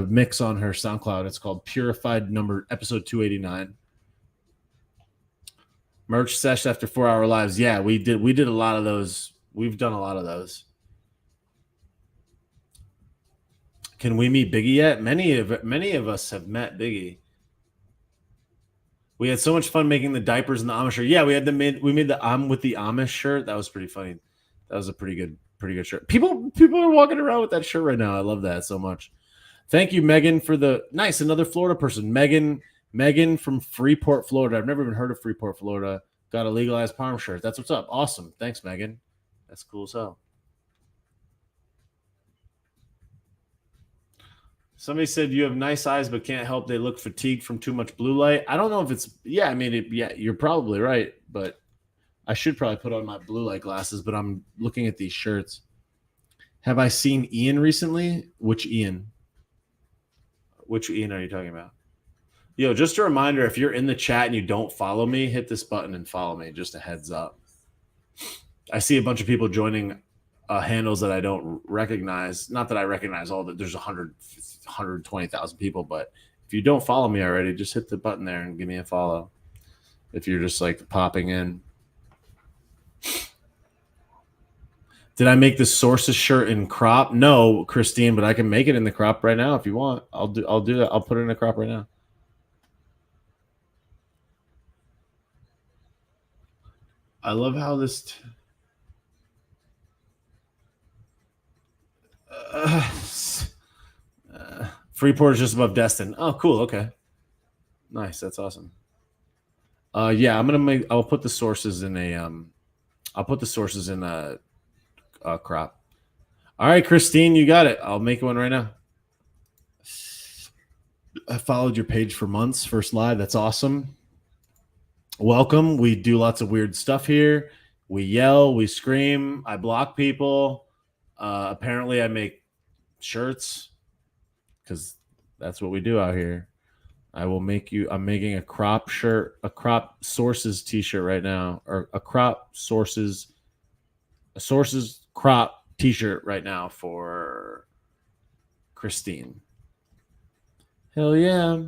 mix on her SoundCloud. It's called Purified episode 289. Merch sesh after 4-hour lives. Yeah, we did a lot of those. We've done a lot of those. Can we meet Biggie yet? Many of us have met Biggie. We had so much fun making the diapers and the Amish shirt. Yeah, we made the I'm with the Amish shirt. That was pretty funny. That was a pretty good shirt. People are walking around with that shirt right now. I love that so much. Thank you, Megan, for the nice. Another Florida person, Megan from Freeport, Florida. I've never even heard of Freeport, Florida. Got a legalized palm shirt. That's what's up. Awesome. Thanks, Megan. That's cool as hell. Somebody said you have nice eyes, but can't help they look fatigued from too much blue light. I don't know if it's you're probably right, but I should probably put on my blue light glasses. But I'm looking at these shirts. Have I seen Ian recently? Which Ian? Which Ian are you talking about? Yo, just a reminder: if you're in the chat and you don't follow me, hit this button and follow me. Just a heads up. I see a bunch of people joining handles that I don't recognize. Not that I recognize all that. There's 120,000 people, but if you don't follow me already, just hit the button there and give me a follow. If you're just like popping in. Did I make the sources shirt in crop? No, Christine, but I can make it in the crop right now if you want. I'll do that. I'll put it in the crop right now. I love how this Freeport is just above Destin. Oh, cool. Okay. Nice. That's awesome. Yeah, I'll put the sources in a crop. All right, Christine, you got it. I'll make one right now. I followed your page for months. First live. That's awesome. Welcome. We do lots of weird stuff here. We yell, we scream. I block people. Apparently, I make shirts because that's what we do out here. I'm making a crop shirt, a crop sources t-shirt right now, or a sources crop t-shirt right now for Christine. Hell yeah.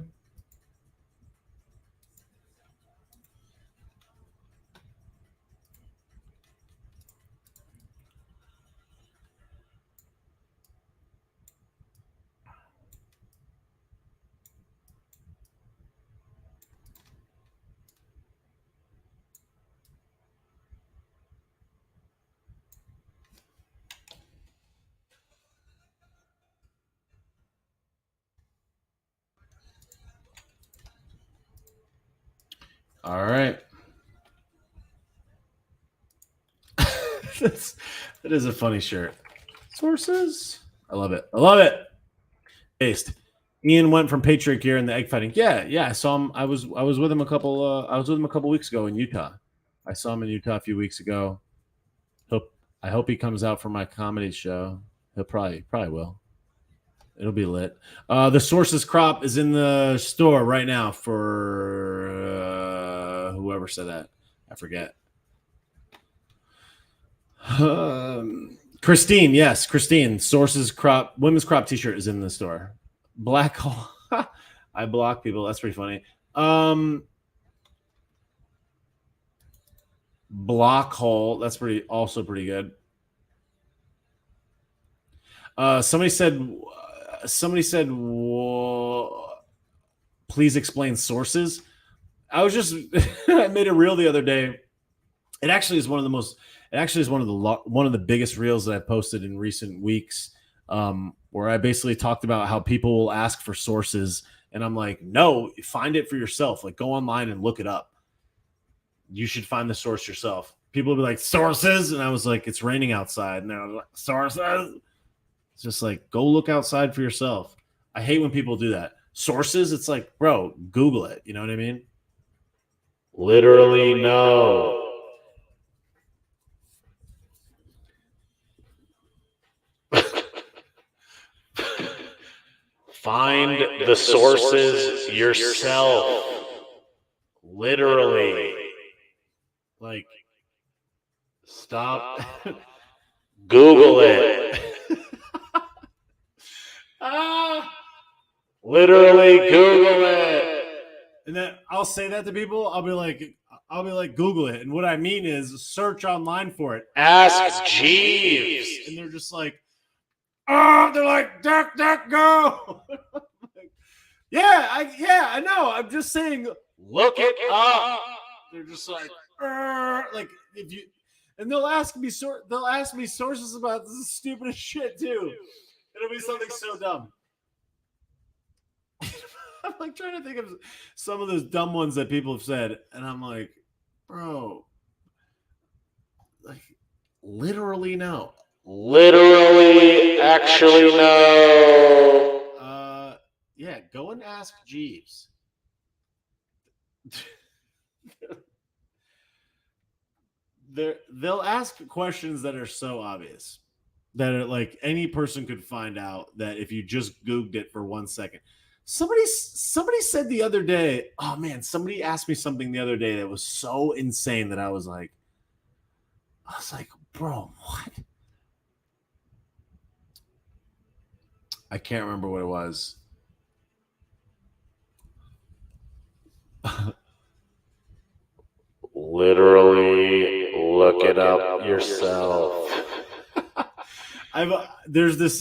All right. That is a funny shirt. Sources. I love it. I love it. Based. Ian went from Patriot Gear and the egg fighting. Yeah. I saw him. I was with him a couple weeks ago in Utah. I saw him in Utah a few weeks ago. I hope he comes out for my comedy show. He'll probably will. It'll be lit. The Sources crop is in the store right now for whoever said that. I forget. Christine, yes, Christine. Sources crop, women's crop t-shirt is in the store. Black hole. I block people. That's pretty funny. Block hole. That's also pretty good. Somebody said, please explain sources. I was just, I made a reel the other day. It actually is one of the biggest reels that I posted in recent weeks, where I basically talked about how people will ask for sources. And I'm like, no, find it for yourself. Like, go online and look it up. You should find the source yourself. People will be like, sources. And I was like, it's raining outside. And they're like, sources. It's just like, go look outside for yourself. I hate when people do that. Sources, it's like, bro, Google it. You know what I mean? Literally, no. Find the sources yourself. Literally. Like, stop. Google it. Literally Google it. And then I'll say that to people. I'll be like, Google it. And what I mean is search online for it. Ask Jeeves. And they're just like, they're like, duck, go. I know. I'm just saying, look it up. They're just like if you, and they'll ask me sources about this stupidest shit too. It'll be something so dumb. I'm like trying to think of some of those dumb ones that people have said, and I'm like, bro, like, literally no. Literally, actually, no. Yeah, go and ask Jeeves. They'll ask questions that are so obvious that are like any person could find out that if you just Googled it for 1 second. Somebody said the other day, oh man, somebody asked me something the other day that was so insane that I was like, bro, what? I can't remember what it was. Literally look it up yourself. There's this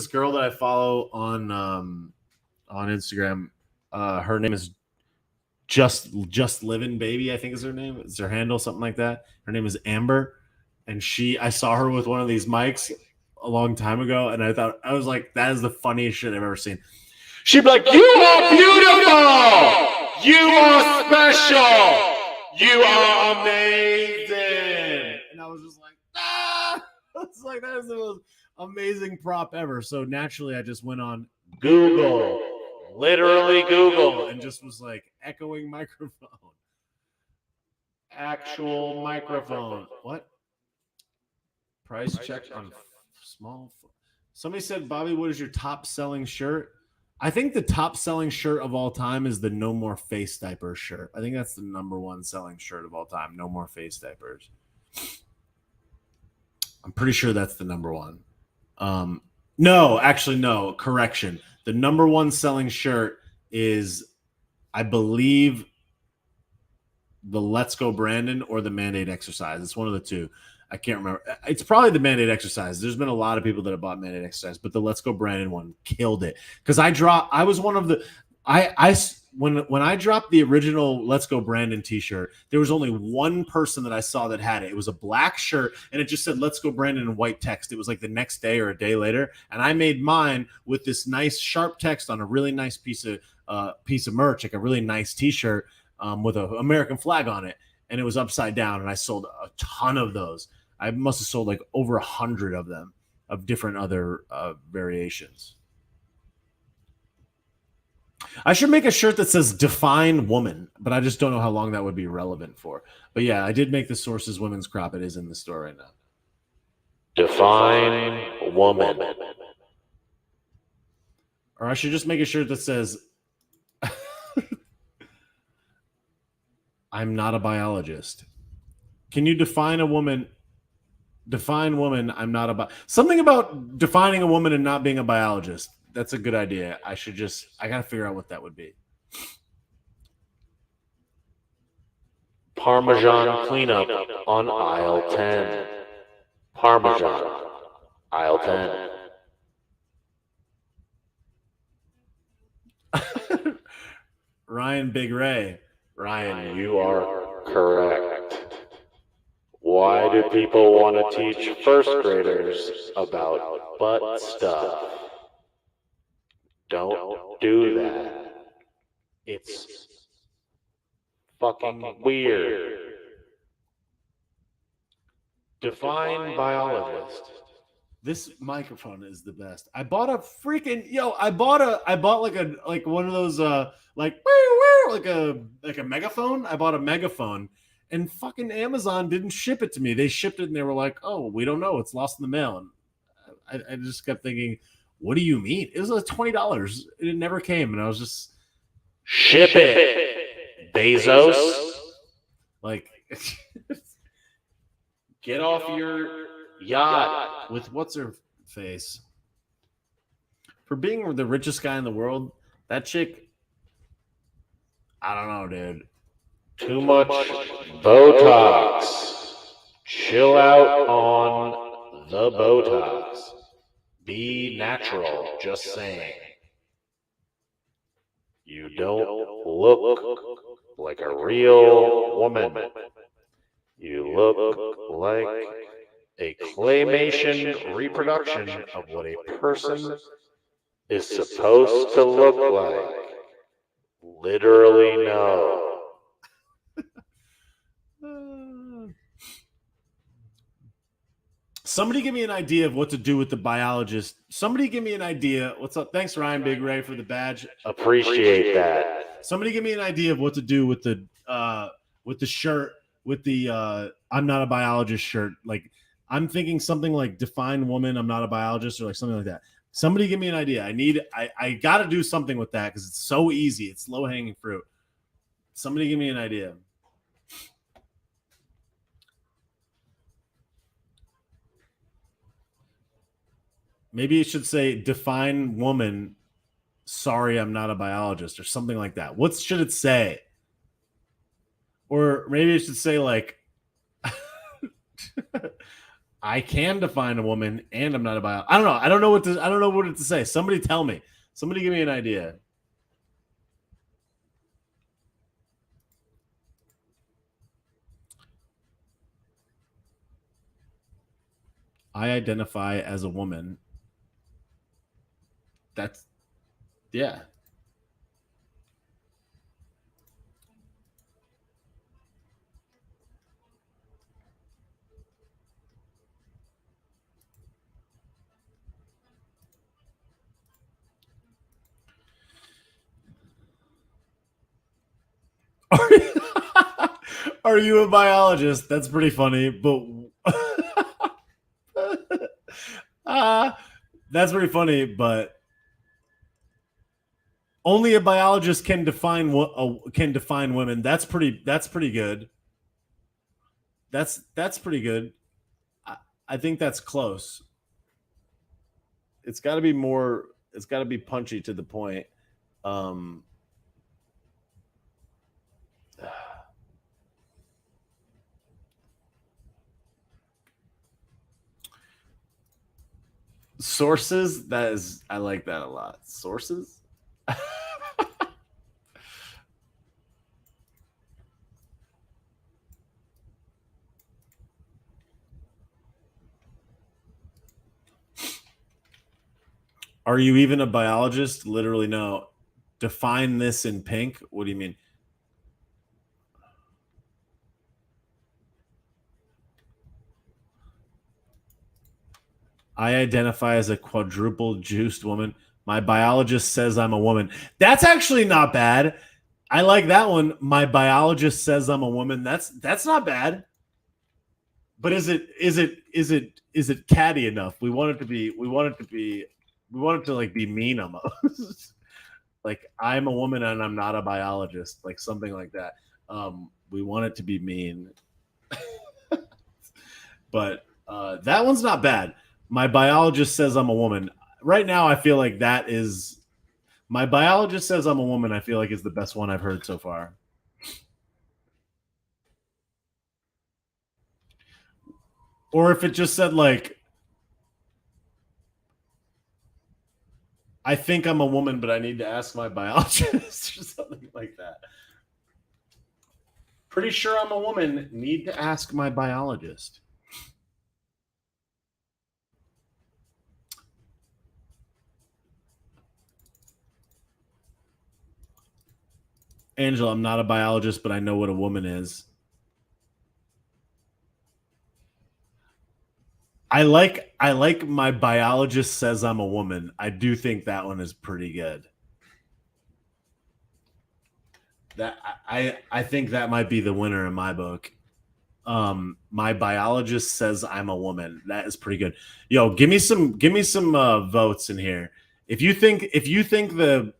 girl that I follow on Instagram. Her name is just living baby, I think is her name. It's her handle, something like that. Her name is Amber, and I saw her with one of these mics a long time ago, and I was like, that is the funniest shit I've ever seen. She'd be like, you are beautiful, you are special, you are amazing, and I was just like, it's like, that is the most amazing prop ever. So naturally, I just went on Google literally Google, and just was like echoing microphone. Actual microphone. What? Price check on small. Somebody said, Bobby, what is your top selling shirt? I think the top selling shirt of all time is the No More Face Diapers shirt. I think that's the number one selling shirt of all time. No More Face Diapers. I'm pretty sure that's the number one. No, actually, no. Correction. The number one selling shirt is, I believe, the Let's Go Brandon or the Mandate Exercise. It's one of the two. I can't remember. It's probably the Mandate Exercise. There's been a lot of people that have bought Mandate Exercise, but the Let's Go Brandon one killed it. Because I was one of the when I dropped the original Let's Go Brandon t-shirt, there was only one person that I saw that had it. It was a black shirt and it just said Let's Go Brandon in white text. It was like the next day or a day later. And I made mine with this nice sharp text on a really nice piece of merch, like a really nice t-shirt with an American flag on it. And it was upside down. And I sold a ton of those. I must have sold like over 100 of them, of different other variations. I should make a shirt that says define woman, but I just don't know how long that would be relevant for. But yeah, I did make the Sources women's crop. It is in the store right now. Define woman. Or I should just make a shirt that says I'm not a biologist. Can you define a woman? Define woman. I'm not a something about defining a woman and not being a biologist. That's a good idea. I gotta figure out what that would be. Parmesan cleanup on aisle 10. Parmesan, aisle 10. Ryan Big Ray. Ryan, you are correct. Why do people want to teach first graders about butt stuff? Don't do that. It's fucking weird. Define biologist. This microphone is the best. I bought a freaking I bought like one of those like a megaphone. I bought a megaphone and fucking Amazon didn't ship it to me. They shipped it and they were like, "Oh, we don't know. It's lost in the mail." And I just kept thinking, what do you mean? It was like $20. It never came. And I was just, ship it, Bezos. Like, get off your yacht with what's her face. For being the richest guy in the world, that chick, I don't know, dude. Too much Botox. Chill out on the Botox. Be natural, just saying. You don't look like a real woman. You look like a claymation reproduction of what a person is supposed to look like. Literally no. Somebody give me an idea of what to do with the biologist. Somebody give me an idea. What's up? Thanks, Ryan Big Ray, for the badge. Appreciate that. Somebody give me an idea of what to do with the shirt, with the I'm not a biologist shirt. Like, I'm thinking something like define woman, I'm not a biologist, or like something like that. Somebody give me an idea. I got to do something with that because it's so easy. It's low hanging fruit. Somebody give me an idea. Maybe it should say define woman. Sorry, I'm not a biologist, or something like that. What should it say? Or maybe it should say like, I can define a woman and I'm not a biologist. I don't know. I don't know what to say. Somebody tell me. Somebody give me an idea. I identify as a woman. That's, yeah. Are, are you a biologist? That's pretty funny, but uh, that's pretty funny, but only a biologist can define what can define women. That's pretty good. That's pretty good. I think that's close. It's got to be more. It's got to be punchy to the point. Um, sources. That is, I like that a lot. Sources. Are you even a biologist? Literally, no. Define this in pink. What do you mean? I identify as a quadruple juiced woman. My biologist says I'm a woman. That's actually not bad. I like that one. My biologist says I'm a woman. That's not bad. But is it catty enough? We want it to like be mean almost. Like I'm a woman and I'm not a biologist, like something like that. We want it to be mean. But that one's not bad. My biologist says I'm a woman. Right now, I feel like that is my biologist says I'm a woman. I feel like is the best one I've heard so far. Or if it just said like, I think I'm a woman, but I need to ask my biologist or something like that. Pretty sure I'm a woman. Need to ask my biologist. Angela, I'm not a biologist, but I know what a woman is. I like my biologist says I'm a woman. I do think that one is pretty good. That I think that might be the winner in my book. My biologist says I'm a woman. That is pretty good. Yo, give me some votes in here. If you think the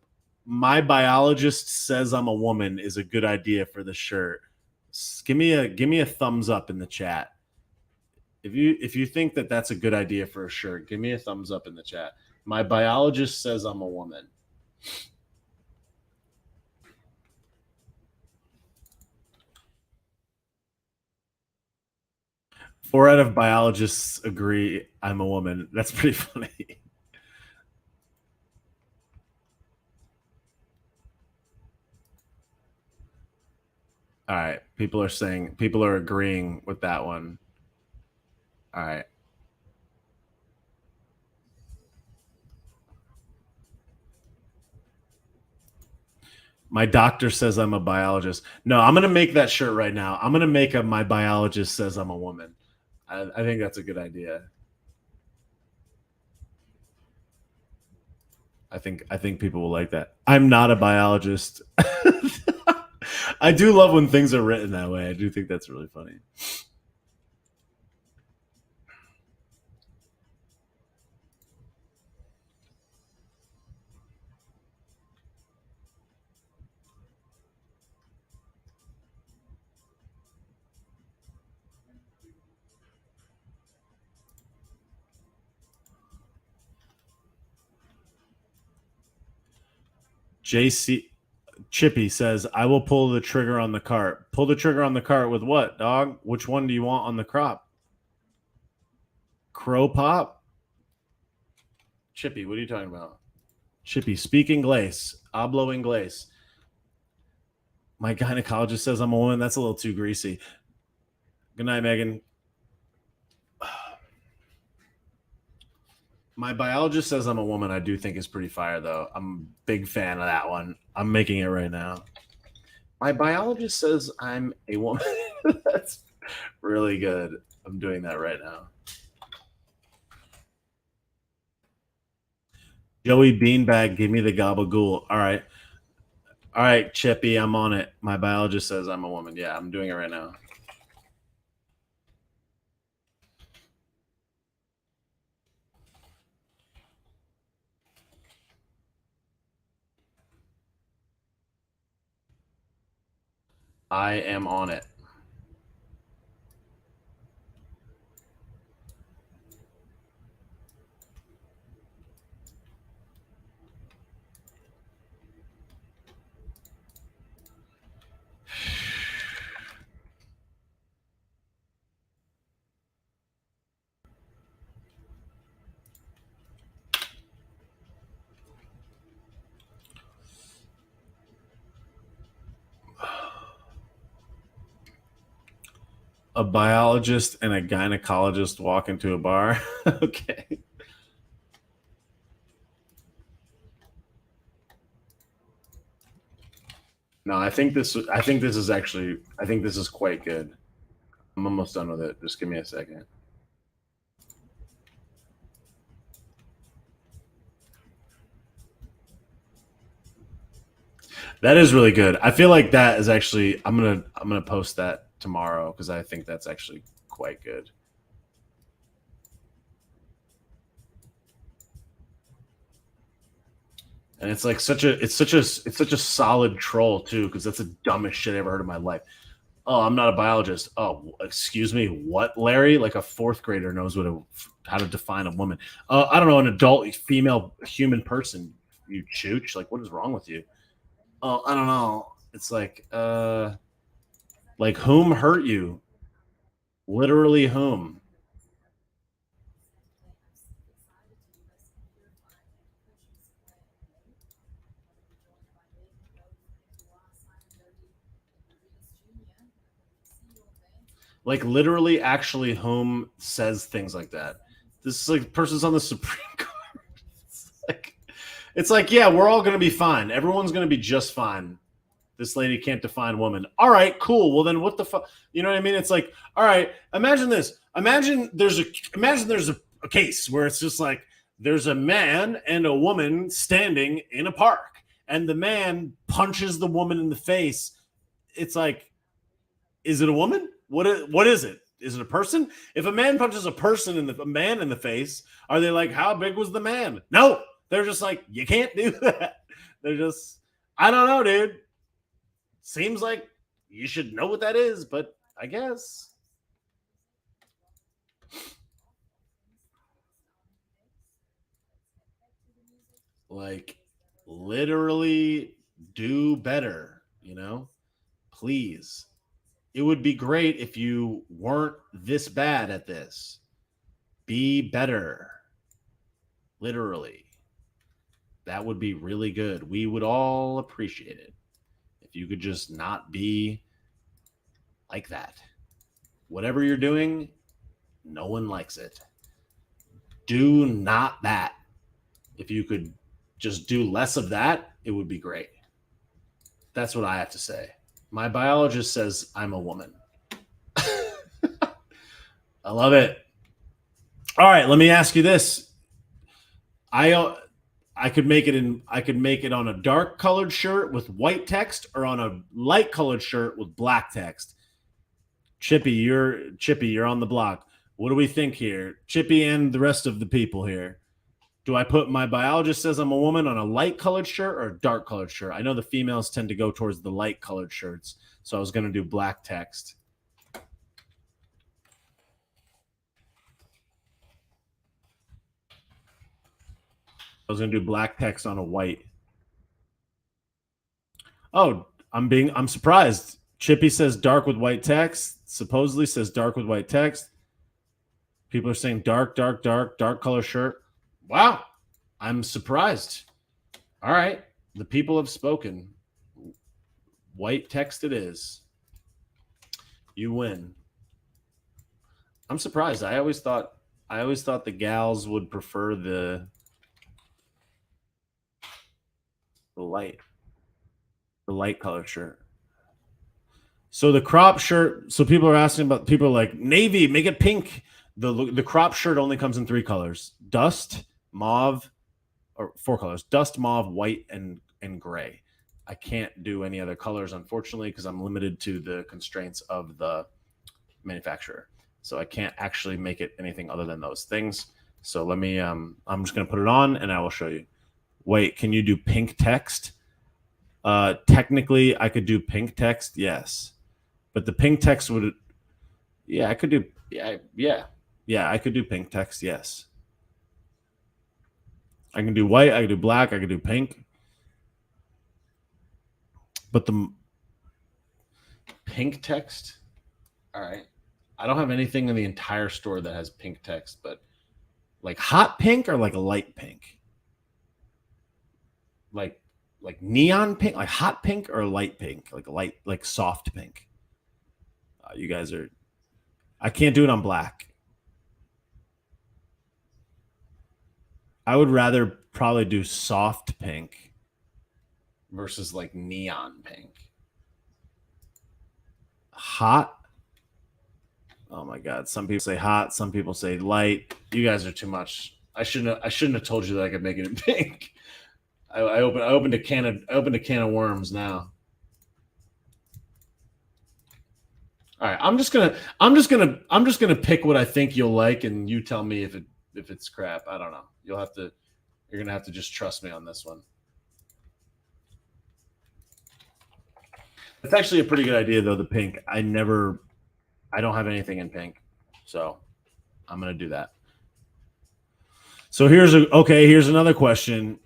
my biologist says I'm a woman is a good idea for the shirt, give me a thumbs up in the chat. If you think that that's a good idea for a shirt, give me a thumbs up in the chat. My biologist says I'm a woman. Four out of biologists agree I'm a woman. That's pretty funny. All right. People are agreeing with that one. All right. My doctor says I'm a biologist. No, I'm going to make that shirt right now. I'm going to make a my biologist says I'm a woman. I think that's a good idea. I think people will like that. I'm not a biologist. I do love when things are written that way. I do think that's really funny. JC Chippy says, I will pull the trigger on the cart. Pull the trigger on the cart with what, dog? Which one do you want on the crop? Crow pop? Chippy, what are you talking about? Chippy, speak Inglés. Hablo Inglés. My gynecologist says I'm a woman. That's a little too greasy. Good night, Megan. My biologist says I'm a woman. I do think is pretty fire, though. I'm a big fan of that one. I'm making it right now. My biologist says I'm a woman. That's really good. I'm doing that right now. Joey Beanbag, give me the gabagool. All right. All right, Chippy, I'm on it. My biologist says I'm a woman. Yeah, I'm doing it right now. I am on it. A biologist and a gynecologist walk into a bar. Okay. No, I think this. I think this is actually. I think this is quite good. I'm almost done with it. Just give me a second. That is really good. I feel like that is actually. I'm gonna post that tomorrow because I think that's actually quite good. And it's like such a solid troll too because that's the dumbest shit I ever heard in my life. Oh, I'm not a biologist. Oh, excuse me, what, Larry? Like a fourth grader knows how to define a woman. I don't know, an adult female human person. You chooch. Like, what is wrong with you? Oh, I don't know. It's like whom hurt you? Literally whom? Like literally, actually, whom says things like that? This is like person's on the Supreme Court. like, it's like, yeah, we're all gonna be fine. Everyone's gonna be just fine. This lady can't define woman. All right, cool. Well, then what the fuck? You know what I mean? It's like, all right, imagine this. Imagine there's a case where it's just like there's a man and a woman standing in a park, and the man punches the woman in the face. It's like, is it a woman? What is it? Is it a person? If a man punches a man in the face, are they like, how big was the man? No, they're just like, you can't do that. They're just, I don't know, dude. Seems like you should know what that is, but I guess. Like, literally do better, Please. It would be great if you weren't this bad at this. Be better. Literally. That would be really good. We would all appreciate it if you could just not be like that. Whatever you're doing, no one likes it. Do not that. If you could just do less of that, it would be great. That's what I have to say. My biologist says I'm a woman. I love it. All right, let me ask you this. I could make it on a dark colored shirt with white text or on a light colored shirt with black text. Chippy, you're on the block. What do we think here? Chippy and the rest of the people here. Do I put my biologist says I'm a woman on a light colored shirt or a dark colored shirt? I know the females tend to go towards the light colored shirts, so I was going to do black text. I was going to do black text on a white. Oh, I'm surprised. Chippy says dark with white text. Supposedly says dark with white text. People are saying dark color shirt. Wow. I'm surprised. All right. The people have spoken. White text it is. You win. I'm surprised. I always thought the gals would prefer the light color shirt. So the crop shirt. So people are asking about. People are like, navy, make it pink. The crop shirt only comes in 3 colors: dust, mauve, or 4 colors: dust, mauve, white, and gray. I can't do any other colors, unfortunately, because I'm limited to the constraints of the manufacturer. So I can't actually make it anything other than those things. So let me, I'm just going to put it on and I will show you. Wait, can you do pink text? Technically, I could do pink text, yes. But the pink text would, yeah, I could do, yeah, I could do pink text, yes. I can do white, I can do black, I can do pink. But the pink text, all right. I don't have anything in the entire store that has pink text, but like hot pink or like a light pink? Like neon pink, like hot pink or light pink, like light, like soft pink. You guys are. I can't do it on black. I would rather probably do soft pink versus like neon pink. Hot. Oh my god! Some people say hot. Some people say light. You guys are too much. I shouldn't have told you that I could make it in pink. I opened a can of worms now. All right, I'm just gonna pick what I think you'll like, and you tell me if it's crap. I don't know. You're gonna have to just trust me on this one. It's actually a pretty good idea though. The pink. I don't have anything in pink, so I'm gonna do that. So here's another question.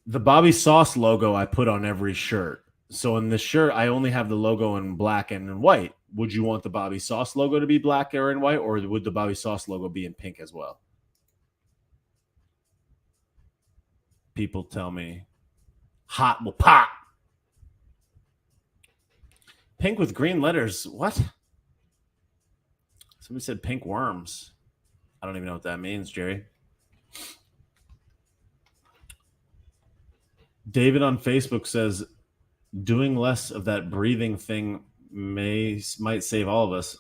The Bobby Sauce logo I put on every shirt. So in this shirt, I only have the logo in black and in white. Would you want the Bobby Sauce logo to be black or in white, or would the Bobby Sauce logo be in pink as well? People tell me hot will pop. Pink with green letters. What? Somebody said pink worms. I don't even know what that means, Jerry. David on Facebook says doing less of that breathing thing might save all of us.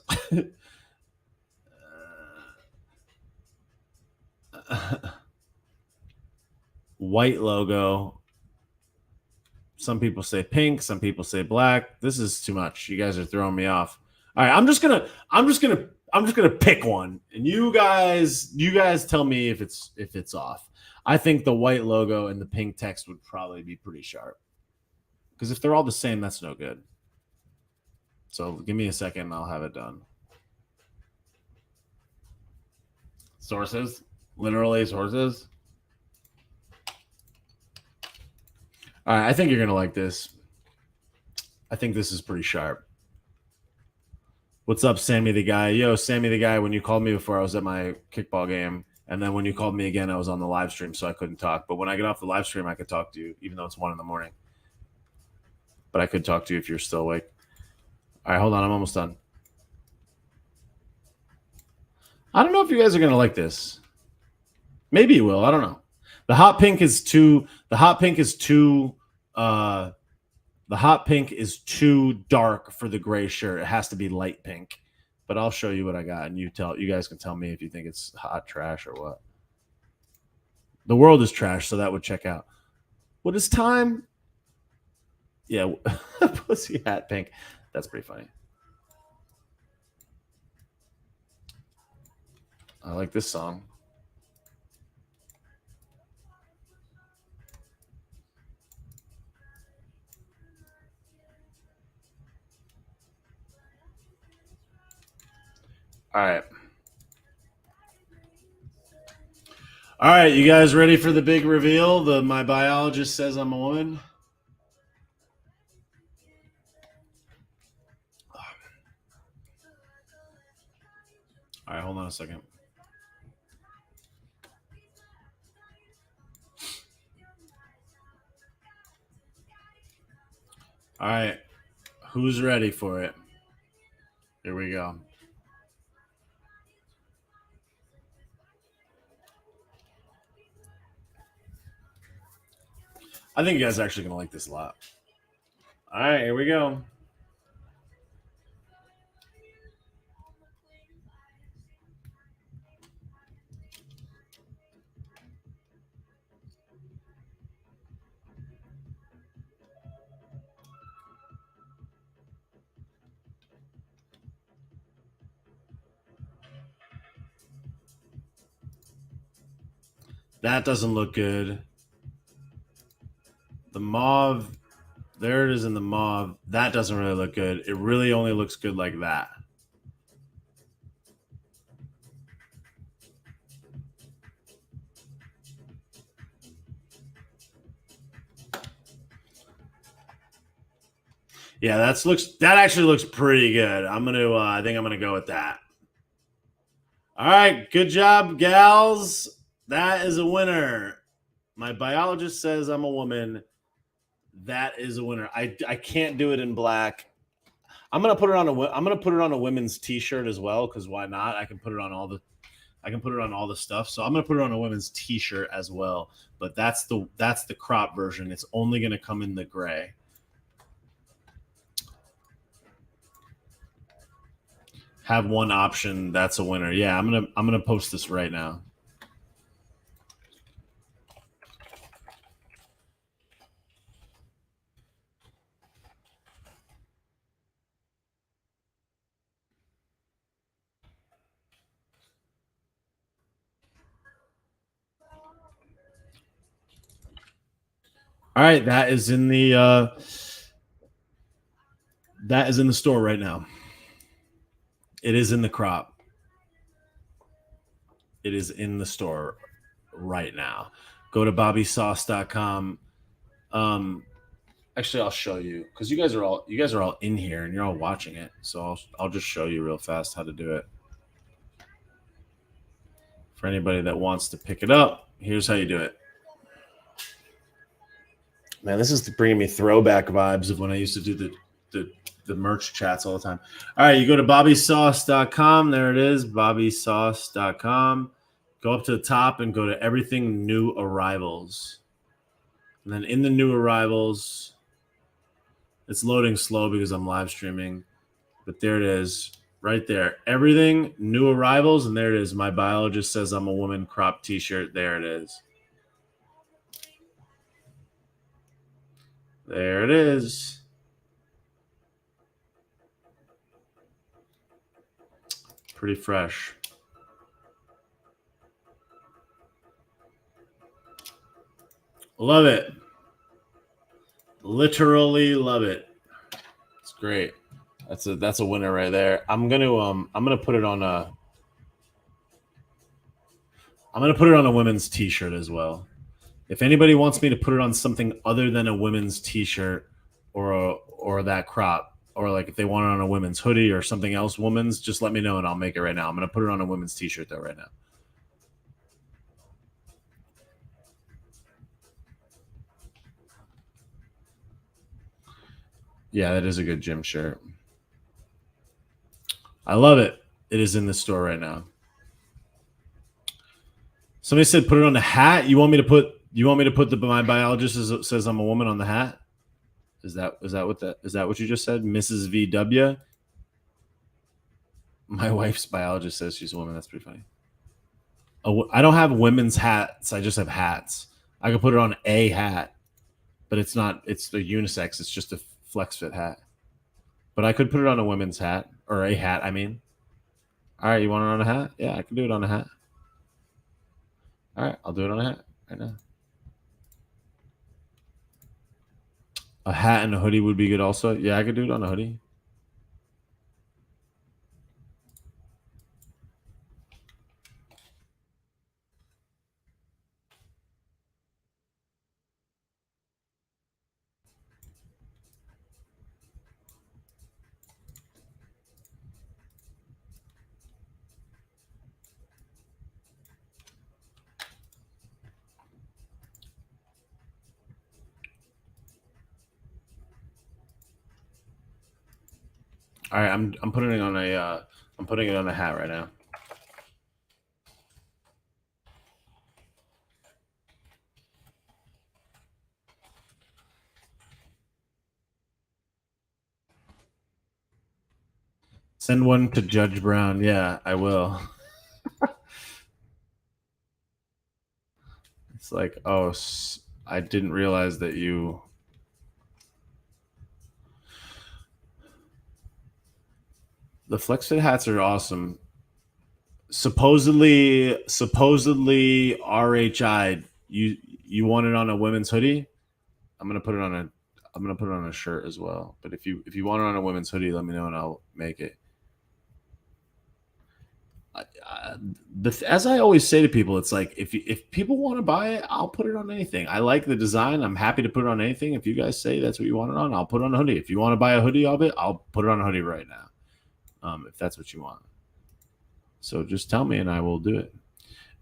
White logo. Some people say pink, some people say black. This is too much. You guys are throwing me off. All right, I'm just gonna pick one, and you guys tell me if it's off. I think the white logo and the pink text would probably be pretty sharp. Because if they're all the same, that's no good. So give me a second and I'll have it done. Sources, literally sources. All right, I think you're gonna like this. I think this is pretty sharp. What's up, Sammy the guy? Yo, Sammy the guy. When you called me before, I was at my kickball game, and then when you called me again, I was on the live stream, so I couldn't talk. But when I get off the live stream, I could talk to you, even though it's 1 a.m. But I could talk to you if you're still awake. All right, hold on. I'm almost done. I don't know if you guys are gonna like this. Maybe you will. I don't know. The hot pink is too. The hot pink is too dark for the gray shirt. It has to be light pink. But I'll show you what I got, and you guys can tell me if you think it's hot trash or what. The world is trash, so that would check out. What is time? Yeah, pussy hat pink. That's pretty funny. I like this song. All right. All right, you guys ready for the big reveal? My biologist says I'm a woman. All right, hold on a second. All right, who's ready for it? Here we go. I think you guys are actually going to like this a lot. All right, here we go. That doesn't look good. The mauve, there it is in the mauve. That doesn't really look good. It really only looks good like that. Yeah, that actually looks pretty good. I think I'm gonna go with that. All right, good job, gals. That is a winner. My biologist says I'm a woman. That is a winner. I can't do it in black. I'm gonna put it on a women's T-shirt as well, because why not? I can put it on all the stuff. So I'm gonna put it on a women's T-shirt as well. But that's the crop version. It's only gonna come in the gray. Have one option. That's a winner. Yeah, I'm gonna post this right now. All right, that is in the store right now. It is in the crop. It is in the store right now. Go to bobbysauce.com. Actually, I'll show you, because you guys are all in here and you're all watching it. So I'll just show you real fast how to do it. For anybody that wants to pick it up, here's how you do it. Man, this is bringing me throwback vibes of when I used to do the merch chats all the time. All right, you go to bobbysauce.com. There it is, bobbysauce.com. Go up to the top and go to everything new arrivals. And then in the new arrivals, it's loading slow because I'm live streaming. But there it is, right there. Everything new arrivals, and there it is. My biologist says I'm a woman crop T-shirt. There it is. There it is. Pretty fresh. Love it. Literally love it. It's great. That's a winner right there. I'm gonna put it on a women's T-shirt as well. If anybody wants me to put it on something other than a women's T-shirt or that crop, or like if they want it on a women's hoodie or something else women's, just let me know and I'll make it right now. I'm gonna put it on a women's T-shirt though right now. Yeah, that is a good gym shirt. I love it. It is in the store right now. Somebody said put it on the hat. You want me to put my biologist says I'm a woman on the hat? Is that what you just said, Mrs. VW? My wife's biologist says she's a woman. That's pretty funny. I don't have women's hats. I just have hats. I could put it on a hat, but it's not. It's the unisex. It's just a flex fit hat. But I could put it on a women's hat, or a hat. I mean, all right. You want it on a hat? Yeah, I can do it on a hat. All right, I'll do it on a hat right now. A hat and a hoodie would be good also. Yeah, I could do it on a hoodie. All right, I'm putting it on a hat right now. Send one to Judge Brown. Yeah, I will. It's like, oh, I didn't realize that you. The flex fit hats are awesome. Supposedly RHI. You want it on a women's hoodie? I'm gonna put it on a shirt as well. But if you want it on a women's hoodie, let me know and I'll make it. As I always say to people, it's like if people want to buy it, I'll put it on anything. I like the design. I'm happy to put it on anything. If you guys say that's what you want it on, I'll put it on a hoodie. If you want to buy a hoodie of it, I'll put it on a hoodie right now. If that's what you want. So just tell me and I will do it.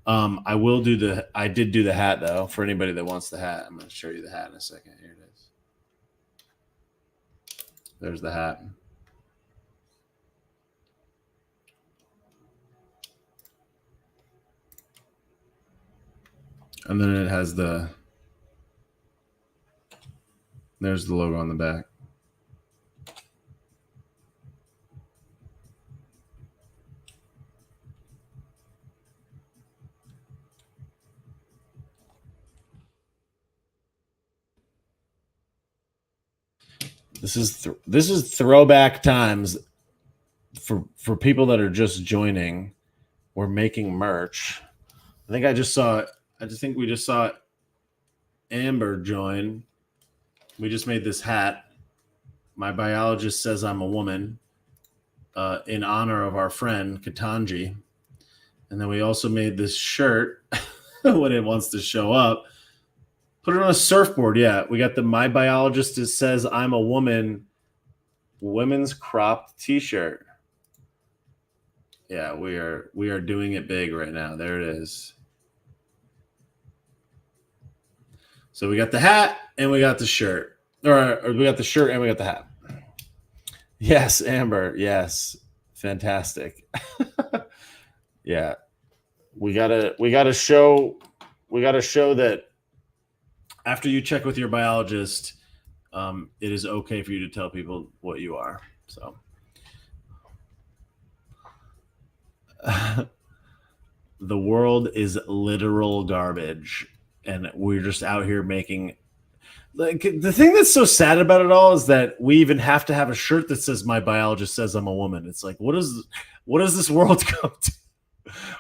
I did do the hat though. For anybody that wants the hat, I'm going to show you the hat in a second. Here it is. There's the hat. And then it has there's the logo on the back. This is throwback times for people that are just joining. We're making merch. I think we just saw Amber join. We just made this hat. My biologist says I'm a woman, in honor of our friend Katanji. And then we also made this shirt when it wants to show up. Put it on a surfboard. Yeah, we got the My Biologist says I'm a woman women's cropped t-shirt. Yeah, we are doing it big right now. There it is. So we got the hat and we got the shirt. Or we got the shirt and we got the hat. Yes, Amber. Yes. Fantastic. Yeah. We gotta show that after you check with your biologist, it is okay for you to tell people what you are. So the world is literal garbage, and we're just out here making. Like, the thing that's so sad about it all is that we even have to have a shirt that says "My biologist says I'm a woman." It's like, what does this world come to?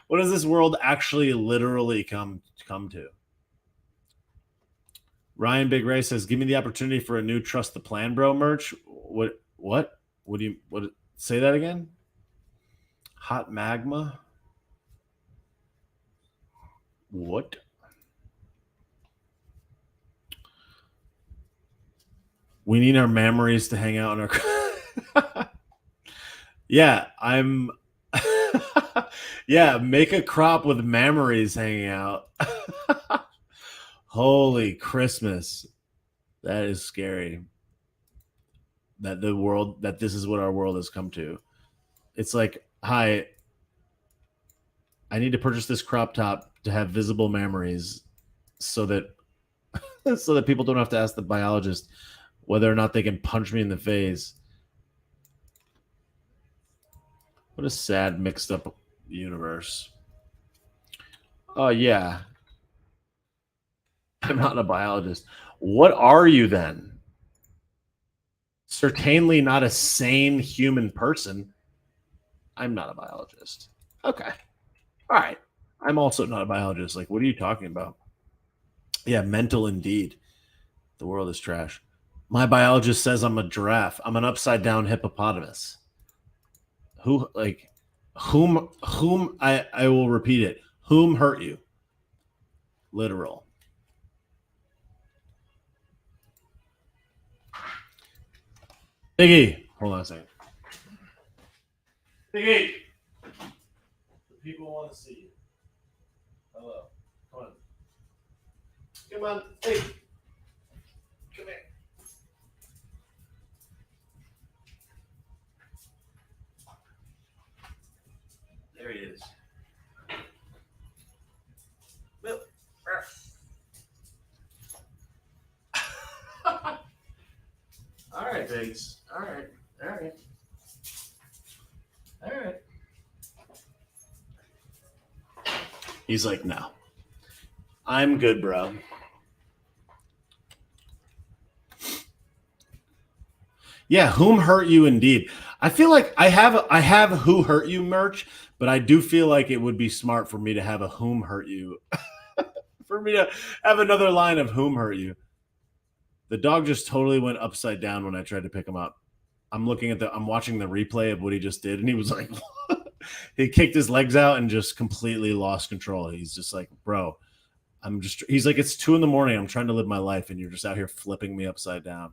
What does this world actually literally come to? Ryan Big Ray says, "Give me the opportunity for a new Trust the Plan Bro merch." What? What do you? What? Say that again. Hot magma. What? We need our memories to hang out in our. Yeah, I'm. Yeah, make a crop with memories hanging out. Holy Christmas. That is scary. That this is what our world has come to. It's like, hi, I need to purchase this crop top to have visible memories so that people don't have to ask the biologist whether or not they can punch me in the face. What a sad, mixed up universe. Oh, yeah. I'm not a biologist. What are you then? Certainly not a sane human person. I'm not a biologist. Okay. All right. I'm also not a biologist. Like, what are you talking about? Yeah, mental indeed. The world is trash. My biologist says I'm a giraffe. I'm an upside down hippopotamus. Whom I will repeat it. Whom hurt you? Literal. Biggie. Hold on a second. Biggie. The people want to see you. Hello. Come on. Come on. Hey. Come here. There he is. All right, Biggs. All right. He's like, no. I'm good, bro. Yeah, whom hurt you indeed. I feel like I have Who Hurt You merch, but I do feel like it would be smart for me to have a Whom Hurt You. For me to have another line of Whom Hurt You. The dog just totally went upside down when I tried to pick him up. I'm watching the replay of what he just did, and he was like, he kicked his legs out and just completely lost control. He's just like, bro, he's like, it's 2 a.m. I'm trying to live my life, and you're just out here flipping me upside down.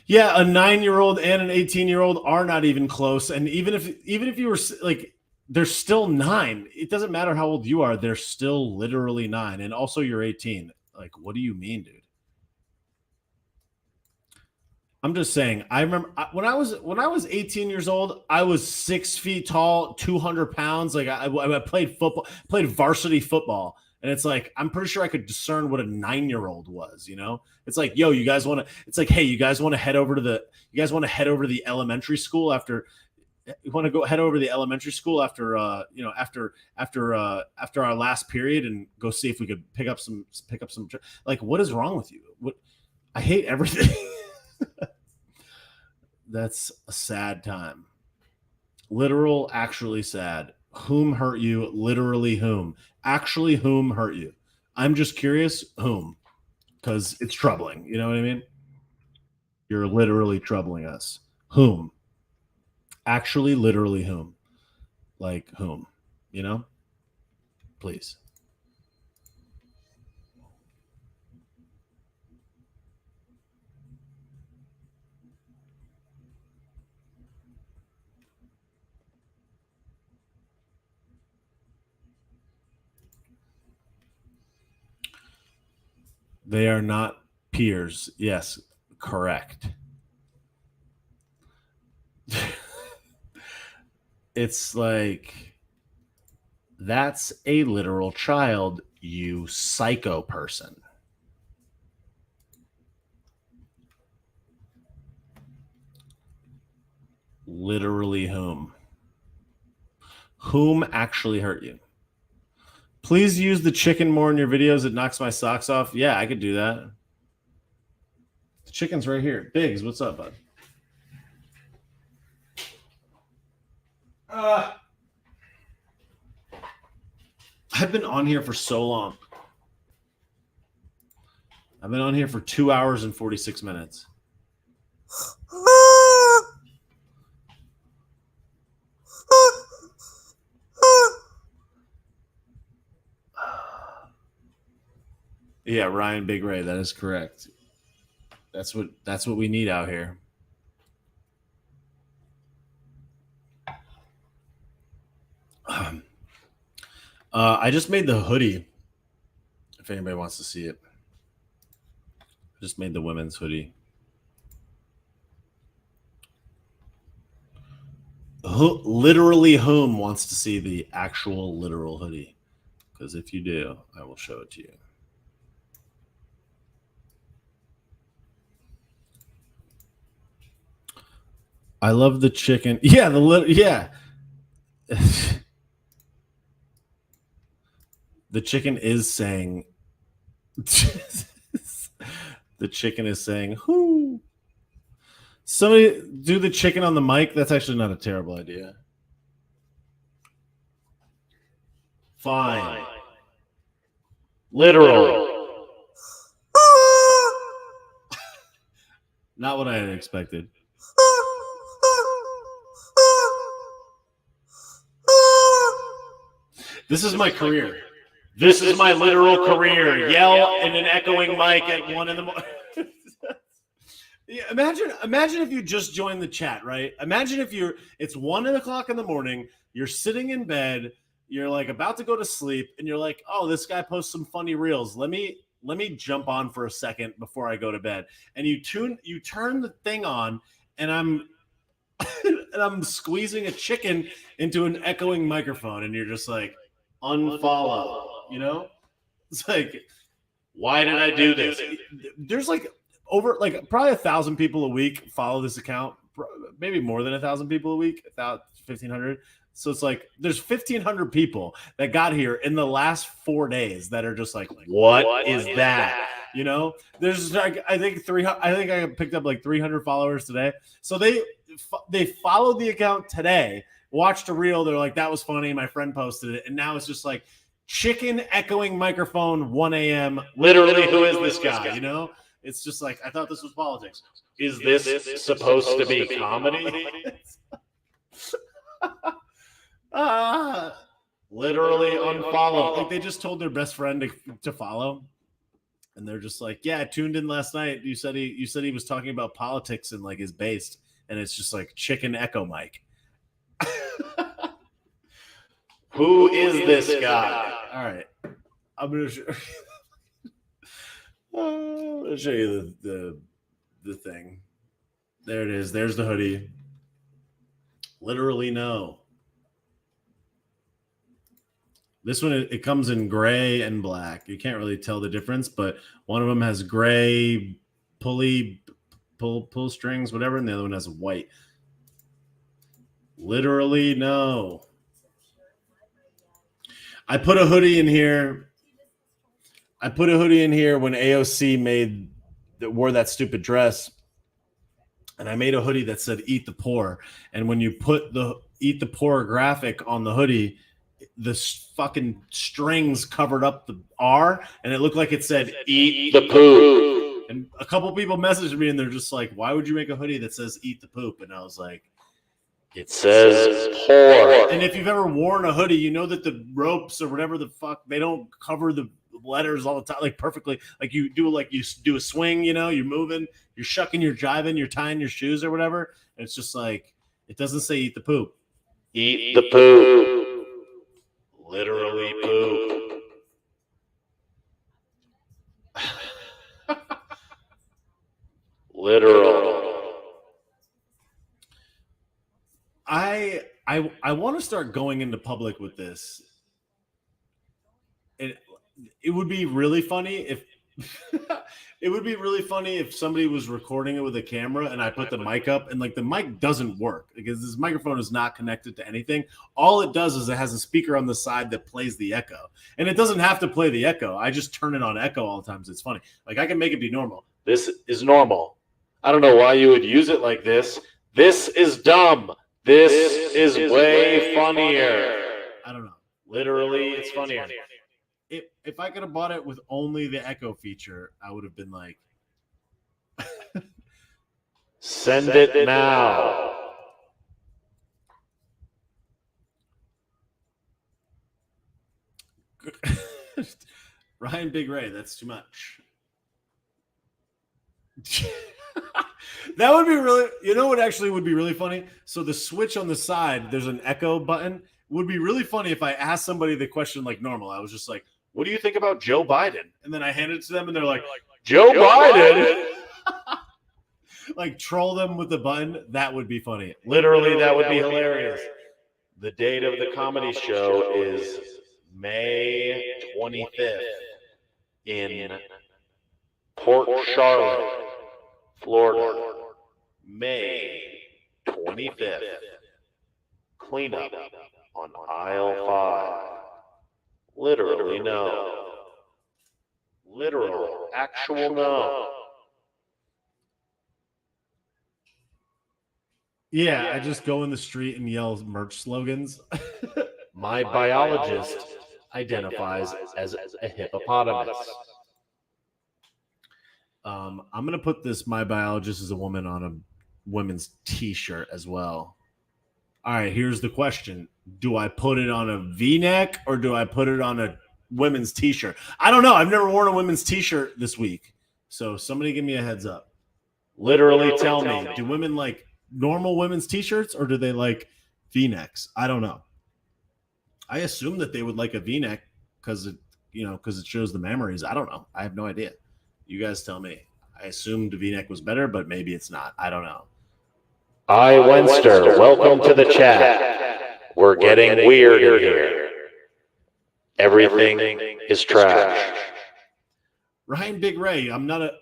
Yeah, a 9-year-old and an 18-year-old are not even close. And even if you were like, they're still 9. It doesn't matter how old you are. They're still literally 9. And also you're 18. Like, what do you mean, dude? I'm just saying, I remember when I was 18 years old, I was 6 feet tall, 200 pounds. Like I played football, played varsity football. And it's like, I'm pretty sure I could discern what a 9-year-old was, you know? It's like, yo, you guys want to, it's like, hey, you guys want to head over to the elementary school after, you want to go head over to the elementary school after, after our last period and go see if we could pick up some, like, what is wrong with you? I hate everything. That's a sad time. Literal, actually sad. Whom hurt you? Literally whom? Actually, whom hurt you? I'm just curious whom, because it's troubling. You know what I mean? You're literally troubling us. Whom? Actually, literally whom? Like whom? You know? Please. They are not peers. Yes, correct. It's like, that's a literal child, you psycho person. Literally whom? Whom actually hurt you? Please use the chicken more in your videos. It knocks my socks off. Yeah, I could do that. The chicken's right here. Biggs, what's up, bud? I've been on here for so long. I've been on here for 2 hours and 46 minutes. Yeah, Ryan Big Ray, that is correct. That's what we need out here. I just made the hoodie. If anybody wants to see it, I just made the women's hoodie. Literally, whom wants to see the actual literal hoodie? Because if you do, I will show it to you. I love the chicken. Yeah, yeah. The chicken is saying. The chicken is saying, "Whoo!" Somebody do the chicken on the mic. That's actually not a terrible idea. Fine. Literal. Not what I had expected. This is my career. This is my literal career. Yell in an echoing mic at 1 a.m. Yeah, imagine if you just joined the chat, right? Imagine if it's 1 o'clock in the morning, you're sitting in bed, you're like about to go to sleep, and you're like, oh, this guy posts some funny reels. Let me jump on for a second before I go to bed. And you turn the thing on, and I'm squeezing a chicken into an echoing microphone, and you're just like, unfollow, you know? It's like, why did I do this? There's like over probably 1,000 people a week follow this account, maybe more than 1,000 people a week, 1,500. So it's like there's 1,500 people that got here in the last 4 days that are just like, what is that? You know, there's like I think I picked up like 300 followers today. So they followed the account today, watched a reel. They're like, that was funny. My friend posted it, and now it's just like chicken echoing microphone 1 a.m. Literally, who is this guy? You know, it's just like I thought this was politics. Is this supposed to be comedy? Literally unfollow. Like they just told their best friend to follow, and they're just like, yeah, I tuned in last night. You said he was talking about politics and like his base, and it's just like chicken echo mic. Who is this guy? All right, I'm gonna show you the thing. There it is. There's the hoodie. Literally no. This one, it comes in gray and black. You can't really tell the difference, but one of them has gray pull strings, whatever, and the other one has white. Literally no. I put a hoodie in here. when AOC wore that stupid dress, and I made a hoodie that said "Eat the Poor." And when you put the "Eat the Poor" graphic on the hoodie, the fucking strings covered up the R, and it looked like it said "Eat the poop." And a couple people messaged me, and they're just like, "Why would you make a hoodie that says "Eat the poop"?" And I was like, "It says poor." And if you've ever worn a hoodie, you know that the ropes or whatever the fuck, they don't cover the letters all the time, like perfectly. Like you do a swing, you know, you're moving, you're shucking, you're jiving, you're tying your shoes or whatever. And it's just like, it doesn't say "Eat the poop." Eat the poop. Literally poop. Literal. I want to start going into public with this. It would be really funny if somebody was recording it with a camera and I put the mic up and like the mic doesn't work because this microphone is not connected to anything. All it does is it has a speaker on the side that plays the echo, and it doesn't have to play the echo. I just turn it on echo all the time. It's funny. Like I can make it be normal. This is normal. I don't know why you would use it like this. This is dumb. This is way funnier. I don't know. Literally, it's funnier. If I could have bought it with only the echo feature, I would have been like, send it now. Ryan Big Ray, that's too much. That would be really, you know what actually would be really funny? So the switch on the side, there's an echo button. It would be really funny if I asked somebody the question like normal. I was just like, what do you think about Joe Biden? And then I hand it to them and they're like, Joe Biden? Like troll them with the button. That would be funny. Literally, that would be hilarious. The date of the comedy show is May 25th in Port Charlotte, Florida. May 25th. Cleanup on aisle 5. Literally no. Literal, actual no. Yeah, I just go in the street and yell merch slogans. My biologist identifies as a hippopotamus. I'm going to put this "My biologist is a woman" on a women's t-shirt as well. All right, here's the question. Do I put it on a V-neck or do I put it on a women's t-shirt? I don't know. I've never worn a women's t-shirt this week. So somebody give me a heads up. Literally tell me, do women like normal women's t-shirts or do they like V-necks? I don't know. I assume that they would like a V-neck because it shows the memories. I don't know. I have no idea. You guys tell me. I assumed the V-neck was better, but maybe it's not. I don't know. I Wenster, welcome to the chat. We're getting weird in here. Everything is trash. Ryan Big Ray, I'm not a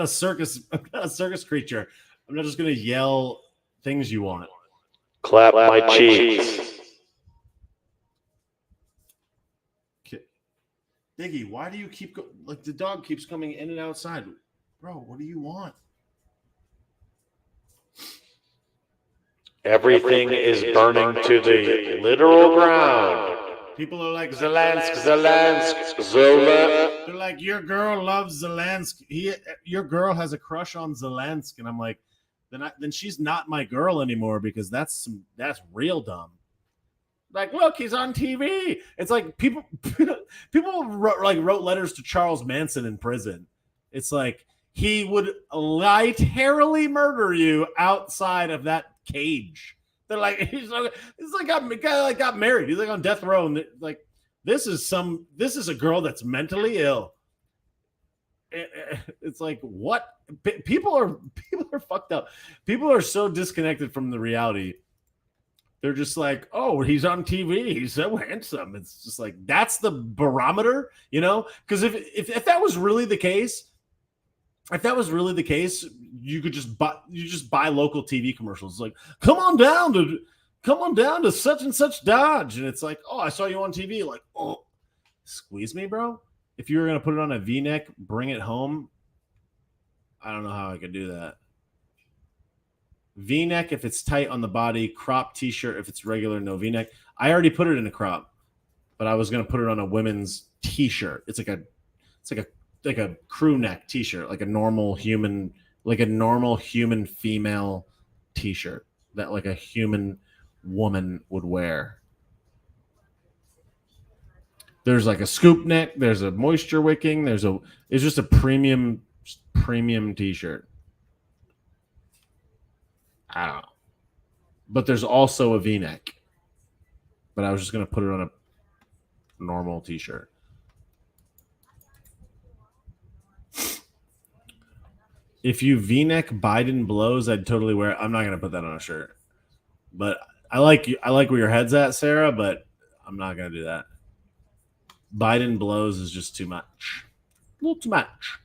circus creature. I'm not just gonna yell things you want. Clap my cheeks. Biggie, why do you keep like the dog keeps coming in and outside? Bro, what do you want? Everything is burning to the literal ground. People are like Zelensky, Zola. They're like, your girl loves Zelensky. Your girl has a crush on Zelensky, and I'm like, then she's not my girl anymore because that's real dumb. Like, look, he's on TV. It's like people wrote letters to Charles Manson in prison. It's like he would literally murder you outside of that cage. They're like, he's like got married. He's like on death row, and like this is a girl that's mentally ill. It's like, what? People are fucked up. People are so disconnected from the reality. They're just like, oh, he's on TV. He's so handsome. It's just like, that's the barometer, you know? Because if that was really the case, you could just buy local TV commercials. It's like, come on down to such and such Dodge. And it's like, oh, I saw you on TV. Like, oh, squeeze me, bro. If you were going to put it on a V-neck, bring it home. I don't know how I could do that. V-neck if it's tight on the body, crop t-shirt if it's regular, no V-neck. I already put it in a crop, but I was going to put it on a women's t-shirt. It's like a crew neck t-shirt, like a normal human female t-shirt that like a human woman would wear. There's like a scoop neck, there's a moisture wicking, it's just a premium t-shirt. I don't know. But there's also a V-neck. But I was just going to put it on a normal t-shirt. If you V-neck Biden blows, I'd totally wear it. I'm not going to put that on a shirt. But I like where your head's at, Sarah, but I'm not going to do that. Biden blows is just too much. A little too much.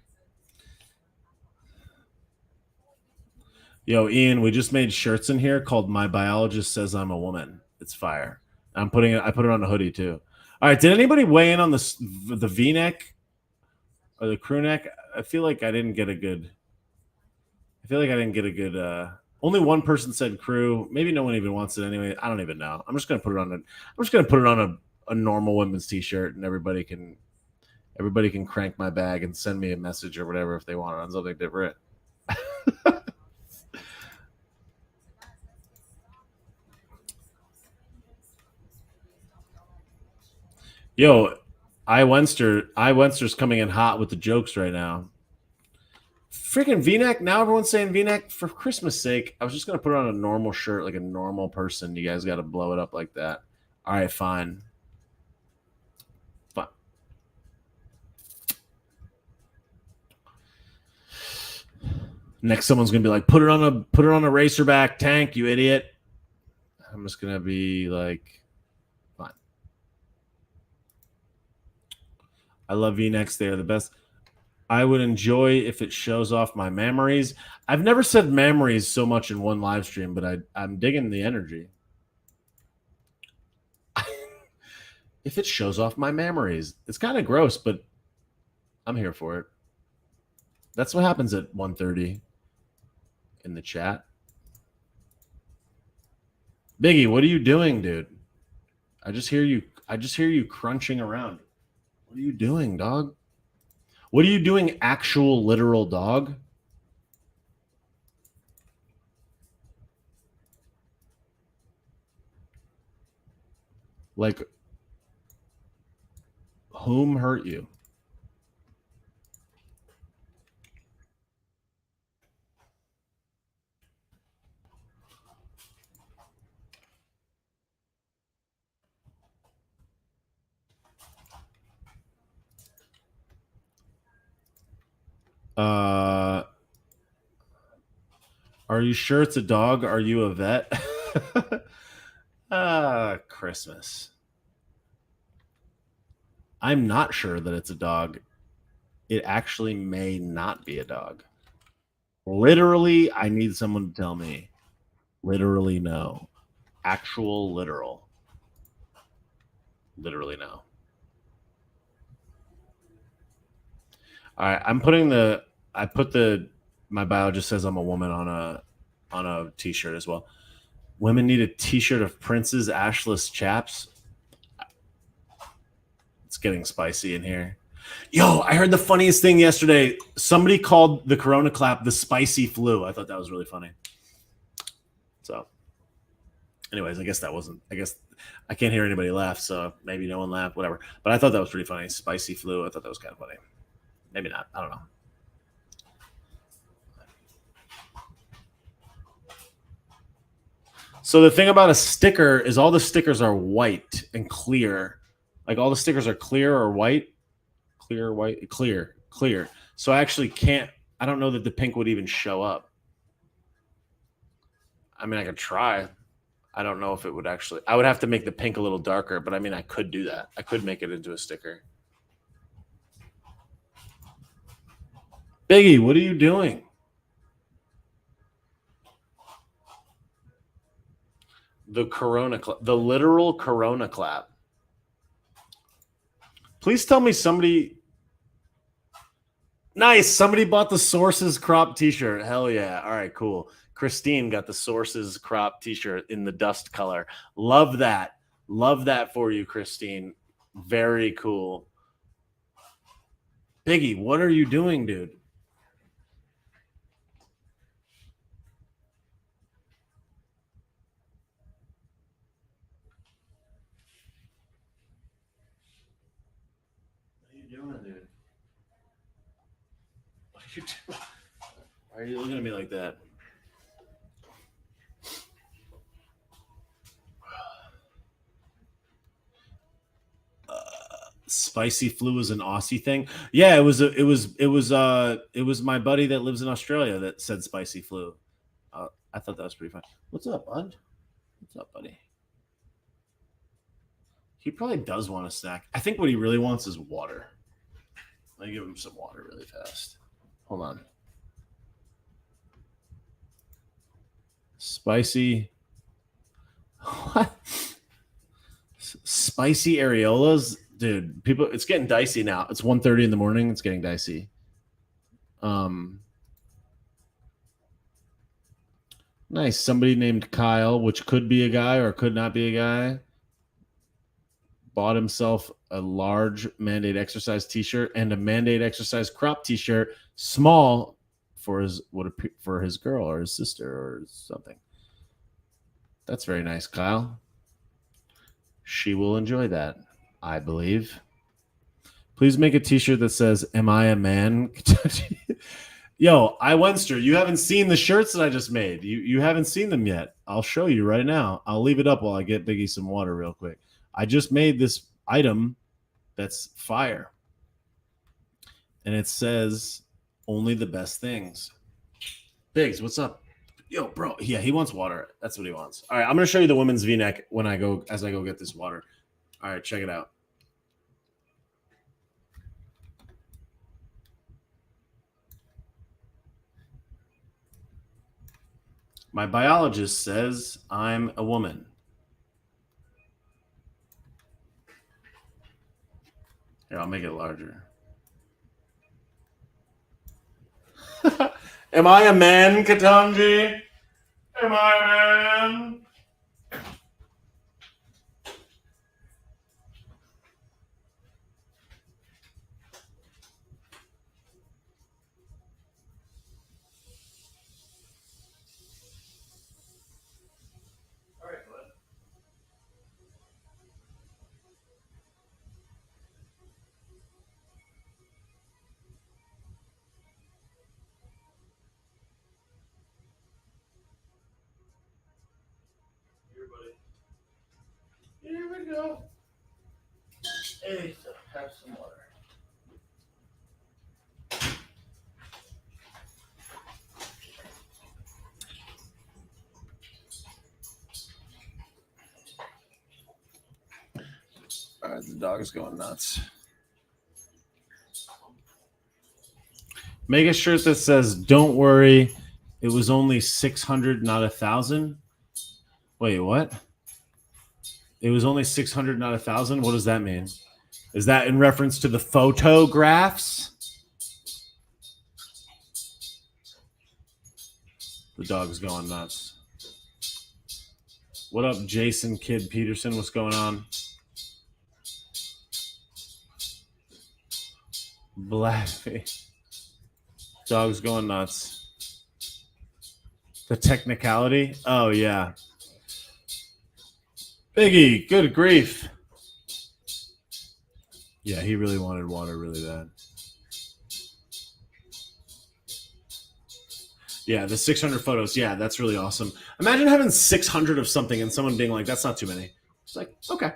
Yo, Ian, we just made shirts in here called My Biologist Says I'm a Woman. It's fire. I put it on a hoodie too. All right, did anybody weigh in on the V-neck or the crew neck? I feel like I didn't get a good only one person said crew. Maybe no one even wants it anyway. I don't even know. I'm just going to put it on a normal women's t-shirt, and everybody can crank my bag and send me a message or whatever if they want it on something different. Yo, Wenster's coming in hot with the jokes right now. Freaking V-neck. Now everyone's saying V-neck. For Christmas sake, I was just going to put it on a normal shirt like a normal person. You guys got to blow it up like that. All right, fine. Next, someone's going to be like, put it on a racerback tank, you idiot. I'm just going to be like, fine. I love V-necks. They are the best. I would enjoy if it shows off my mammaries. I've never said mammaries so much in one live stream, but I'm digging the energy. If it shows off my mammaries. It's kind of gross, but I'm here for it. That's what happens at 1:30 in the chat. Biggie, what are you doing, dude? I just hear you crunching around. What are you doing, dog? What are you doing, actual literal dog? Like, whom hurt you? Are you sure it's a dog? Are you a vet? Christmas. I'm not sure that it's a dog. It actually may not be a dog. Literally, I need someone to tell me. Literally, no. Actual, literal. Literally, no. All right, my biologist says I'm a woman on a t-shirt as well. Women need a t-shirt of Prince's ashless chaps. It's getting spicy in here. Yo, I heard the funniest thing yesterday. Somebody called the Corona clap the spicy flu. I thought that was really funny. So, anyways, I guess I can't hear anybody laugh, so maybe no one laughed, whatever. But I thought that was pretty funny. Spicy flu. I thought that was kind of funny. Maybe not. I don't know. So the thing about a sticker is all the stickers are white and clear. Like all the stickers are clear or white. Clear, white, clear. So I actually I don't know that the pink would even show up. I mean, I could try. I don't know if it would actually. I would have to make the pink a little darker, but I mean, I could do that. I could make it into a sticker. Biggie, what are you doing? The literal Corona clap. Please tell me somebody. Nice. Somebody bought the Sources crop t-shirt. Hell yeah. All right, cool. Christine got the Sources crop t-shirt in the dust color. Love that. Love that for you, Christine. Very cool. Biggie, what are you doing, dude? What are you doing, dude? What are you doing? Why are you looking at me like that? Spicy flu is an Aussie thing. Yeah, it was my buddy that lives in Australia that said spicy flu. I thought that was pretty fun. What's up, bud? What's up, buddy? He probably does want a snack. I think what he really wants is water. Let me give him some water really fast. Hold on. Spicy. What? Spicy areolas? Dude, people, it's getting dicey now. It's 1:30 in the morning. It's getting dicey. Nice. Somebody named Kyle, which could be a guy or could not be a guy, bought himself a large Mandate Exercise t-shirt and a Mandate Exercise crop t-shirt, small for his girl or his sister or something. That's very nice, Kyle. She will enjoy that, I believe. Please make a t-shirt that says, "Am I a man?" Yo, Wenster, you haven't seen the shirts that I just made. You haven't seen them yet. I'll show you right now. I'll leave it up while I get Biggie some water real quick. I just made this item that's fire. And it says, "Only the best things." Biggs, what's up? Yo, bro. Yeah, he wants water. That's what he wants. All right, I'm going to show you the women's V-neck as I go get this water. All right, check it out. My biologist says I'm a woman. Here, I'll make it larger. Am I a man, Katanji? Am I a man? All right, bud. Here, buddy. Here we go. Hey, so have some water. All right, the dog is going nuts. Make a shirt that says, "Don't worry, it was only 600, not 1,000." Wait, what? It was only 600, not 1,000? What does that mean? Is that in reference to the photographs? The dog's going nuts. What up, Jason Kid Peterson? What's going on? Blackface. Dog's going nuts. The technicality? Oh, yeah. Biggie, good grief. Yeah, he really wanted water really bad. Yeah, the 600 photos. Yeah, that's really awesome. Imagine having 600 of something and someone being like, that's not too many. It's like, okay.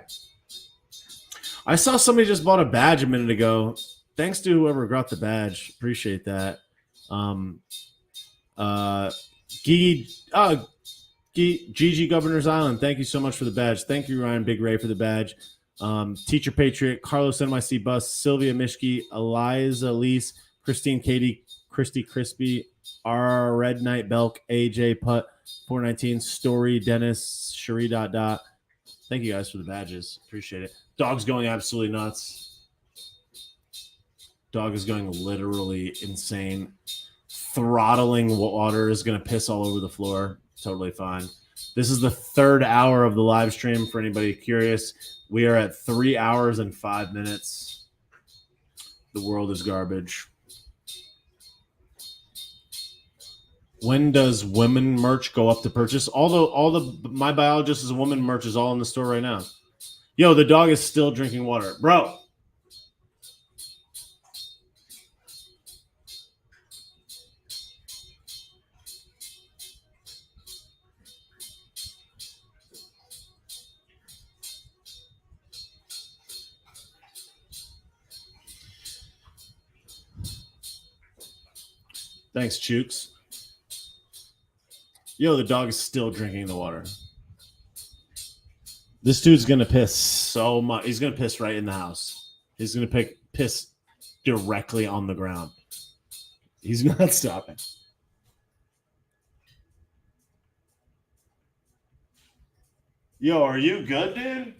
I saw somebody just bought a badge a minute ago. Thanks to whoever got the badge. Appreciate that. Gigi Governor's Island. Thank you so much for the badge. Thank you, Ryan Big Ray, for the badge. Teacher Patriot, Carlos NYC Bus, Sylvia Mishke, Eliza Lease, Christine Katie, Christy Crispy, R Red Knight Belk, AJ Putt, 419, Story, Dennis, Cherie Dot Dot. Thank you guys for the badges. Appreciate it. Dog's going absolutely nuts. Dog is going literally insane. Throttling water is going to piss all over the floor. Totally fine. This is the third hour of the live stream for anybody curious. We are at 3 hours and 5 minutes. The world is garbage. When does women merch go up to purchase? All the My Biologist is a woman merch is all in the store right now. Yo, the dog is still drinking water. Bro. Thanks, Chooks. Yo, the dog is still drinking the water. This dude's going to piss so much. He's going to piss right in the house. He's going to piss directly on the ground. He's not stopping. Yo, are you good, dude?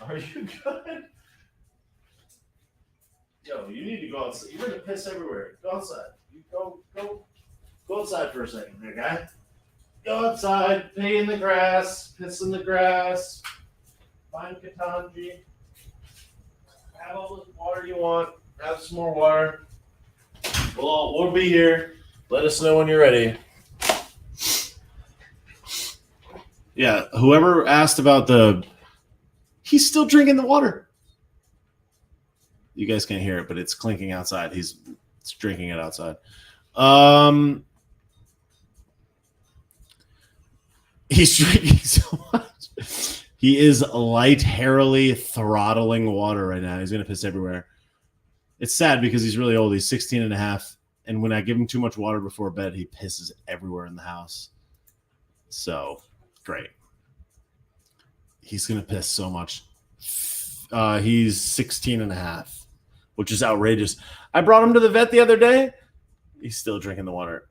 Are you good? Yo, you need to go outside. You're going to piss everywhere. Go outside. You go outside for a second, there, guy. Go outside, pee in the grass, piss in the grass, find Katanji, have all the water you want, have some more water. We'll be here. Let us know when you're ready. Yeah, whoever asked about he's still drinking the water. You guys can't hear it, but it's clinking outside. It's drinking it outside. He's drinking so much. He is light-hairily throttling water right now. He's going to piss everywhere. It's sad because he's really old. He's 16 and a half. And when I give him too much water before bed, he pisses everywhere in the house. So, great. He's going to piss so much. He's 16 and a half, which is outrageous. I brought him to the vet the other day. He's still drinking the water.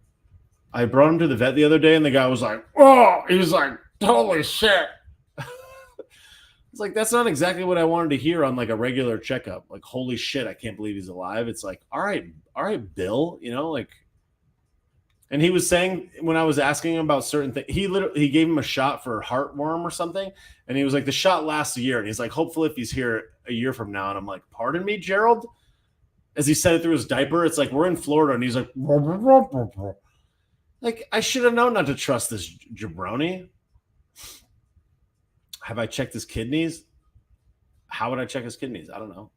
I brought him to the vet the other day, and the guy was like, oh, he was like, holy shit. It's like, that's not exactly what I wanted to hear on like a regular checkup. Like, holy shit, I can't believe he's alive. It's like, all right, Bill, like, and he was saying when I was asking him about certain things, he gave him a shot for heartworm or something. And he was like, the shot lasts a year. And he's like, hopefully if he's here a year from now. And I'm like, pardon me, Gerald? As he said it through his diaper, it's like, we're in Florida. And he's like, like, I should have known not to trust this jabroni. Have I checked his kidneys? How would I check his kidneys? I don't know.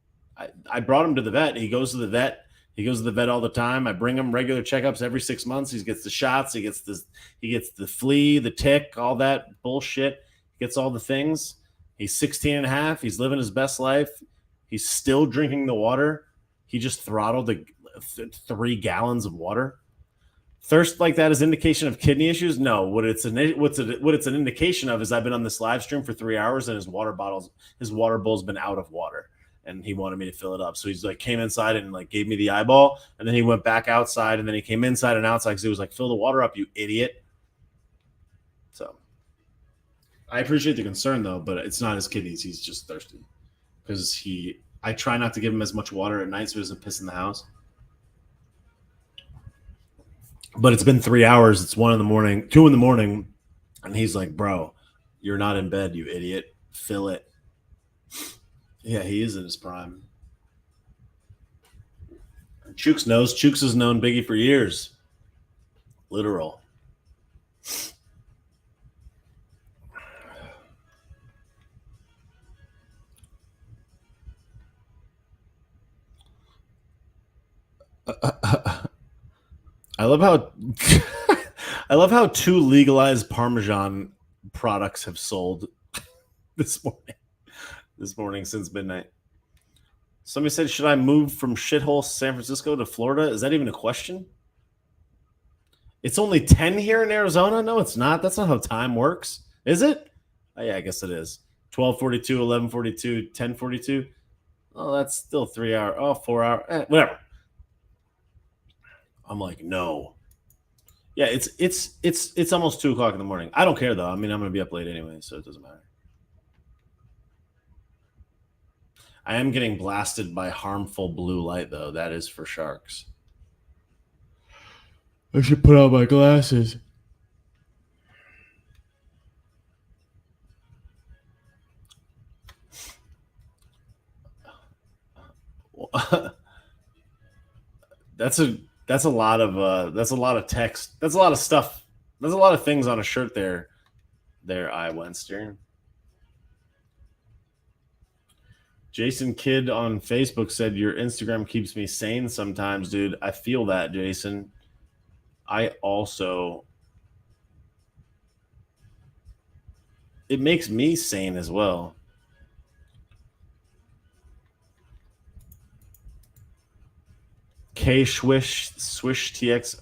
I brought him to the vet. He goes to the vet. He goes to the vet all the time. I bring him regular checkups every 6 months. He gets the shots. He gets the flea, the tick, all that bullshit. He gets all the things. He's 16 and a half. He's living his best life. He's still drinking the water. He just throttled 3 gallons of water. Thirst like that is indication of kidney issues? No. What it's an indication of is I've been on this live stream for 3 hours and his water bowl's been out of water, and he wanted me to fill it up. So he's like came inside and like gave me the eyeball, and then he went back outside, and then he came inside and outside because he was like, fill the water up, you idiot. So I appreciate the concern though, but it's not his kidneys. He's just thirsty because I try not to give him as much water at night so he doesn't piss in the house. But it's been 3 hours. It's 1 in the morning, 2 in the morning. And he's like, bro, you're not in bed, you idiot. Fill it. Yeah, he is in his prime. Chooks knows. Chooks has known Biggie for years. Literal. I love how I love how 2 legalized Parmesan products have sold this morning. This morning since midnight. Somebody said, should I move from shithole San Francisco to Florida? Is that even a question? It's only 10 here in Arizona? No, it's not. That's not how time works. Is it? Oh, yeah, I guess it is. 12:42, 11:42, 10:42. Oh, that's still 3 hours. Oh, 4 hours. Whatever. I'm like, no. Yeah, it's almost 2 o'clock in the morning. I don't care though. I mean, I'm gonna be up late anyway, so it doesn't matter. I am getting blasted by harmful blue light though. That is for sharks. I should put on my glasses. That's a lot of text. That's a lot of stuff. There's a lot of things on a shirt there. I Wenster. Jason Kidd on Facebook said your Instagram keeps me sane sometimes, dude. I feel that, Jason. It makes me sane as well. K Swish TX,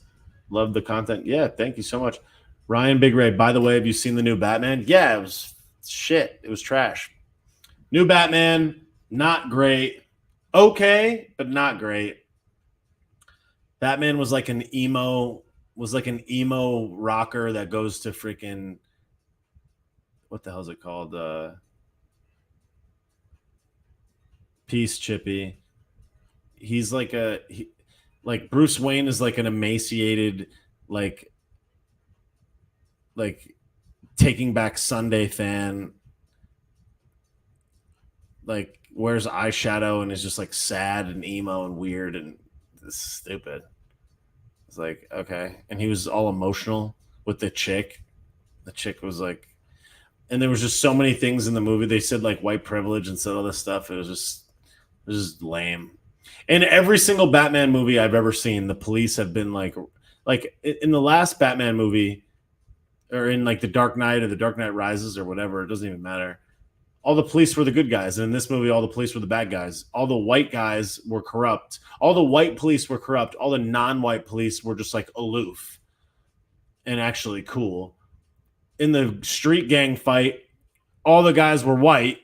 love the content. Yeah, thank you so much. Ryan Big Ray, by the way, have you seen the new Batman? Yeah, it was shit. It was trash. New Batman, not great. Okay, but not great. Batman was like an emo rocker that goes to freaking, what the hell is it called? Peace Chippy. He's like like Bruce Wayne is like an emaciated, like Taking Back Sunday fan, like wears eyeshadow and is just like sad and emo and weird and stupid. It's like, okay. And he was all emotional with the chick. The chick was like, and there was just so many things in the movie. They said like white privilege and said all this stuff. It was just lame. In every single Batman movie I've ever seen, the police have been like in the last Batman movie, or in like the Dark Knight or the Dark Knight Rises or whatever, it doesn't even matter. All the police were the good guys. And in this movie, all the police were the bad guys. All the white guys were corrupt. All the white police were corrupt. All the non-white police were just like aloof and actually cool. In the street gang fight, all the guys were white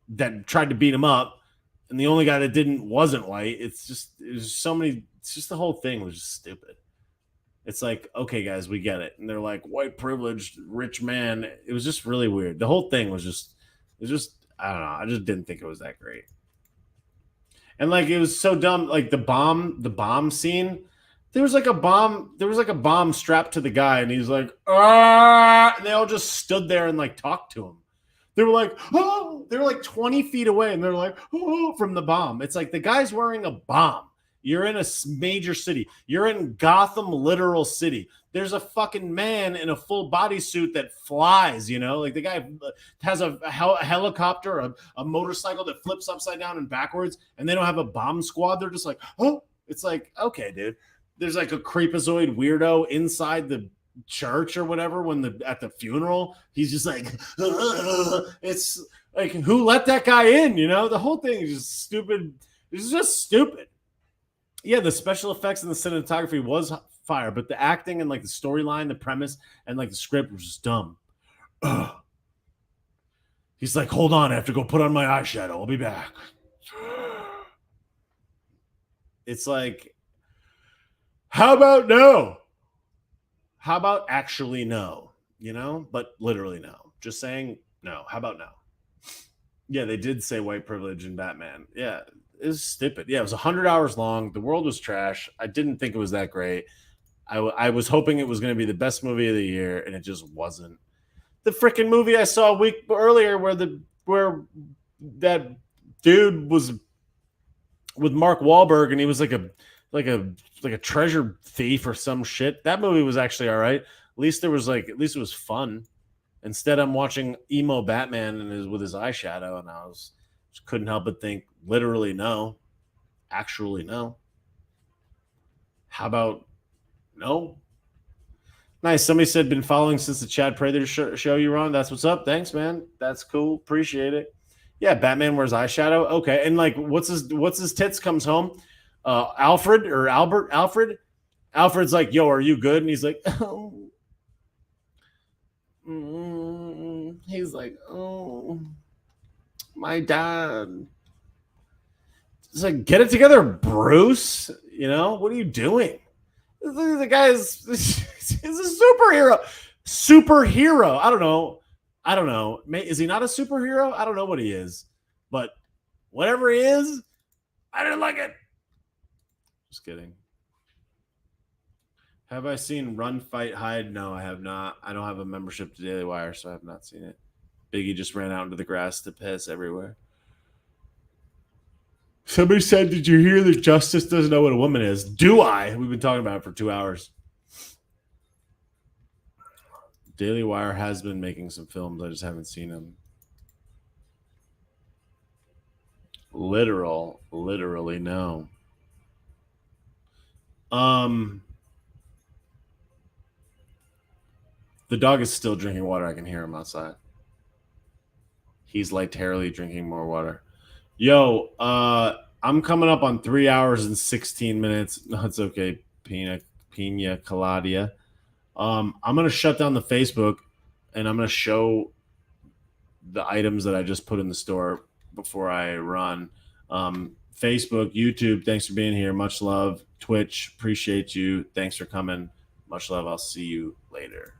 that tried to beat him up. And the only guy that wasn't white. It's just the whole thing was just stupid. It's like, okay, guys, we get it. And they're like, white privileged, rich man. It was just really weird. The whole thing was just, I don't know. I just didn't think it was that great. And like, it was so dumb. Like the bomb scene, there was like a bomb strapped to the guy. And he's like, ah, and they all just stood there and like talked to him. They were like, oh, they were like 20 feet away. And they're like, oh, from the bomb. It's like the guy's wearing a bomb. You're in a major city. You're in Gotham, literal city. There's a fucking man in a full bodysuit that flies, like the guy has a helicopter, a motorcycle that flips upside down and backwards, and they don't have a bomb squad. They're just like, oh, it's like, okay, dude. There's like a creepazoid weirdo inside the church or whatever at the funeral. He's just like, it's like, who let that guy in? The whole thing is just stupid. It's just stupid. Yeah, the special effects and the cinematography was fire, but the acting and like the storyline, the premise, and like the script was just dumb. Ugh. He's like, hold on, I have to go put on my eyeshadow. I'll be back. It's like, how about no? How about actually no? But literally no. Just saying no. How about no? Yeah, they did say white privilege in Batman. Yeah. It was stupid. Yeah, it was 100 hours long. The world was trash. I didn't think it was that great. I was hoping it was going to be the best movie of the year, and it just wasn't. The freaking movie I saw a week earlier where that dude was with Mark Wahlberg, and he was like a treasure thief or some shit. That movie was actually all right. At least it was fun. Instead, I'm watching emo Batman and with his eyeshadow, and just couldn't help but think, literally no, actually no. How about no? Nice. Somebody said been following since the Chad Prather show you were on. That's what's up. Thanks, man. That's cool. Appreciate it. Yeah, Batman wears eyeshadow. Okay, and like, what's his tits comes home? Alfred or Albert? Alfred. Alfred's like, yo, are you good? And he's like, oh. He's like, oh, my dad. It's like, get it together, Bruce. You know, what are you doing? The guy's he's a superhero. Superhero. I don't know. Is he not a superhero? I don't know what he is. But whatever he is, I didn't like it. Just kidding. Have I seen Run, Fight, Hide? No, I have not. I don't have a membership to Daily Wire, so I have not seen it. Biggie just ran out into the grass to piss everywhere. Somebody said, did you hear that Justice doesn't know what a woman is? Do I? We've been talking about it for 2 hours. Daily Wire has been making some films. I just haven't seen them. Literally, no. The dog is still drinking water. I can hear him outside. He's like terribly drinking more water. Yo, I'm coming up on 3 hours and 16 minutes. No, it's okay, Pina Coladia. I'm gonna shut down the Facebook, and I'm gonna show the items that I just put in the store before I run. Facebook, YouTube, thanks for being here. Much love. Twitch, appreciate you. Thanks for coming. Much love. I'll see you later.